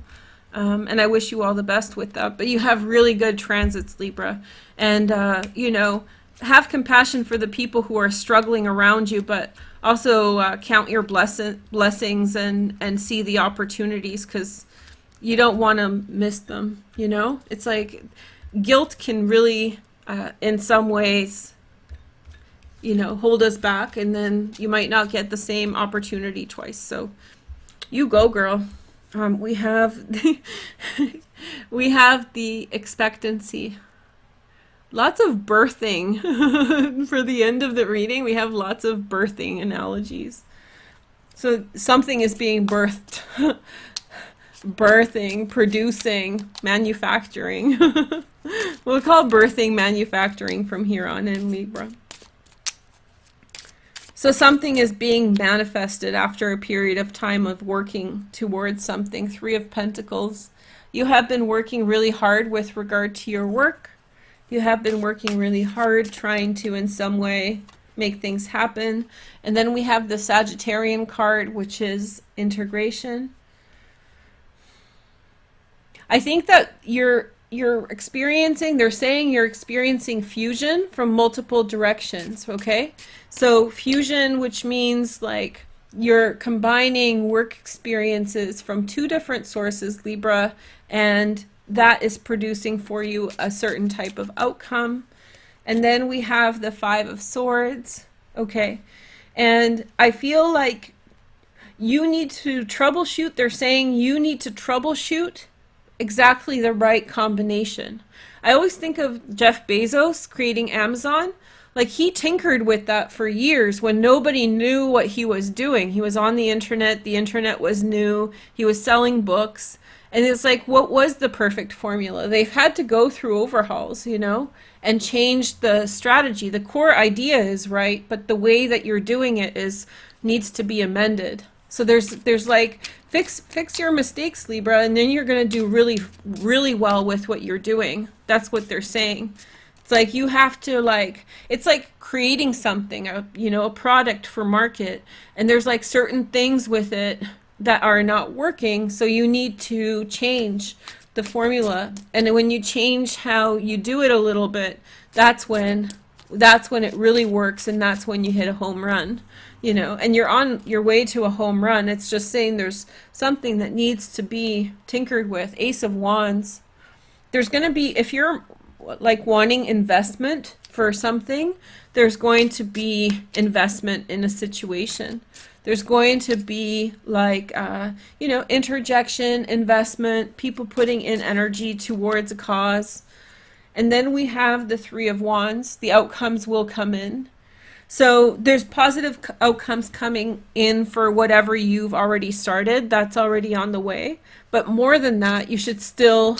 And I wish you all the best with that. But you have really good transits, Libra. And, you know, have compassion for the people who are struggling around you, but also count your blessings and see the opportunities, because you don't want to miss them, you know? It's like guilt can really, in some ways, you know, hold us back, and then you might not get the same opportunity twice. So you go, girl. We have we have the expectancy. Lots of birthing. For the end of the reading, we have lots of birthing analogies. So something is being birthed. Birthing, producing, manufacturing. We'll call birthing manufacturing from here on in, Libra. So something is being manifested after a period of time of working towards something. 3 of Pentacles. You have been working really hard with regard to your work. You have been working really hard trying to, in some way, make things happen. And then we have the Sagittarian card, which is integration. I think that you're experiencing, they're saying you're experiencing fusion from multiple directions, okay? So fusion, which means like you're combining work experiences from 2 different sources, Libra, and that is producing for you a certain type of outcome. And then we have the 5 of Swords, okay? And I feel like you need to troubleshoot. They're saying you need to troubleshoot exactly the right combination. I always think of Jeff Bezos creating Amazon. Like, he tinkered with that for years when nobody knew what he was doing. He was on the internet was new, he was selling books, and it's like, what was the perfect formula? They've had to go through overhauls, you know, and change the strategy. The core idea is right, but the way that you're doing it needs to be amended. So there's like, fix your mistakes, Libra, and then you're going to do really, really well with what you're doing. That's what they're saying. It's like you have to, like, it's like creating something, a product for market, and there's like certain things with it that are not working, so you need to change the formula. And when you change how you do it a little bit, that's when it really works, and that's when you hit a home run, you know, and you're on your way to a home run. It's just saying there's something that needs to be tinkered with. Ace of Wands. There's going to be, if you're like wanting investment for something, there's going to be investment in a situation. There's going to be like, interjection, investment, people putting in energy towards a cause. And then we have the 3 of Wands. The outcomes will come in. So there's positive outcomes coming in for whatever you've already started. That's already on the way. But more than that, you should still,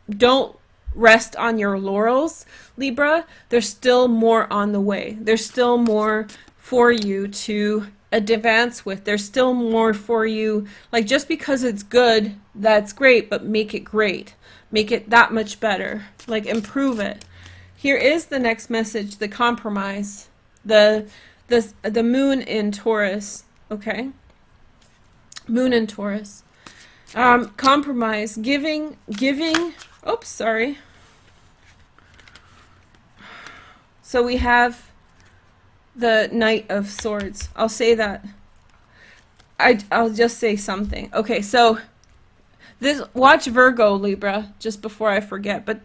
don't rest on your laurels, Libra. There's still more on the way. There's still more for you to advance with. There's still more for you. Like, just because it's good, that's great, but make it great. Make it that much better. Like, improve it. Here is the next message, the compromise. The moon in Taurus, okay? Moon in Taurus. Compromise, giving, oops, sorry. So we have the Knight of Swords. I'll say that. I'll just say something. Okay, so this, watch Virgo, Libra, just before I forget. But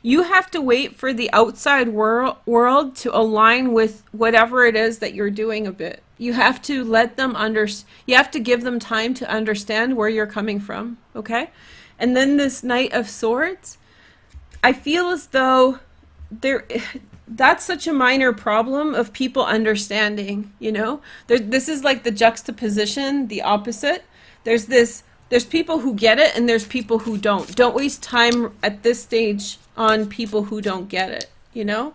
you have to wait for the outside world to align with whatever it is that you're doing a bit. You have to let them you have to give them time to understand where you're coming from, okay? And then this Knight of Swords, I feel as though that's such a minor problem of people understanding, you know? This is like the juxtaposition, the opposite. There's people who get it and there's people who don't. Don't waste time at this stage on people who don't get it, you know?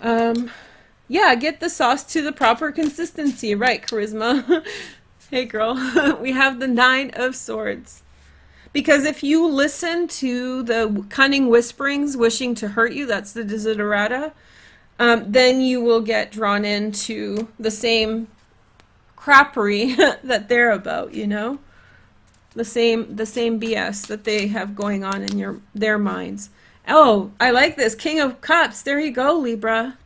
Yeah, get the sauce to the proper consistency. Right, Charisma. Hey, girl. We have the Nine of Swords. Because if you listen to the cunning whisperings wishing to hurt you, that's the desiderata, then you will get drawn into the same crappery that they're about, you know? The same BS that they have going on in their minds. Oh, I like this. King of Cups. There you go, Libra.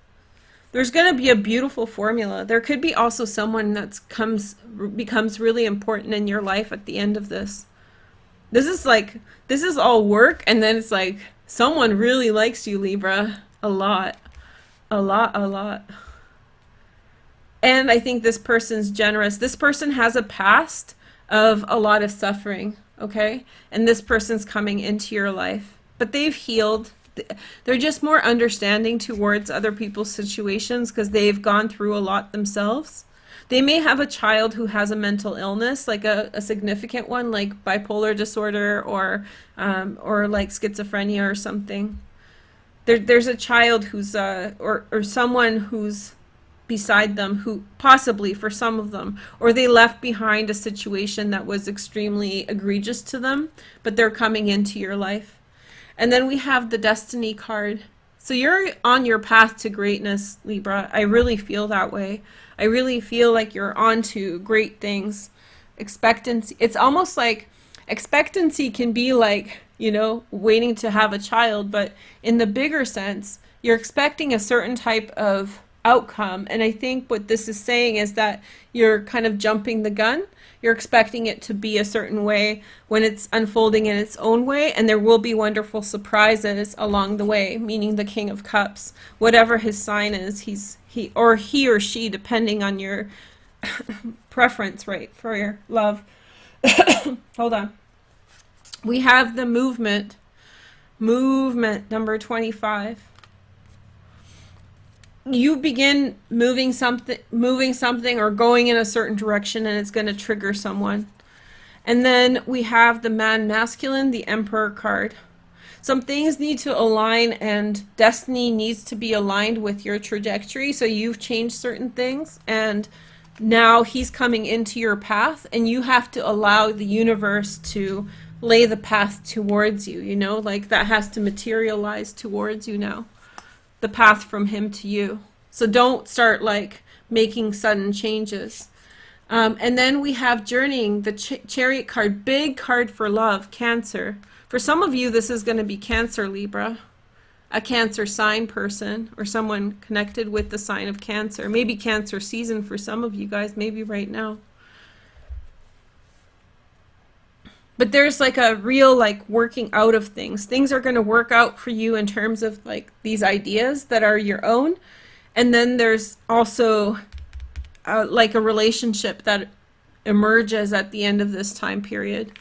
There's going to be a beautiful formula. There could be also someone that becomes really important in your life at the end of this. This is all work, and then it's like someone really likes you, Libra. A lot. A lot, a lot. And I think this person's generous. This person has a past of a lot of suffering, okay? And this person's coming into your life. But they've healed. They're just more understanding towards other people's situations because they've gone through a lot themselves. They may have a child who has a mental illness, like a significant one, like bipolar disorder or like schizophrenia or something. There's a child who's or someone who's beside them, who possibly, for some of them, or they left behind a situation that was extremely egregious to them, but they're coming into your life. And then we have the Destiny card. So you're on your path to greatness, Libra. I really feel that way. I really feel like you're on to great things. Expectancy. It's almost like expectancy can be like, you know, waiting to have a child, but in the bigger sense, you're expecting a certain type of outcome. And I think what this is saying is that you're kind of jumping the gun. You're expecting it to be a certain way when it's unfolding in its own way, and there will be wonderful surprises along the way, meaning the King of Cups. Whatever his sign is, he or she, depending on your preference, right, for your love. Hold on. We have the movement number 25. You begin moving something or going in a certain direction, and it's going to trigger someone. And then we have the man masculine, the Emperor card. Some things need to align, and destiny needs to be aligned with your trajectory. So you've changed certain things, and now he's coming into your path, and you have to allow the universe to lay the path towards you, you know, like that has to materialize towards you now. The path from him to you. So don't start like making sudden changes. And then we have journeying, the Chariot card, big card for love, Cancer. For some of you, this is going to be Cancer, Libra, a Cancer sign person or someone connected with the sign of Cancer. Maybe Cancer season for some of you guys, maybe right now. But there's like a real like working out of things. Things are going to work out for you in terms of like these ideas that are your own. And then there's also like a relationship that emerges at the end of this time period.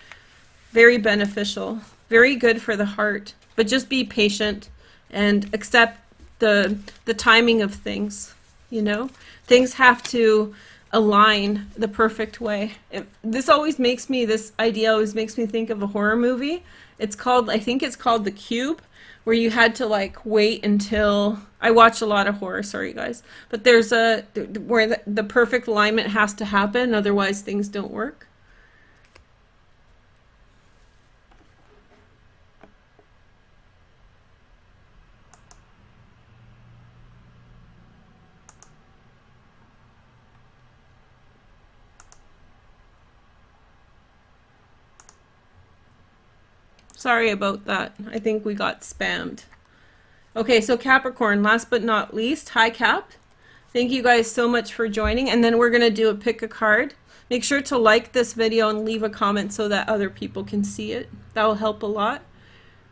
Very beneficial, very good for the heart. But just be patient and accept the timing of things, you know? Things have to align the perfect way. This idea always makes me think of a horror movie. I think it's called The Cube, where you had to like wait until, I watch a lot of horror, sorry guys, but there's where the perfect alignment has to happen, otherwise things don't work. Sorry about that. I think we got spammed. Okay, so Capricorn, last but not least. Hi, Cap. Thank you guys so much for joining. And then we're going to do a pick a card. Make sure to like this video and leave a comment so that other people can see it. That will help a lot.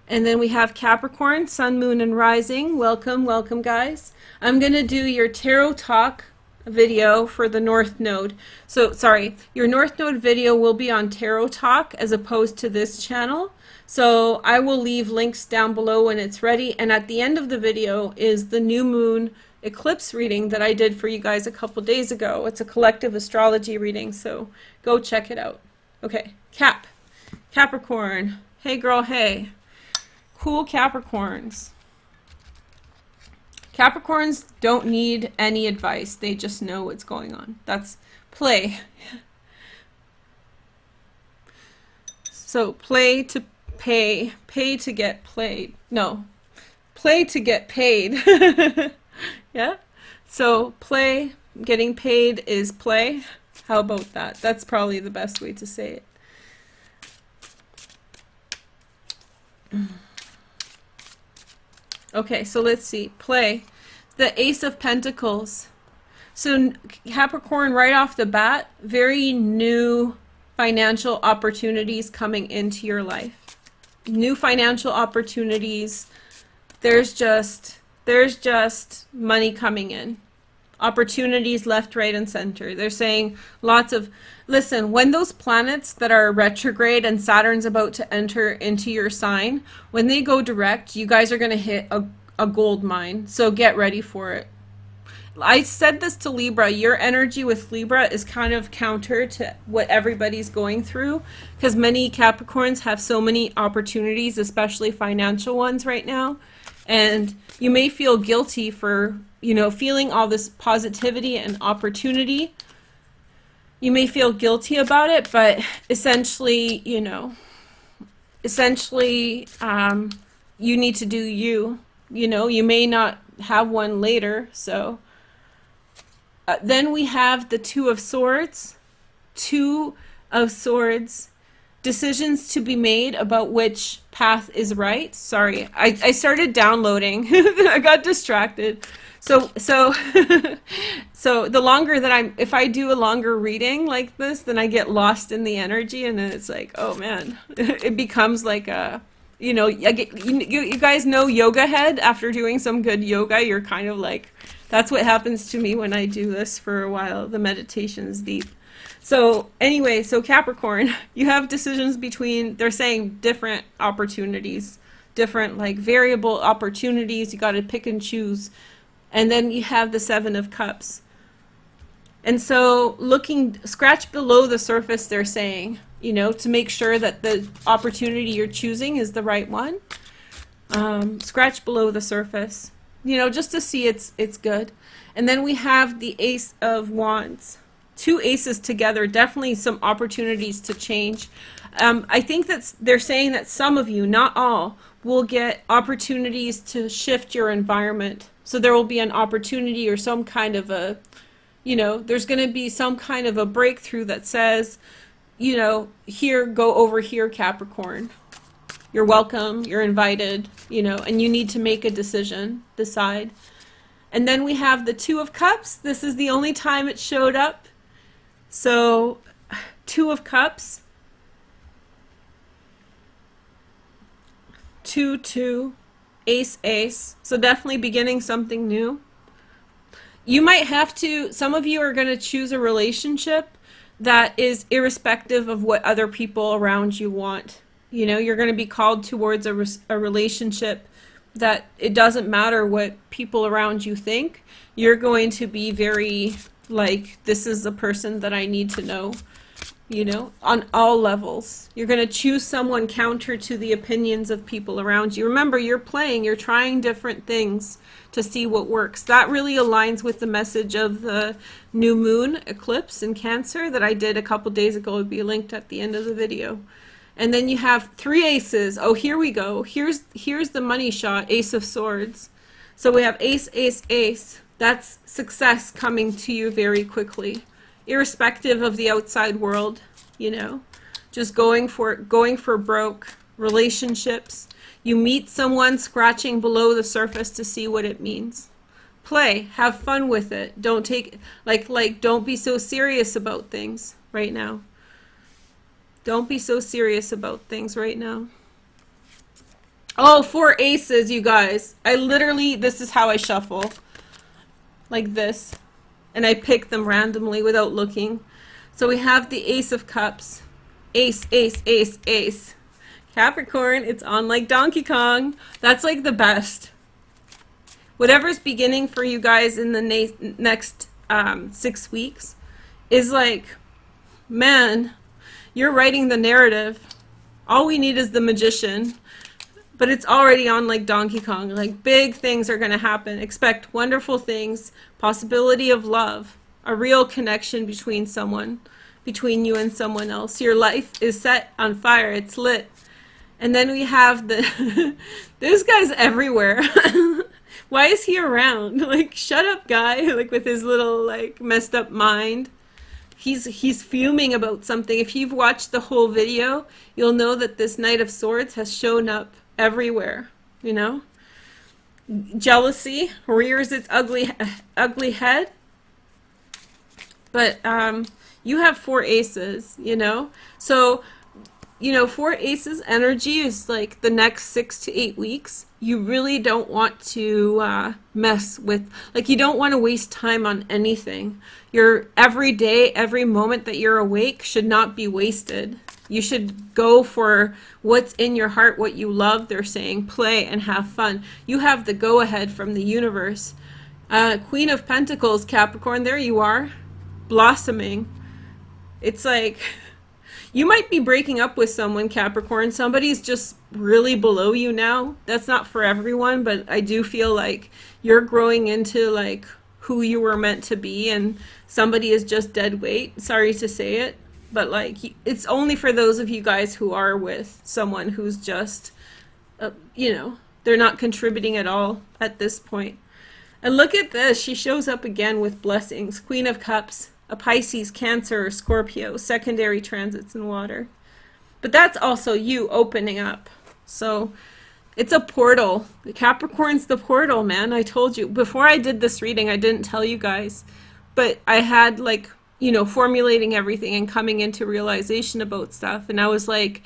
And then we have Capricorn, Sun, Moon, and Rising. Welcome, welcome, guys. I'm going to do your Tarot Talk video for the North Node. So, sorry, your North Node video will be on Tarot Talk as opposed to this channel. So I will leave links down below when it's ready. And at the end of the video is the new moon eclipse reading that I did for you guys a couple days ago. It's a collective astrology reading, so go check it out. Okay, Capricorn. Hey girl, hey. Cool Capricorns. Capricorns don't need any advice. They just know what's going on. That's play. So play to pay, pay to get played. No, play to get paid. Yeah? So play, getting paid is play. How about that? That's probably the best way to say it. Okay, so let's see. Play. The Ace of Pentacles. So Capricorn, right off the bat, very new financial opportunities coming into your life. New financial opportunities. There's just money coming in. Opportunities left, right, and center. They're saying lots of, listen, when those planets that are retrograde and Saturn's about to enter into your sign, when they go direct, you guys are going to hit a gold mine. So get ready for it. I said this to Libra. Your energy with Libra is kind of counter to what everybody's going through, because many Capricorns have so many opportunities, especially financial ones right now. And you may feel guilty for, you know, feeling all this positivity and opportunity. You may feel guilty about it, but essentially, you know, you need to do you. You know, you may not have one later, so. Then we have the Two of Swords. Two of Swords. Decisions to be made about which path is right. Sorry, I started downloading. I got distracted. So the longer that if I do a longer reading like this, then I get lost in the energy, and then it's like, oh man, it becomes like a, you know, you guys know yoga head. After doing some good yoga, you're kind of like, that's what happens to me when I do this for a while. The meditation is deep. So anyway, so Capricorn, you have decisions between, they're saying different opportunities, different like variable opportunities. You got to pick and choose. And then you have the Seven of Cups. And so scratch below the surface, they're saying, you know, to make sure that the opportunity you're choosing is the right one. Scratch below the surface, you know, just to see it's good. And then we have the Ace of Wands. Two aces together, definitely some opportunities to change. I think they're saying that some of you, not all, will get opportunities to shift your environment. So there will be an opportunity or some kind of a, you know, there's going to be some kind of a breakthrough that says, you know, here, go over here, Capricorn. You're welcome, you're invited, you know, and you need to make a decision, decide. And then we have the Two of Cups. This is the only time it showed up. So, Two of Cups, 2, 2, Ace, Ace. So definitely beginning something new. You might have to, some of you are going to choose a relationship that is irrespective of what other people around you want. You know, you're going to be called towards a relationship that it doesn't matter what people around you think. You're going to be very like, this is the person that I need to know, you know, on all levels. You're going to choose someone counter to the opinions of people around you. Remember, you're playing, you're trying different things to see what works. That really aligns with the message of the new moon eclipse in Cancer that I did a couple days ago. It will be linked at the end of the video. And then you have three aces. Oh, here we go. Here's the money shot, Ace of Swords. So we have Ace, Ace, Ace. That's success coming to you very quickly, irrespective of the outside world, you know, just going for broke, relationships. You meet someone scratching below the surface to see what it means. Play, have fun with it. Don't take, don't be so serious about things right now. Don't be so serious about things right now. Oh, 4 aces, you guys. I literally, this is how I shuffle. Like this. And I pick them randomly without looking. So we have the Ace of Cups. Ace, ace, ace, ace. Capricorn, it's on like Donkey Kong. That's like the best. Whatever's beginning for you guys in the next 6 weeks is like, man, you're writing the narrative. All we need is the Magician. But it's already on like Donkey Kong. Like big things are going to happen. Expect wonderful things. Possibility of love. A real connection between between you and someone else. Your life is set on fire. It's lit. And then we have the, this guy's everywhere. Why is he around? Like, shut up, guy. Like with his little like messed up mind. He's fuming about something. If you've watched the whole video, you'll know that this Knight of Swords has shown up everywhere, you know? Jealousy rears its ugly head. But you have 4 aces, you know? So, you know, 4 aces energy is like the next 6 to 8 weeks. You really don't want to mess with, like, you don't want to waste time on anything. Your every day, every moment that you're awake should not be wasted. You should go for what's in your heart, what you love. They're saying play and have fun. You have the go-ahead from the universe. Queen of Pentacles, Capricorn, there you are, blossoming. It's like you might be breaking up with someone, Capricorn. Somebody's just really below you now. That's not for everyone, but I do feel like you're growing into like who you were meant to be, and somebody is just dead weight. Sorry to say it. But like, it's only for those of you guys who are with someone who's just, you know, they're not contributing at all at this point. And look at this. She shows up again with blessings. Queen of Cups, a Pisces, Cancer, or Scorpio, secondary transits in water. But that's also you opening up. So it's a portal. The Capricorn's the portal, man. I told you. Before I did this reading, I didn't tell you guys. But I had like, you know, formulating everything and coming into realization about stuff. And I was like,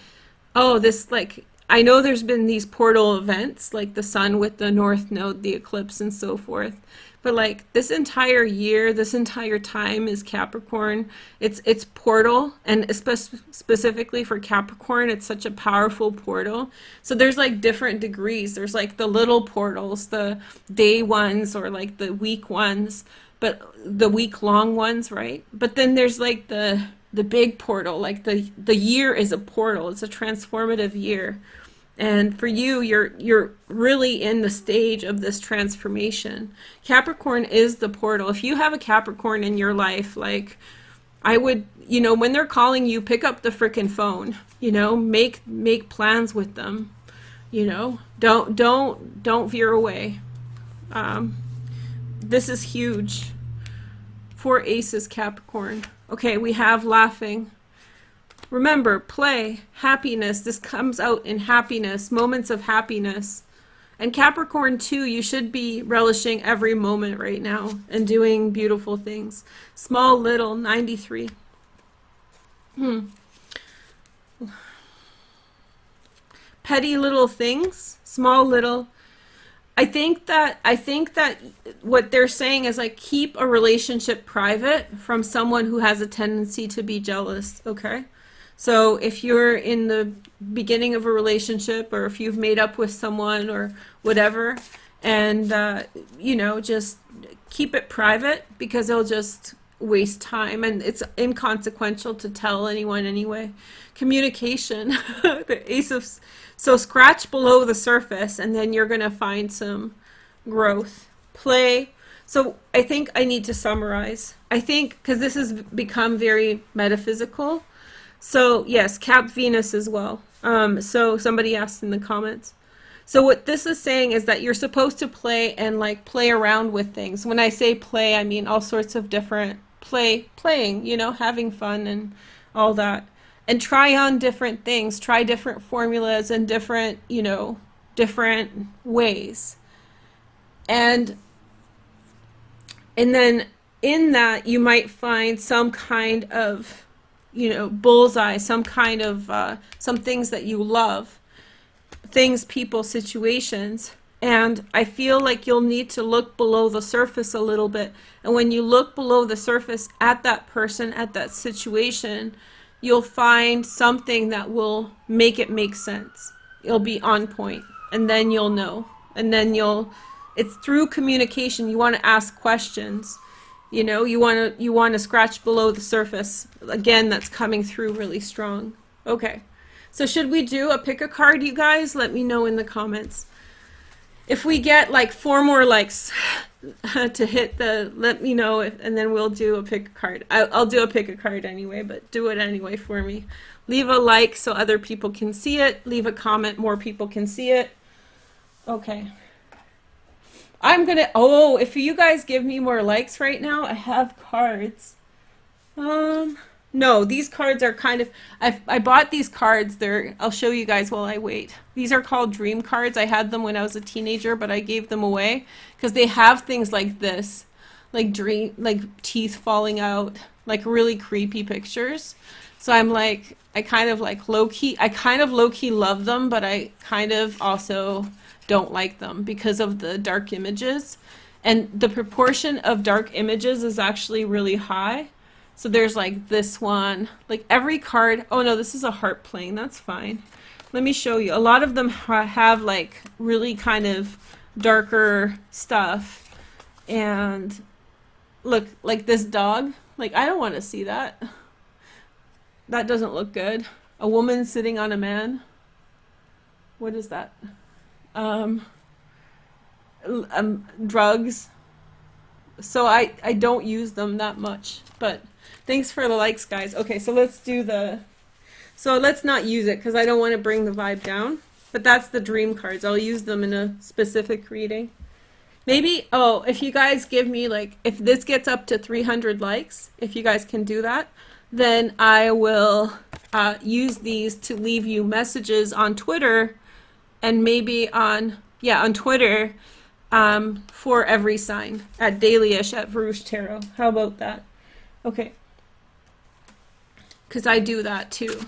oh, this, like, I know there's been these portal events, like the sun with the north node, the eclipse, and so forth. But like this entire year, this entire time is Capricorn. It's portal, and specifically for Capricorn, it's such a powerful portal. So there's like different degrees. There's like the little portals, the day ones, or like the week ones, but the week-long ones, right? But then there's like the big portal, like the year is a portal. It's a transformative year. And for you, you're really in the stage of this transformation. Capricorn is the portal. If you have a Capricorn in your life, like, I would, you know, when they're calling you, pick up the frickin' phone, you know, make plans with them, you know, don't veer away. This is huge. 4 aces, Capricorn. Okay, we have laughing. Remember, play, happiness. This comes out in happiness, moments of happiness. And Capricorn too, you should be relishing every moment right now and doing beautiful things. Small, little, 93. Petty little things, small, little. I think that what they're saying is like, keep a relationship private from someone who has a tendency to be jealous, okay? So if you're in the beginning of a relationship, or if you've made up with someone or whatever, and, you know, just keep it private, because they'll just waste time, and it's inconsequential to tell anyone anyway. Communication, the ace of, so scratch below the surface, and then you're going to find some growth. Play. So I think I need to summarize. I think, because this has become very metaphysical. So yes, Cap Venus as well. So somebody asked in the comments. So what this is saying is that you're supposed to play and like play around with things. When I say play, I mean all sorts of different playing, you know, having fun and all that. and try on different things, try different formulas and different, different ways. And then in that, you might find some kind of, bullseye, some kind of, some things that you love, things, people, situations. And I feel like you'll need to look below the surface a little bit. And when you look below the surface at that person, at that situation, you'll find something that will make it make sense. It'll be on point. And then you'll know. And then it's through communication. You want to ask questions. You want to scratch below the surface. Again, that's coming through really strong. Okay. So should we do a pick a card, you guys? Let me know in the comments. If we get like 4 more likes to hit let me know, and then we'll do a pick a card. I'll do a pick a card anyway, but do it anyway for me. Leave a like so other people can see it. Leave a comment, more people can see it. Okay. If you guys give me more likes right now, I have cards. No, these cards are kind of, I bought these cards. I'll show you guys while I wait. These are called dream cards. I had them when I was a teenager, but I gave them away because they have things like this, like teeth falling out, like really creepy pictures. So I'm like, I kind of low-key love them, but I kind of also don't like them because of the dark images. And the proportion of dark images is actually really high. So there's like this one, like every card. Oh no, this is a harp playing. That's fine. Let me show you. A lot of them have like really kind of darker stuff. And look, like this dog. Like, I don't want to see that. That doesn't look good. A woman sitting on a man. What is that? Drugs. So I don't use them that much, but thanks for the likes, guys. Okay, so let's not use it because I don't want to bring the vibe down, but that's the dream cards. I'll use them in a specific reading. Maybe, if you guys give me, like, if this gets up to 300 likes, if you guys can do that, then I will use these to leave you messages on Twitter, and maybe on Twitter, for every sign at dailyish at Veroosh Tarot. How about that? Okay. Because I do that too.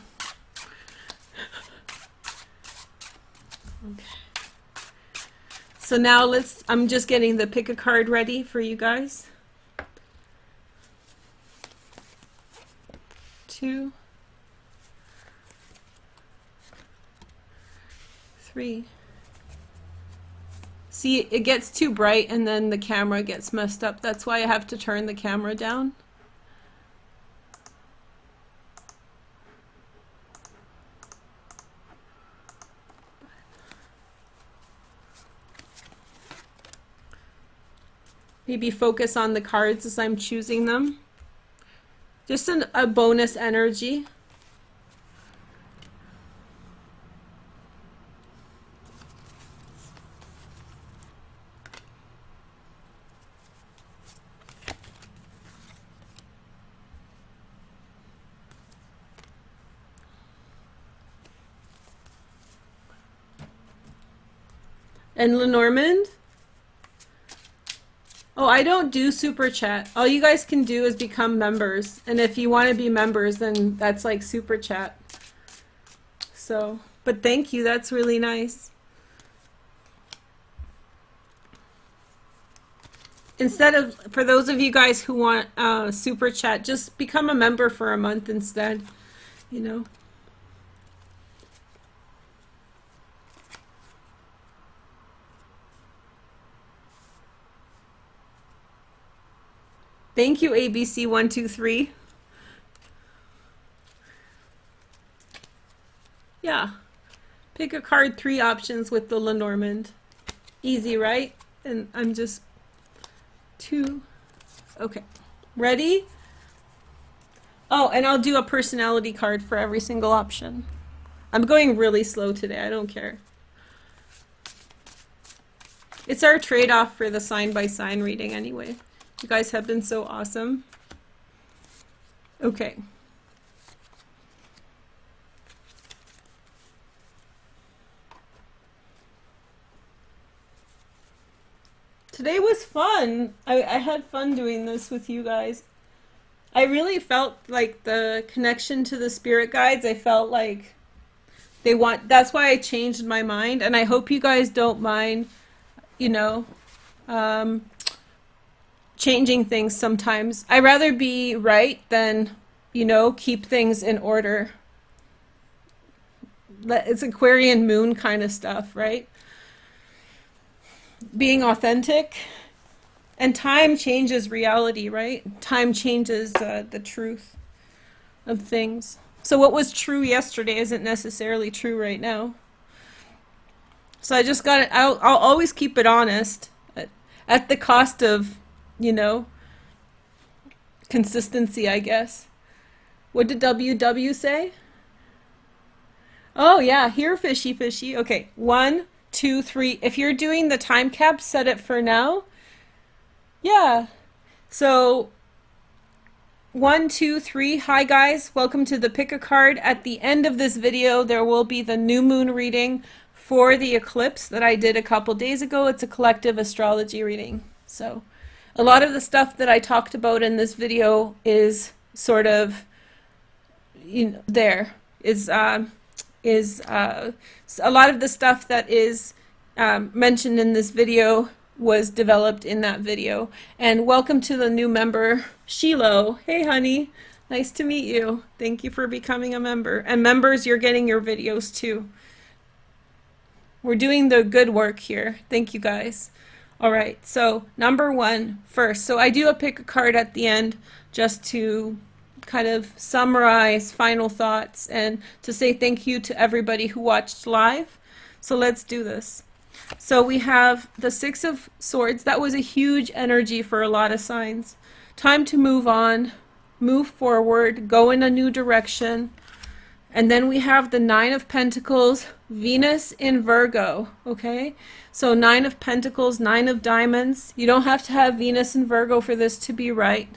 Okay. So now I'm just getting the pick a card ready for you guys. 2, 3. See, it gets too bright and then the camera gets messed up. That's why I have to turn the camera down. Maybe focus on the cards as I'm choosing them. Just a bonus energy. And Lenormand? Oh, I don't do super chat. All you guys can do is become members. And if you want to be members, then that's like super chat. So, but thank you. That's really nice. Instead of, for those of you guys who want super chat, just become a member for a month instead, you know. Thank you, ABC123. Yeah. Pick a card, 3 options with the Lenormand. Easy, right? And I'm just 2. Okay. Ready? Oh, and I'll do a personality card for every single option. I'm going really slow today. I don't care. It's our trade-off for the sign-by-sign reading anyway. You guys have been so awesome. Okay. Today was fun. I had fun doing this with you guys. I really felt like the connection to the spirit guides. I felt like that's why I changed my mind. And I hope you guys don't mind, changing things sometimes. I'd rather be right than, keep things in order. It's Aquarian moon kind of stuff, right? Being authentic. And time changes reality, right? Time changes the truth of things. So what was true yesterday isn't necessarily true right now. So I just got it. I'll always keep it honest at the cost of, consistency, I guess. What did WW say? Oh, yeah. Here, fishy, fishy. Okay. 1, 2, 3. If you're doing the time cap, set it for now. Yeah. So 1, 2, 3. Hi guys, welcome to the pick a card. At the end of this video there will be the new moon reading for the eclipse that I did a couple days ago. It's a collective astrology reading. So a lot of the stuff that I talked about in this video is sort of a lot of the stuff that is mentioned in this video was developed in that video. And welcome to the new member, Shiloh. Hey honey, nice to meet you. Thank you for becoming a member. And members, you're getting your videos too. We're doing the good work here. Thank you guys. All right, so number 1 first. So I do a pick a card at the end just to kind of summarize final thoughts and to say thank you to everybody who watched live. So let's do this. So we have the 6 of Swords. That was a huge energy for a lot of signs. Time to move on, move forward, go in a new direction. And then we have the 9 of Pentacles, Venus in Virgo, okay? So 9 of Pentacles, 9 of Diamonds. You don't have to have Venus in Virgo for this to be right.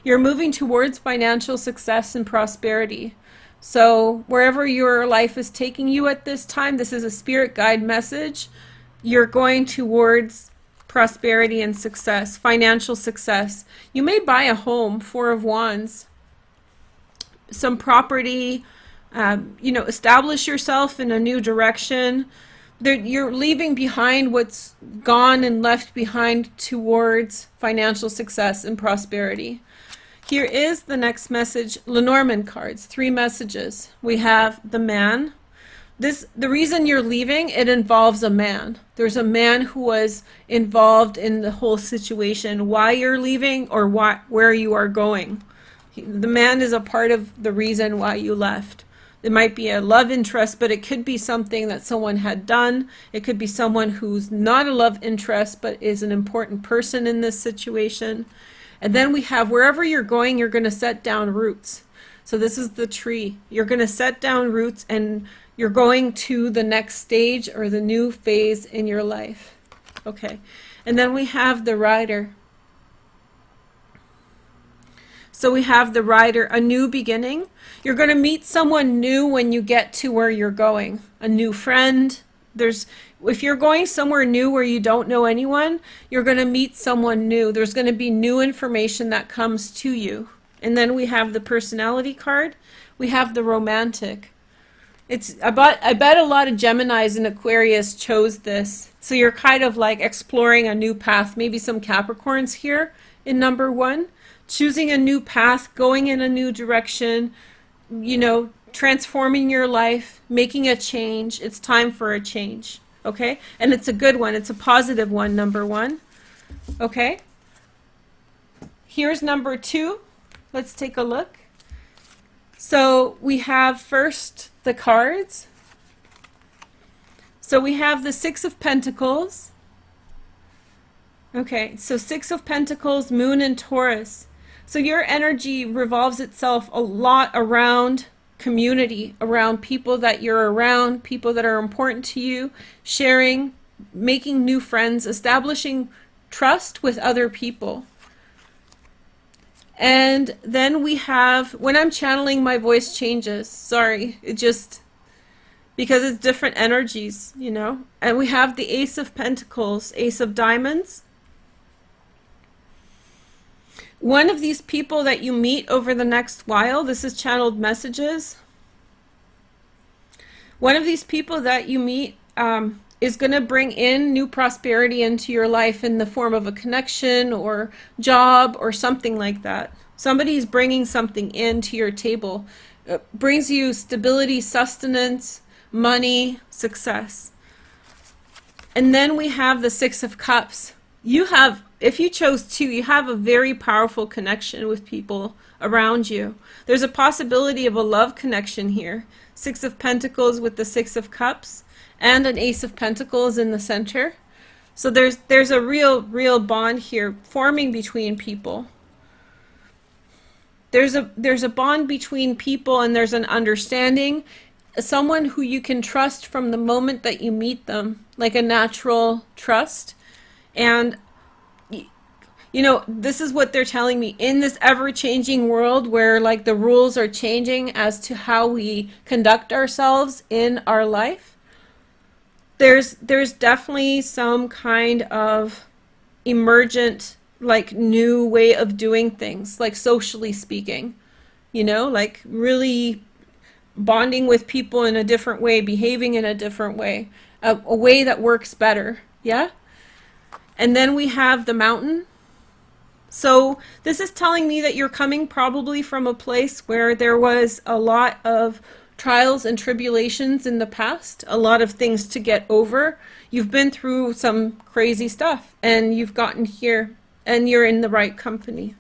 You're moving towards financial success and prosperity. So wherever your life is taking you at this time, this is a spirit guide message. You're going towards prosperity and success, financial success. You may buy a home, 4 of Wands, some property, establish yourself in a new direction. You're leaving behind what's gone and left behind towards financial success and prosperity. Here is the next message, Lenormand cards, 3 messages. We have the Man. The reason you're leaving, it involves a man. There's a man who was involved in the whole situation, why you're leaving or where you are going. The man is a part of the reason why you left. It might be a love interest, but it could be something that someone had done. It could be someone who's not a love interest, but is an important person in this situation. And then we have wherever you're going, you're going to set down roots. So this is the tree. You're going to set down roots and you're going to the next stage or the new phase in your life. Okay. And then we have the Rider. So we have the Rider, a new beginning. You're going to meet someone new when you get to where you're going. A new friend. If you're going somewhere new where you don't know anyone, you're going to meet someone new. There's going to be new information that comes to you. And then we have the Personality card. We have the Romantic. I bet a lot of Geminis and Aquarius chose this. So you're kind of like exploring a new path. Maybe some Capricorns here in number 1. Choosing a new path, going in a new direction, transforming your life, making a change. It's time for a change. Okay? And it's a good one. It's a positive one, number 1. Okay? Here's number 2. Let's take a look. So we have first the cards. So we have the 6 of Pentacles. Okay, so 6 of Pentacles, Moon in Taurus. So your energy revolves itself a lot around community, around people that you're around, people that are important to you, sharing, making new friends, establishing trust with other people. And then we have, when I'm channeling, my voice changes. Sorry, because it's different energies, And we have the Ace of Pentacles, Ace of Diamonds. One of these people that you meet over the next while, this is channeled messages. One of these people that you meet is going to bring in new prosperity into your life in the form of a connection or job or something like that. Somebody's bringing something into your table. It brings you stability, sustenance, money, success. And then we have the Six of Cups. You have, if you chose to, you have a very powerful connection with people around you. There's a possibility of a love connection here. Six of Pentacles with the Six of Cups and an Ace of Pentacles in the center. So there's a real bond here forming between people. There's a bond between people, and there's an understanding. Someone who you can trust from the moment that you meet them, like a natural trust. And you know, this is what they're telling me. In this ever-changing world where like the rules are changing as to how we conduct ourselves in our life, there's definitely some kind of emergent, like, new way of doing things, like socially speaking, you know, like really bonding with people in a different way, behaving in a different way, a way that works better. Yeah. And then we have the Mountain. So this is telling me that you're coming probably from a place where there was a lot of trials and tribulations in the past, a lot of things to get over. You've been through some crazy stuff and you've gotten here, and you're in the right company.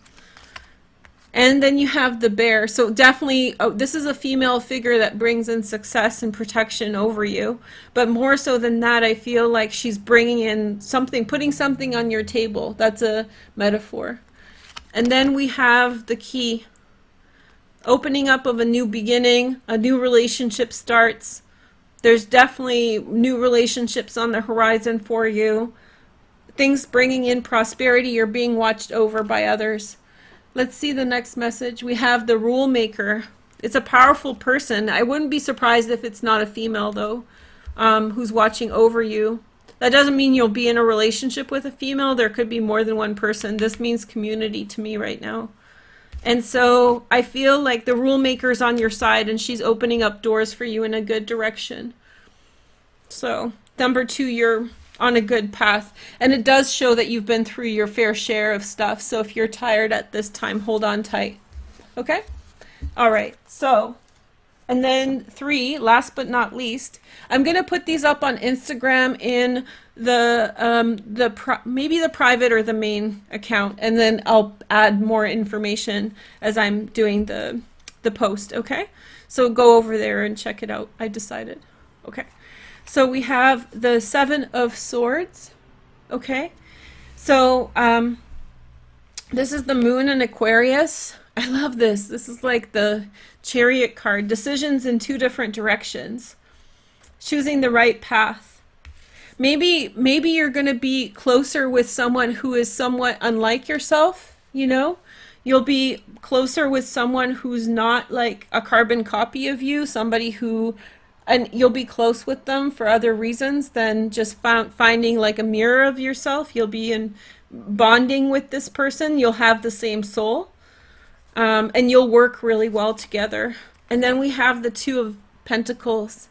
And then you have the Bear. So definitely, this is a female figure that brings in success and protection over you. But more so than that, I feel like she's bringing in something, putting something on your table. That's a metaphor. And then we have the Key. Opening up of a new beginning, a new relationship starts. There's definitely new relationships on the horizon for you. Things bringing in prosperity. You're being watched over by others. Let's see the next message. We have the Rule Maker. It's a powerful person. I wouldn't be surprised if it's not a female, though, who's watching over you. That doesn't mean you'll be in a relationship with a female. There could be more than one person. This means community to me right now. And so I feel like the Rule Maker's on your side, and she's opening up doors for you in a good direction. So, number 2, you're on a good path. And it does show that you've been through your fair share of stuff. So if you're tired at this time, hold on tight. Okay? All right. So, and then 3, last but not least, I'm going to put these up on Instagram in maybe the private or the main account, and then I'll add more information as I'm doing the post. Okay? So go over there and check it out. I decided. Okay. So we have the 7 of Swords. Okay. So this is the Moon in Aquarius. I love this. This is like the Chariot card. Decisions in 2 different directions. Choosing the right path. Maybe you're going to be closer with someone who is somewhat unlike yourself, you know? You'll be closer with someone who's not like a carbon copy of you, somebody who, and you'll be close with them for other reasons than just finding like a mirror of yourself. You'll be in bonding with this person. You'll have the same soul, and you'll work really well together. And then we have the 2 of Pentacles.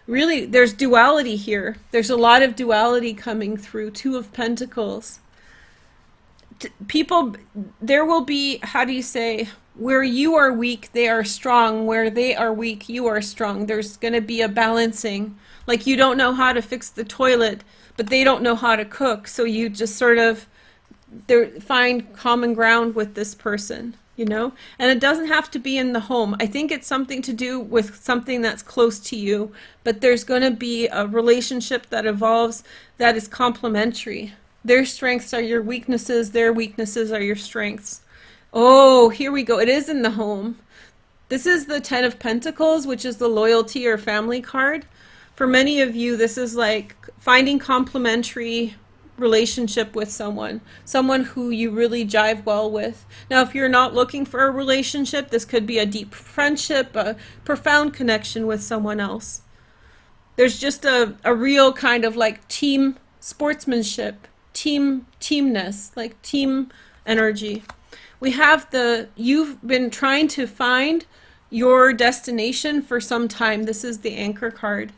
Really, there's duality here. There's a lot of duality coming through. 2 of Pentacles. People, there will be, how do you say, where you are weak, they are strong. Where they are weak, you are strong. There's going to be a balancing. Like you don't know how to fix the toilet, but they don't know how to cook. So you just sort of find common ground with this person, you know? And it doesn't have to be in the home. I think it's something to do with something that's close to you, but there's going to be a relationship that evolves that is complementary. Their strengths are your weaknesses. Their weaknesses are your strengths. Oh, here we go. It is in the home. This is the 10 of Pentacles, which is the loyalty or family card. For many of you, this is like finding complementary relationship with someone who you really jive well with. Now, if you're not looking for a relationship, this could be a deep friendship, a profound connection with someone else. There's just a real kind of like team sportsmanship, teamness, like team energy. we have you've been trying to find your destination for some time. This is the Anchor card.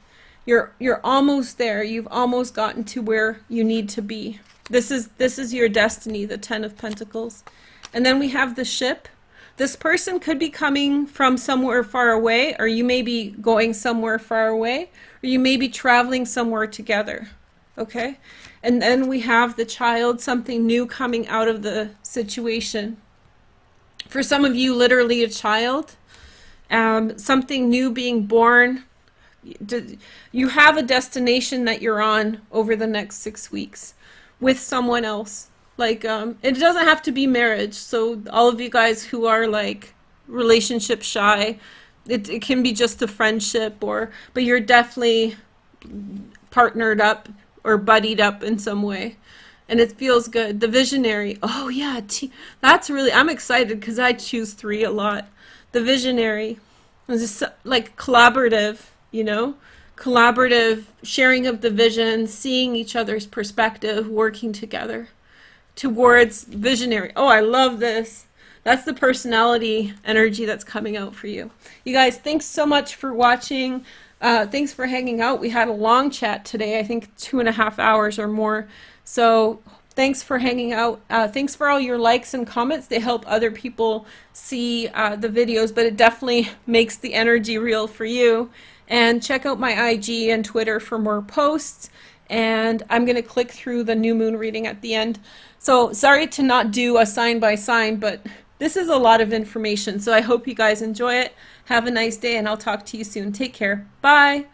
You're almost there. You've almost gotten to where you need to be. This is your destiny, the Ten of Pentacles. And then we have the Ship. This person could be coming from somewhere far away, or you may be going somewhere far away, or you may be traveling somewhere together. Okay? And then we have the Child, something new coming out of the situation. For some of you, literally a child, something new being born. You have a destination that you're on over the next 6 weeks with someone else. Like, it doesn't have to be marriage. So all of you guys who are like relationship shy, it can be just a friendship, but you're definitely partnered up or buddied up in some way. And it feels good. The Visionary. Oh yeah, that's really, I'm excited because I choose 3 a lot. The Visionary is just like collaborative, you know? Collaborative sharing of the vision, seeing each other's perspective, working together towards Visionary. Oh, I love this. That's the personality energy that's coming out for you. You guys, thanks so much for watching. Thanks for hanging out. We had a long chat today, I think 2.5 hours or more. So thanks for hanging out. Thanks for all your likes and comments. They help other people see the videos, but it definitely makes the energy real for you. And check out my IG and Twitter for more posts. And I'm going to click through the new moon reading at the end. So sorry to not do a sign by sign, but this is a lot of information. So I hope you guys enjoy it. Have a nice day, and I'll talk to you soon. Take care. Bye.